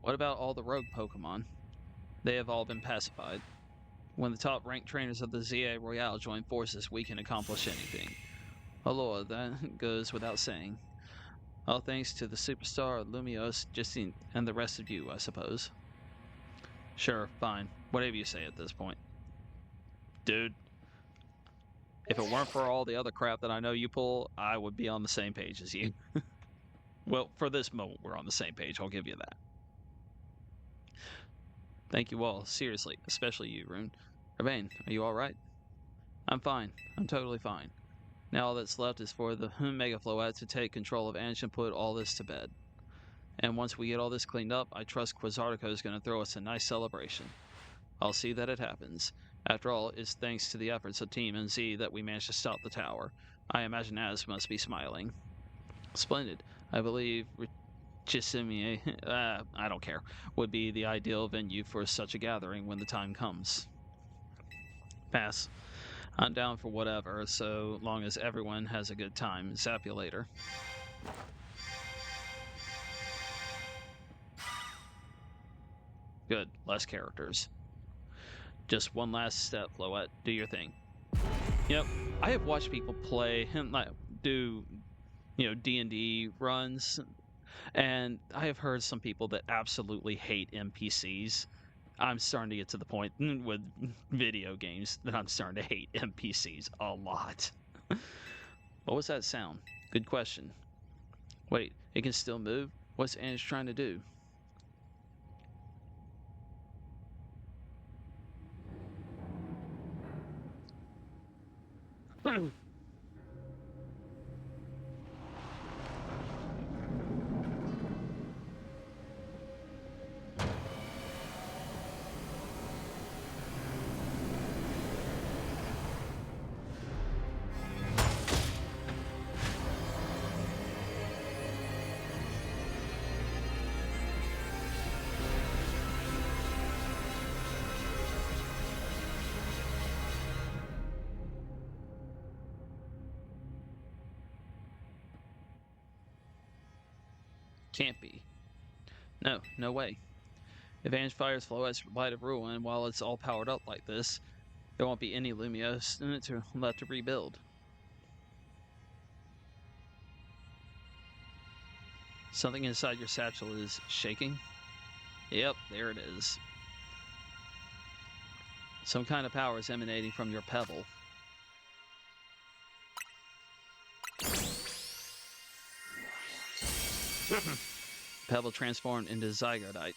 What about all the rogue Pokemon? They have all been pacified. When the top-ranked trainers of the ZA Royale join forces, we can accomplish anything. Aloha, that goes without saying. All thanks to the superstar, Lumiose, Justine, and the rest of you, I suppose. Sure, fine. Whatever you say at this point. Dude, if it weren't for all the other crap that I know you pull, I would be on the same page as you. Well, for this moment, we're on the same page, I'll give you that. Thank you all, seriously, especially you, Rune. Urbane, are you alright? I'm fine. I'm totally fine. Now all that's left is for the Mega Floette to take control of Ange and put all this to bed. And once we get all this cleaned up, I trust Quasartico is going to throw us a nice celebration. I'll see that it happens. After all, it's thanks to the efforts of Team NZ that we managed to stop the tower. I imagine Az must be smiling. Splendid. I believe Kissimmee, I don't care, would be the ideal venue for such a gathering when the time comes. Pass. I'm down for whatever, so long as everyone has a good time. Zap you later. Good, less characters. Just one last step, Floette. Do your thing. Yep, I have watched people play and like do, D&D runs, and I have heard some people that absolutely hate NPCs. I'm starting to get to the point with video games that I'm starting to hate NPCs a lot. What was that sound? Good question. Wait, it can still move? What's Ange trying to do? Can't be. No, no way. If Ange fires Floette's Light of Ruin while it's all powered up like this, there won't be any Lumios in it left to rebuild. Something inside your satchel is shaking? Yep, there it is. Some kind of power is emanating from your pebble. Pebble transformed into Zygodite.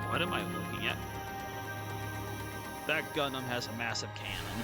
What am I looking at? That Gundam has a massive cannon.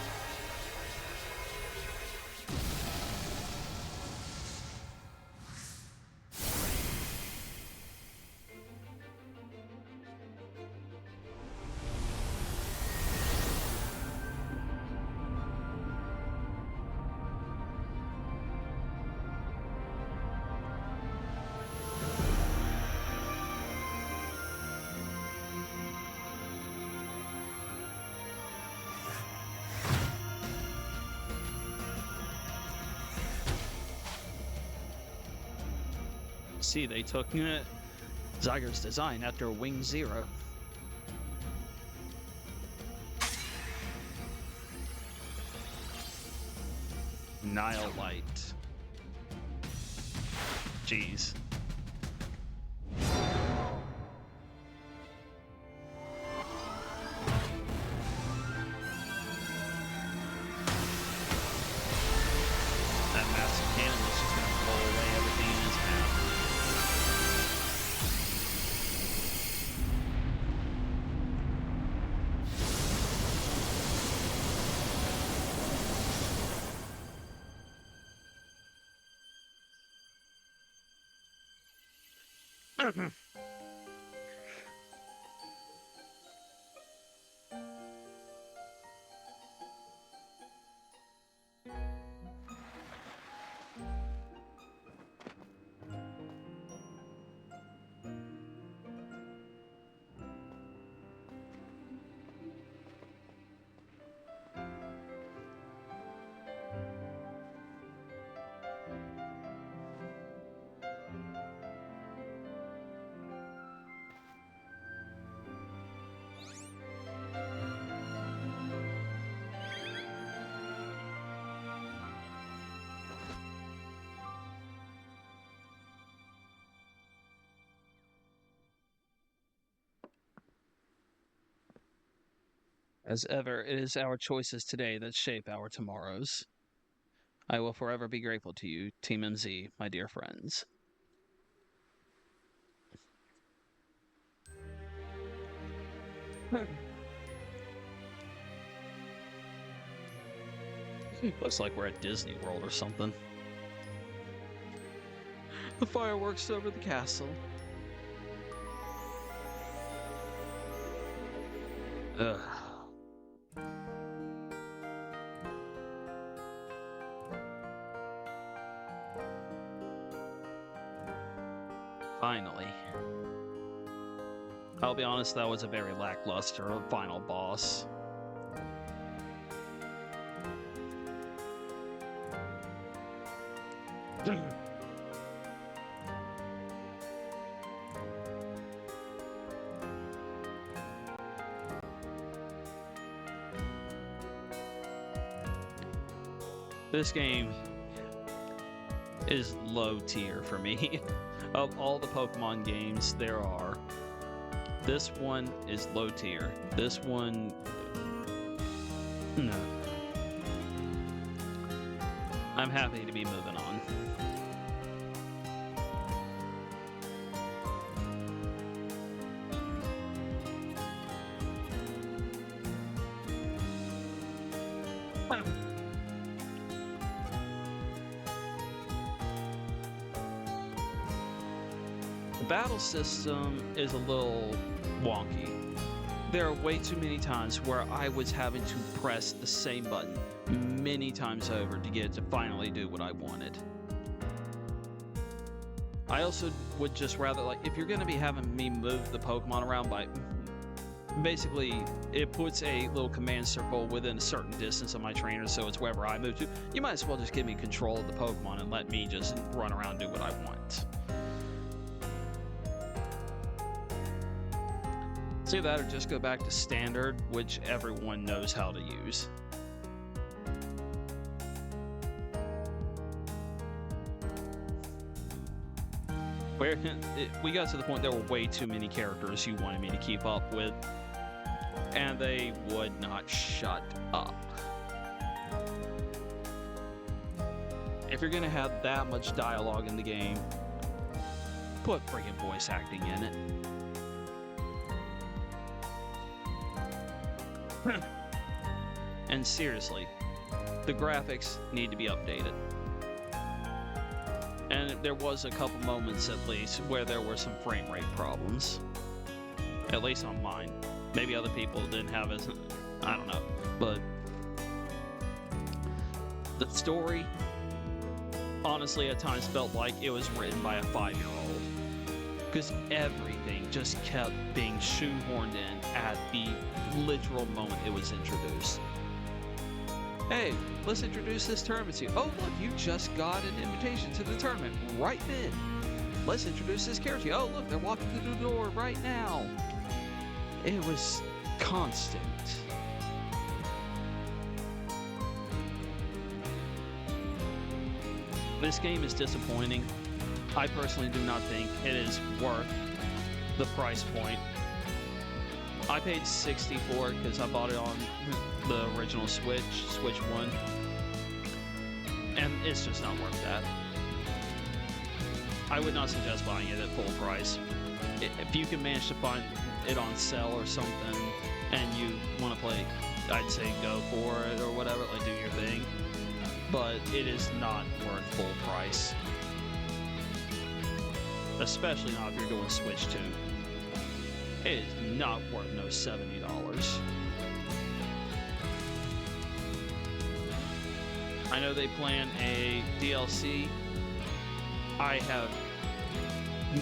See, they took Zyger's design after Wing Zero. Nile Light. Jeez. That massive cannon is just gonna blow away everything in his path. As ever, it is our choices today that shape our tomorrows. I will forever be grateful to you, Team MZ, my dear friends. Looks like we're at Disney World or something. The fireworks over the castle. Ugh. Finally. I'll be honest, that was a very lackluster final boss. This game is low tier for me. Of all the Pokemon games there are, this one is low tier. This one, no. I'm happy to be moving on. The battle system is a little wonky. There are way too many times where I was having to press the same button many times over to get it to finally do what I wanted. I also would just rather, like, if you're going to be having me move the Pokemon around by... Basically, it puts a little command circle within a certain distance of my trainer, so it's wherever I move to. You might as well just give me control of the Pokemon and let me just run around and do what I want. Say that or just go back to standard, which everyone knows how to use. Where we got to the point there were way too many characters you wanted me to keep up with, and they would not shut up. If you're gonna have that much dialogue in the game, put friggin' voice acting in it. And seriously, the graphics need to be updated. And there was a couple moments at least where there were some frame rate problems. At least on mine. Maybe other people didn't have as... I don't know. But the story, honestly, at times felt like it was written by a 5-year-old. Because everything just kept being shoehorned in at the literal moment it was introduced. Hey, let's introduce this tournament to you. Oh, look, you just got an invitation to the tournament right then. Let's introduce this character to you. Oh, look, they're walking through the door right now. It was constant. This game is disappointing. I personally do not think it is worth the price point. I paid $60 for it because I bought it on the original Switch 1, and it's just not worth that. I would not suggest buying it at full price. If you can manage to find it on sale or something, and you want to play, I'd say go for it or whatever, like do your thing. But it is not worth full price. Especially not if you're doing Switch 2. It is not worth no $70. I know they plan a DLC. I have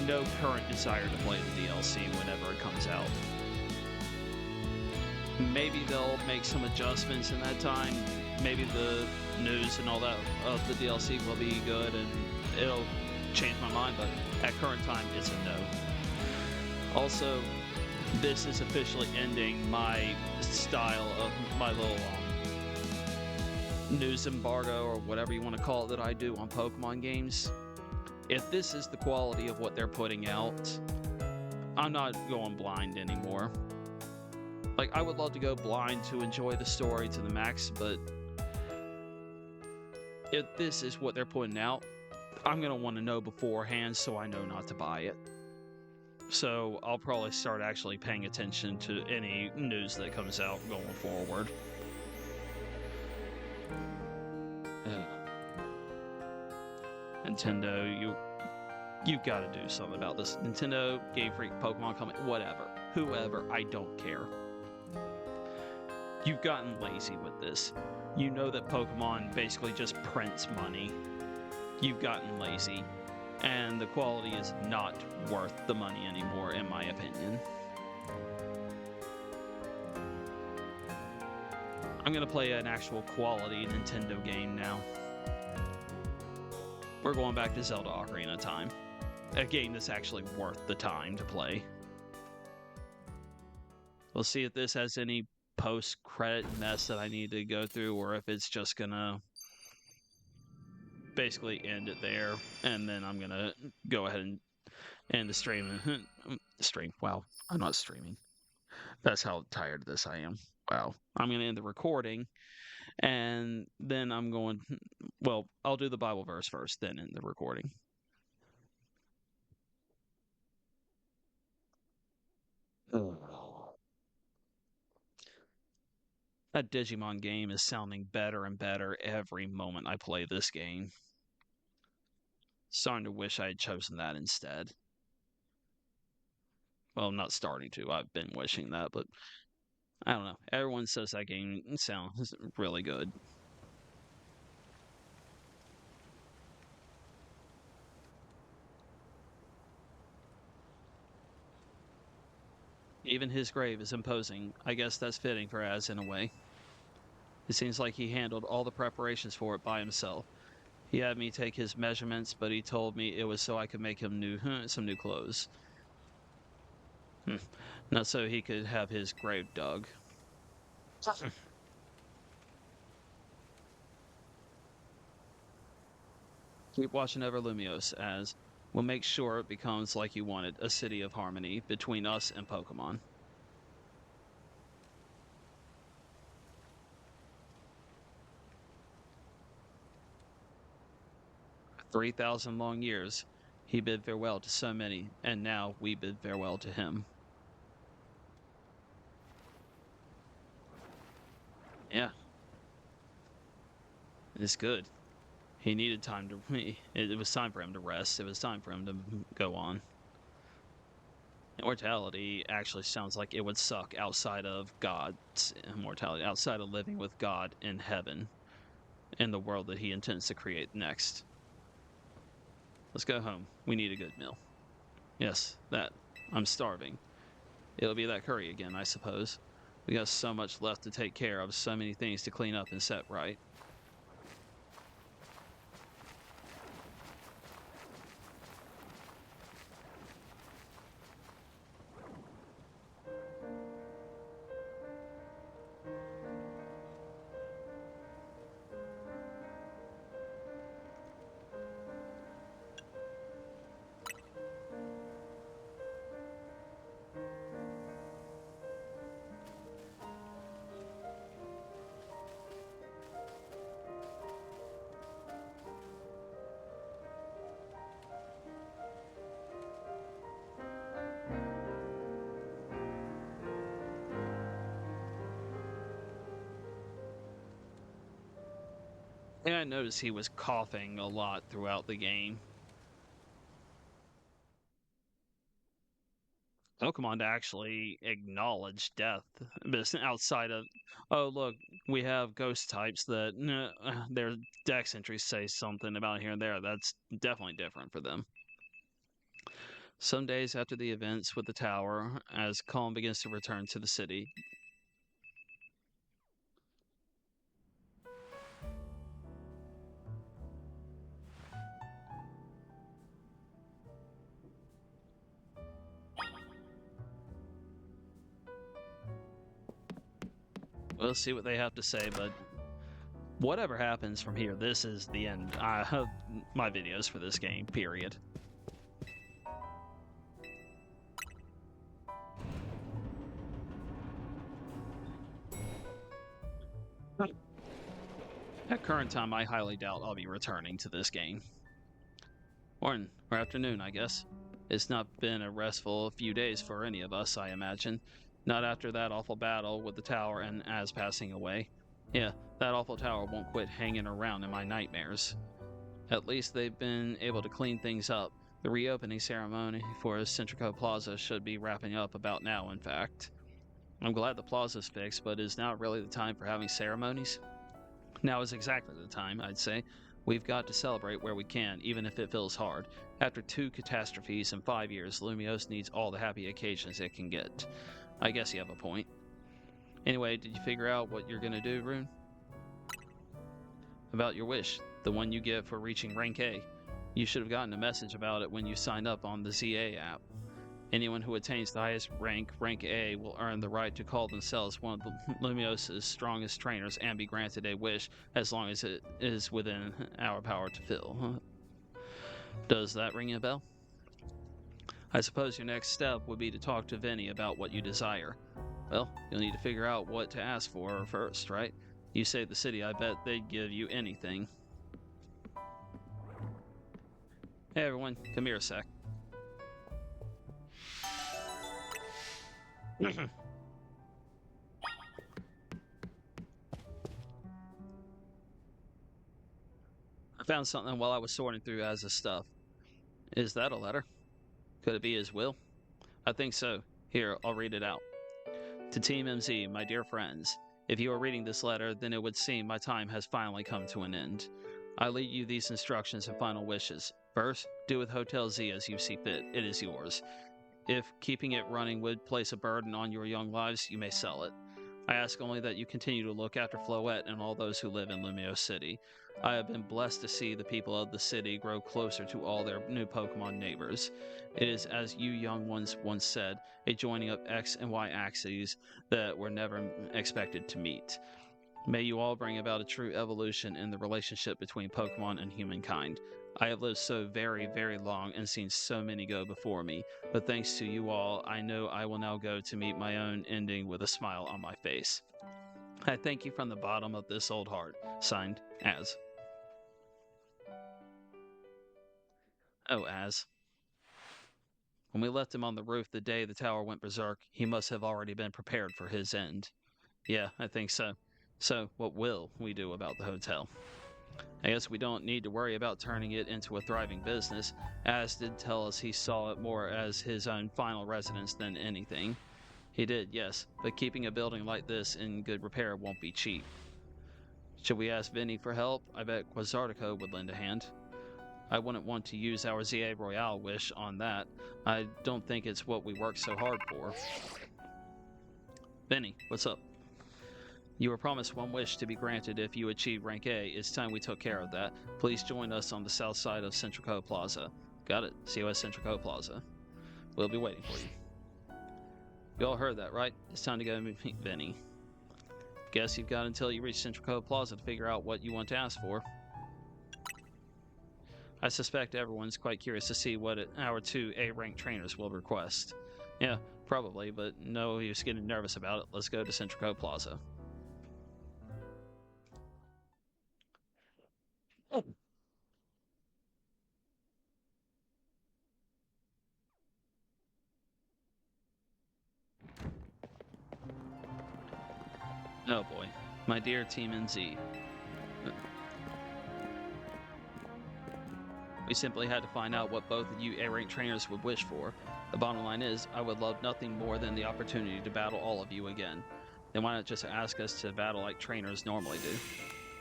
no current desire to play the DLC whenever it comes out. Maybe they'll make some adjustments in that time. Maybe the news and all that of the DLC will be good and it'll change my mind, but at current time, it's a no. Also, this is officially ending my style of my little news embargo or whatever you want to call it that I do on Pokemon games. If this is the quality of what they're putting out, I'm not going blind anymore. Like, I would love to go blind to enjoy the story to the max, but if this is what they're putting out, I'm going to want to know beforehand so I know not to buy it. So I'll probably start actually paying attention to any news that comes out going forward. Nintendo, you've got to do something about this. Nintendo, Game Freak, Pokemon Company, whatever. Whoever, I don't care. You've gotten lazy with this. You know that Pokemon basically just prints money. You've gotten lazy. And the quality is not worth the money anymore, in my opinion. I'm gonna play an actual quality Nintendo game now. We're going back to Zelda Ocarina of Time. A game that's actually worth the time to play. We'll see if this has any post-credit mess that I need to go through, or if it's just gonna basically end it there, and then I'm gonna go ahead and end the stream. Stream. Wow, I'm not streaming. That's how tired of this I am. Wow. I'm gonna end the recording, and then I'm going. Well, I'll do the Bible verse first, then end the recording. That Digimon game is sounding better and better every moment I play this game. Starting to wish I had chosen that instead. Well, I'm not starting to. I've been wishing that, but I don't know. Everyone says that game sounds really good. Even his grave is imposing. I guess that's fitting for Az in a way. It seems like he handled all the preparations for it by himself. He had me take his measurements, but he told me it was so I could make him some new clothes. Not so he could have his grave dug. Keep watching over Lumios, as we'll make sure it becomes like you wanted, a city of harmony between us and Pokemon. For 3,000 long years, he bid farewell to so many, and now we bid farewell to him. Yeah. It's good. He needed time to. It was time for him to rest. It was time for him to go on. Immortality actually sounds like it would suck outside of God's immortality, outside of living with God in heaven, in the world that he intends to create next. Let's go home. We need a good meal. Yes, that. I'm starving. It'll be that curry again, I suppose. We got so much left to take care of, so many things to clean up and set right. And I noticed he was coughing a lot throughout the game. Pokemon to actually acknowledge death, but outside of, oh look, we have ghost types that their dex entries say something about here and there. That's definitely different for them. Some days after the events with the tower, as calm begins to return to the city, we'll see what they have to say, but whatever happens from here, this is the end of my videos for this game, period. At current time, I highly doubt I'll be returning to this game. Morning, or afternoon, I guess. It's not been a restful few days for any of us, I imagine. Not after that awful battle with the tower and Az passing away. Yeah, that awful tower won't quit hanging around in my nightmares. At least they've been able to clean things up. The reopening ceremony for Centrico Plaza should be wrapping up about now, in fact. I'm glad the plaza's fixed, but is now really the time for having ceremonies? Now is exactly the time, I'd say. We've got to celebrate where we can, even if it feels hard. After 2 catastrophes in 5 years, Lumiose needs all the happy occasions it can get. I guess you have a point. Anyway, did you figure out what you're gonna do, Rune? About your wish, the one you get for reaching rank A. You should have gotten a message about it when you signed up on the ZA app. Anyone who attains the highest rank, rank A, will earn the right to call themselves one of Lumiose's strongest trainers and be granted a wish as long as it is within our power to fill. Does that ring a bell? I suppose your next step would be to talk to Vinny about what you desire. Well, you'll need to figure out what to ask for first, right? You save the city, I bet they'd give you anything. Hey everyone, come here a sec. I found something while I was sorting through Az's stuff. Is that a letter? Could it be his will? I think so. Here, I'll read it out. To Team MZ, my dear friends, if you are reading this letter, then it would seem my time has finally come to an end. I leave you these instructions and final wishes. First, do with Hotel Z as you see fit. It is yours. If keeping it running would place a burden on your young lives, you may sell it. I ask only that you continue to look after Floette and all those who live in Lumiose City. I have been blessed to see the people of the city grow closer to all their new Pokemon neighbors. It is, as you young ones once said, a joining of X and Y axes that were never expected to meet. May you all bring about a true evolution in the relationship between Pokemon and humankind. I have lived so very, very long and seen so many go before me, but thanks to you all, I know I will now go to meet my own ending with a smile on my face. I thank you from the bottom of this old heart. Signed, Az. Oh, Az. When we left him on the roof the day the tower went berserk, he must have already been prepared for his end. Yeah, I think so. So, what will we do about the hotel? I guess we don't need to worry about turning it into a thriving business. Az did tell us he saw it more as his own final residence than anything. He did, yes, but keeping a building like this in good repair won't be cheap. Should we ask Vinny for help? I bet Quasartico would lend a hand. I wouldn't want to use our ZA Royale wish on that. I don't think it's what we worked so hard for. Vinny, what's up? You were promised one wish to be granted if you achieve rank A. It's time we took care of that. Please join us on the south side of Centrico Plaza. Got it. See you at Centrico Plaza. We'll be waiting for you. You all heard that, right? It's time to go meet Vinny. Guess you've got until you reach Centrico Plaza to figure out what you want to ask for. I suspect everyone's quite curious to see what our 2 A-ranked trainers will request. Yeah, probably, but no use getting nervous about it. Let's go to Centrico Plaza. Oh boy, my dear Team NZ. We simply had to find out what both of you A-ranked trainers would wish for. The bottom line is, I would love nothing more than the opportunity to battle all of you again. Then why not just ask us to battle like trainers normally do?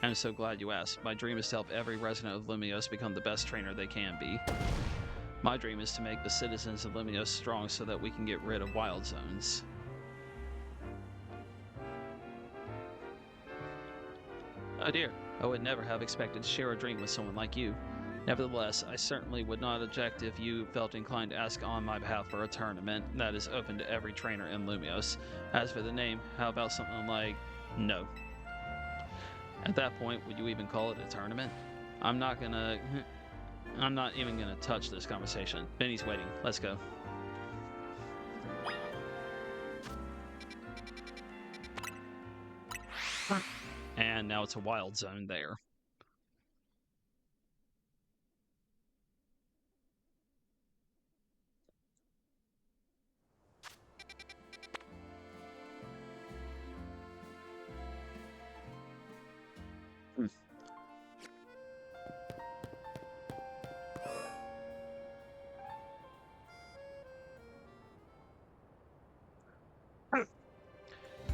I'm so glad you asked. My dream is to help every resident of Lumiose become the best trainer they can be. My dream is to make the citizens of Lumiose strong so that we can get rid of wild zones. Oh dear, I would never have expected to share a dream with someone like you. Nevertheless, I certainly would not object if you felt inclined to ask on my behalf for a tournament that is open to every trainer in Lumiose. As for the name, how about something like no? At that point, would you even call it a tournament? I'm not even gonna touch this conversation. Benny's waiting. Let's go. and now it's a wild zone there.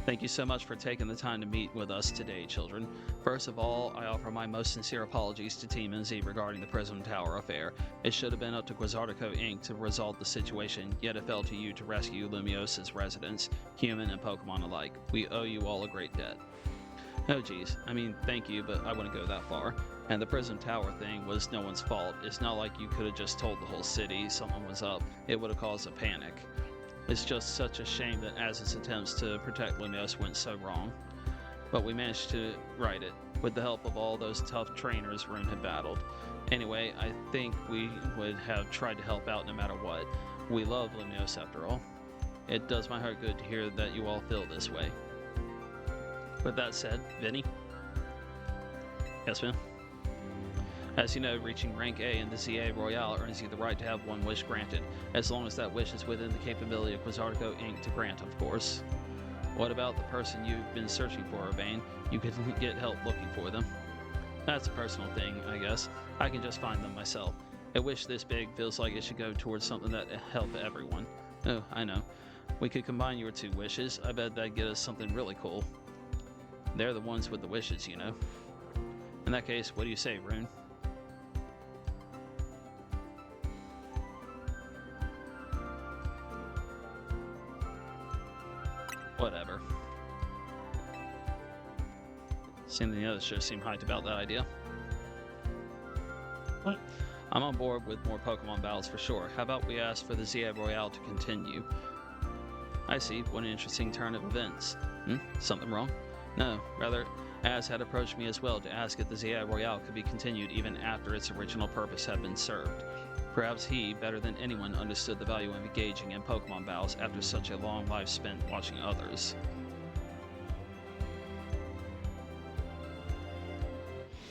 Thank you so much for taking the time to meet with us today, children. First of all, I offer my most sincere apologies to Team NZ regarding the Prism Tower affair. It should have been up to Quasartico Inc. to resolve the situation, yet it fell to you to rescue Lumios's residents, human and Pokemon alike. We owe you all a great debt. Oh geez, I mean, thank you, but I wouldn't go that far. And the Prism Tower thing was no one's fault. It's not like you could have just told the whole city something was up. It would have caused a panic. It's just such a shame that Az's attempts to protect Lumios went so wrong. But we managed to right it, with the help of all those tough trainers Rune had battled. Anyway, I think we would have tried to help out no matter what. We love Lumios after all. It does my heart good to hear that you all feel this way. With that said, Vinny? Yes, ma'am? As you know, reaching rank A in the ZA Royale earns you the right to have one wish granted, as long as that wish is within the capability of Quasartico Inc. to grant, of course. What about the person you've been searching for, Urbane? You could get help looking for them. That's a personal thing, I guess. I can just find them myself. A wish this big feels like it should go towards something that help everyone. Oh, I know. We could combine your two wishes. I bet that'd get us something really cool. They're the ones with the wishes, you know. In that case, what do you say, Rune? Whatever. Seeing the others sure seem hyped about that idea. I'm on board with more Pokemon battles for sure. How about we ask for the ZA Royale to continue? I see. What an interesting turn of events. Something wrong? No, rather, Az had approached me as well to ask if the ZA Royale could be continued even after its original purpose had been served. Perhaps he, better than anyone, understood the value of engaging in Pokemon battles after such a long life spent watching others.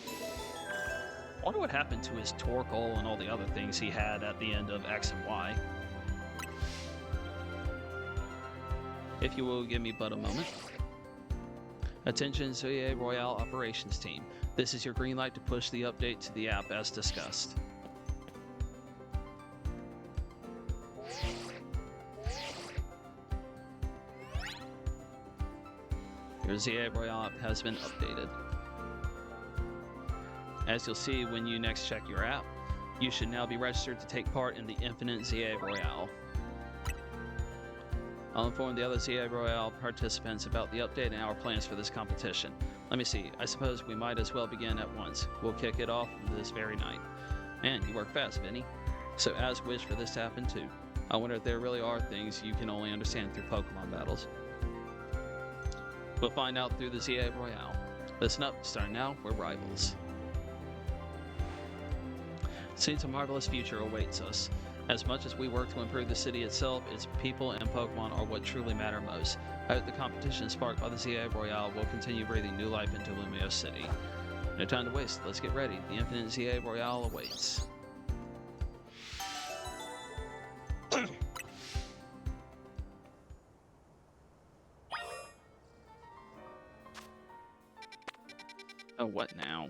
I wonder what happened to his Torkoal and all the other things he had at the end of X and Y. If you will give me but a moment. Attention ZA Royale Operations Team. This is your green light to push the update to the app as discussed. Your ZA Royale app has been updated. As you'll see when you next check your app, you should now be registered to take part in the Infinite ZA Royale. I'll inform the other ZA Royale participants about the update and our plans for this competition. Let me see, I suppose we might as well begin at once. We'll kick it off this very night. Man, you work fast, Vinny. So Az wished for this to happen too. I wonder if there really are things you can only understand through Pokemon battles. We'll find out through the ZA Royale. Listen up, starting now, we're rivals. Since a marvelous future awaits us. As much as we work to improve the city itself, its people and Pokemon are what truly matter most. I hope the competition sparked by the ZA Royale will continue breathing new life into Lumios City. No time to waste, let's get ready. The Infinite ZA Royale awaits. Oh, what now?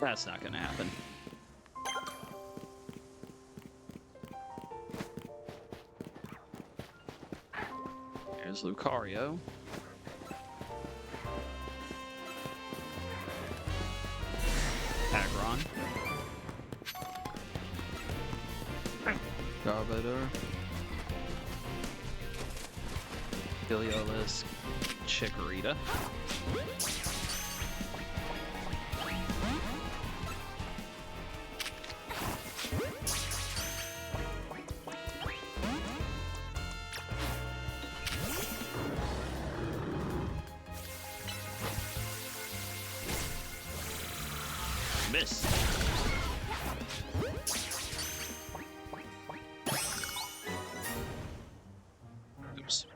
That's not gonna happen. There's Lucario. Aggron. Garbodor. Heliolisk. Chikorita. Miss. Oops.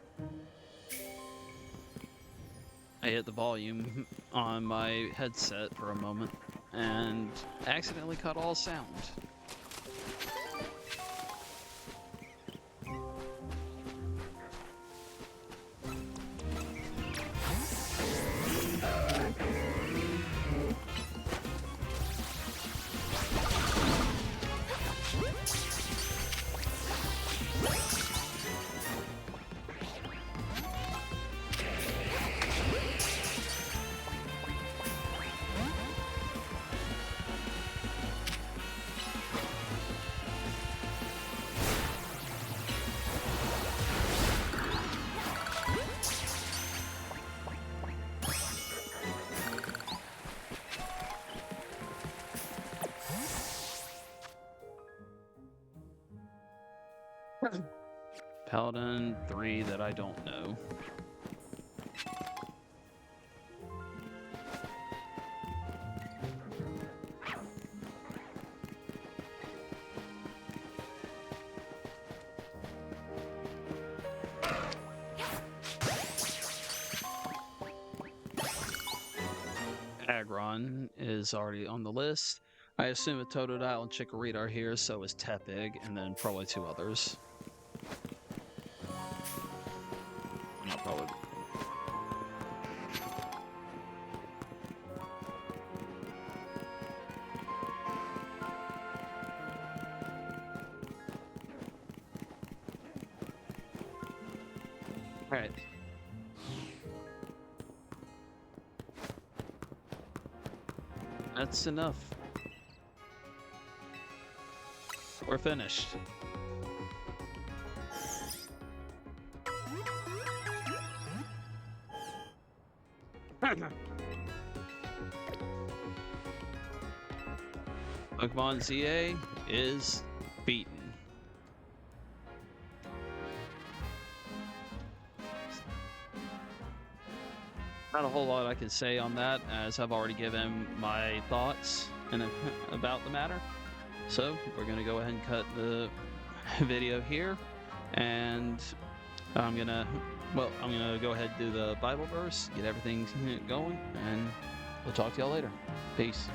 I hit the volume on my headset for a moment and accidentally cut all sound. Paladin 3 that I don't know. Agron is already on the list. I assume a Totodile and Chikorita are here, so is Tepig, and then probably 2 others. Not probably. Alright. That's enough. We're finished. Pokemon ZA is beaten. Not a whole lot I can say on that, as I've already given my thoughts about the matter. So we're going to go ahead and cut the video here, and I'm gonna go ahead and do the Bible verse, get everything going, and we'll talk to y'all later. Peace.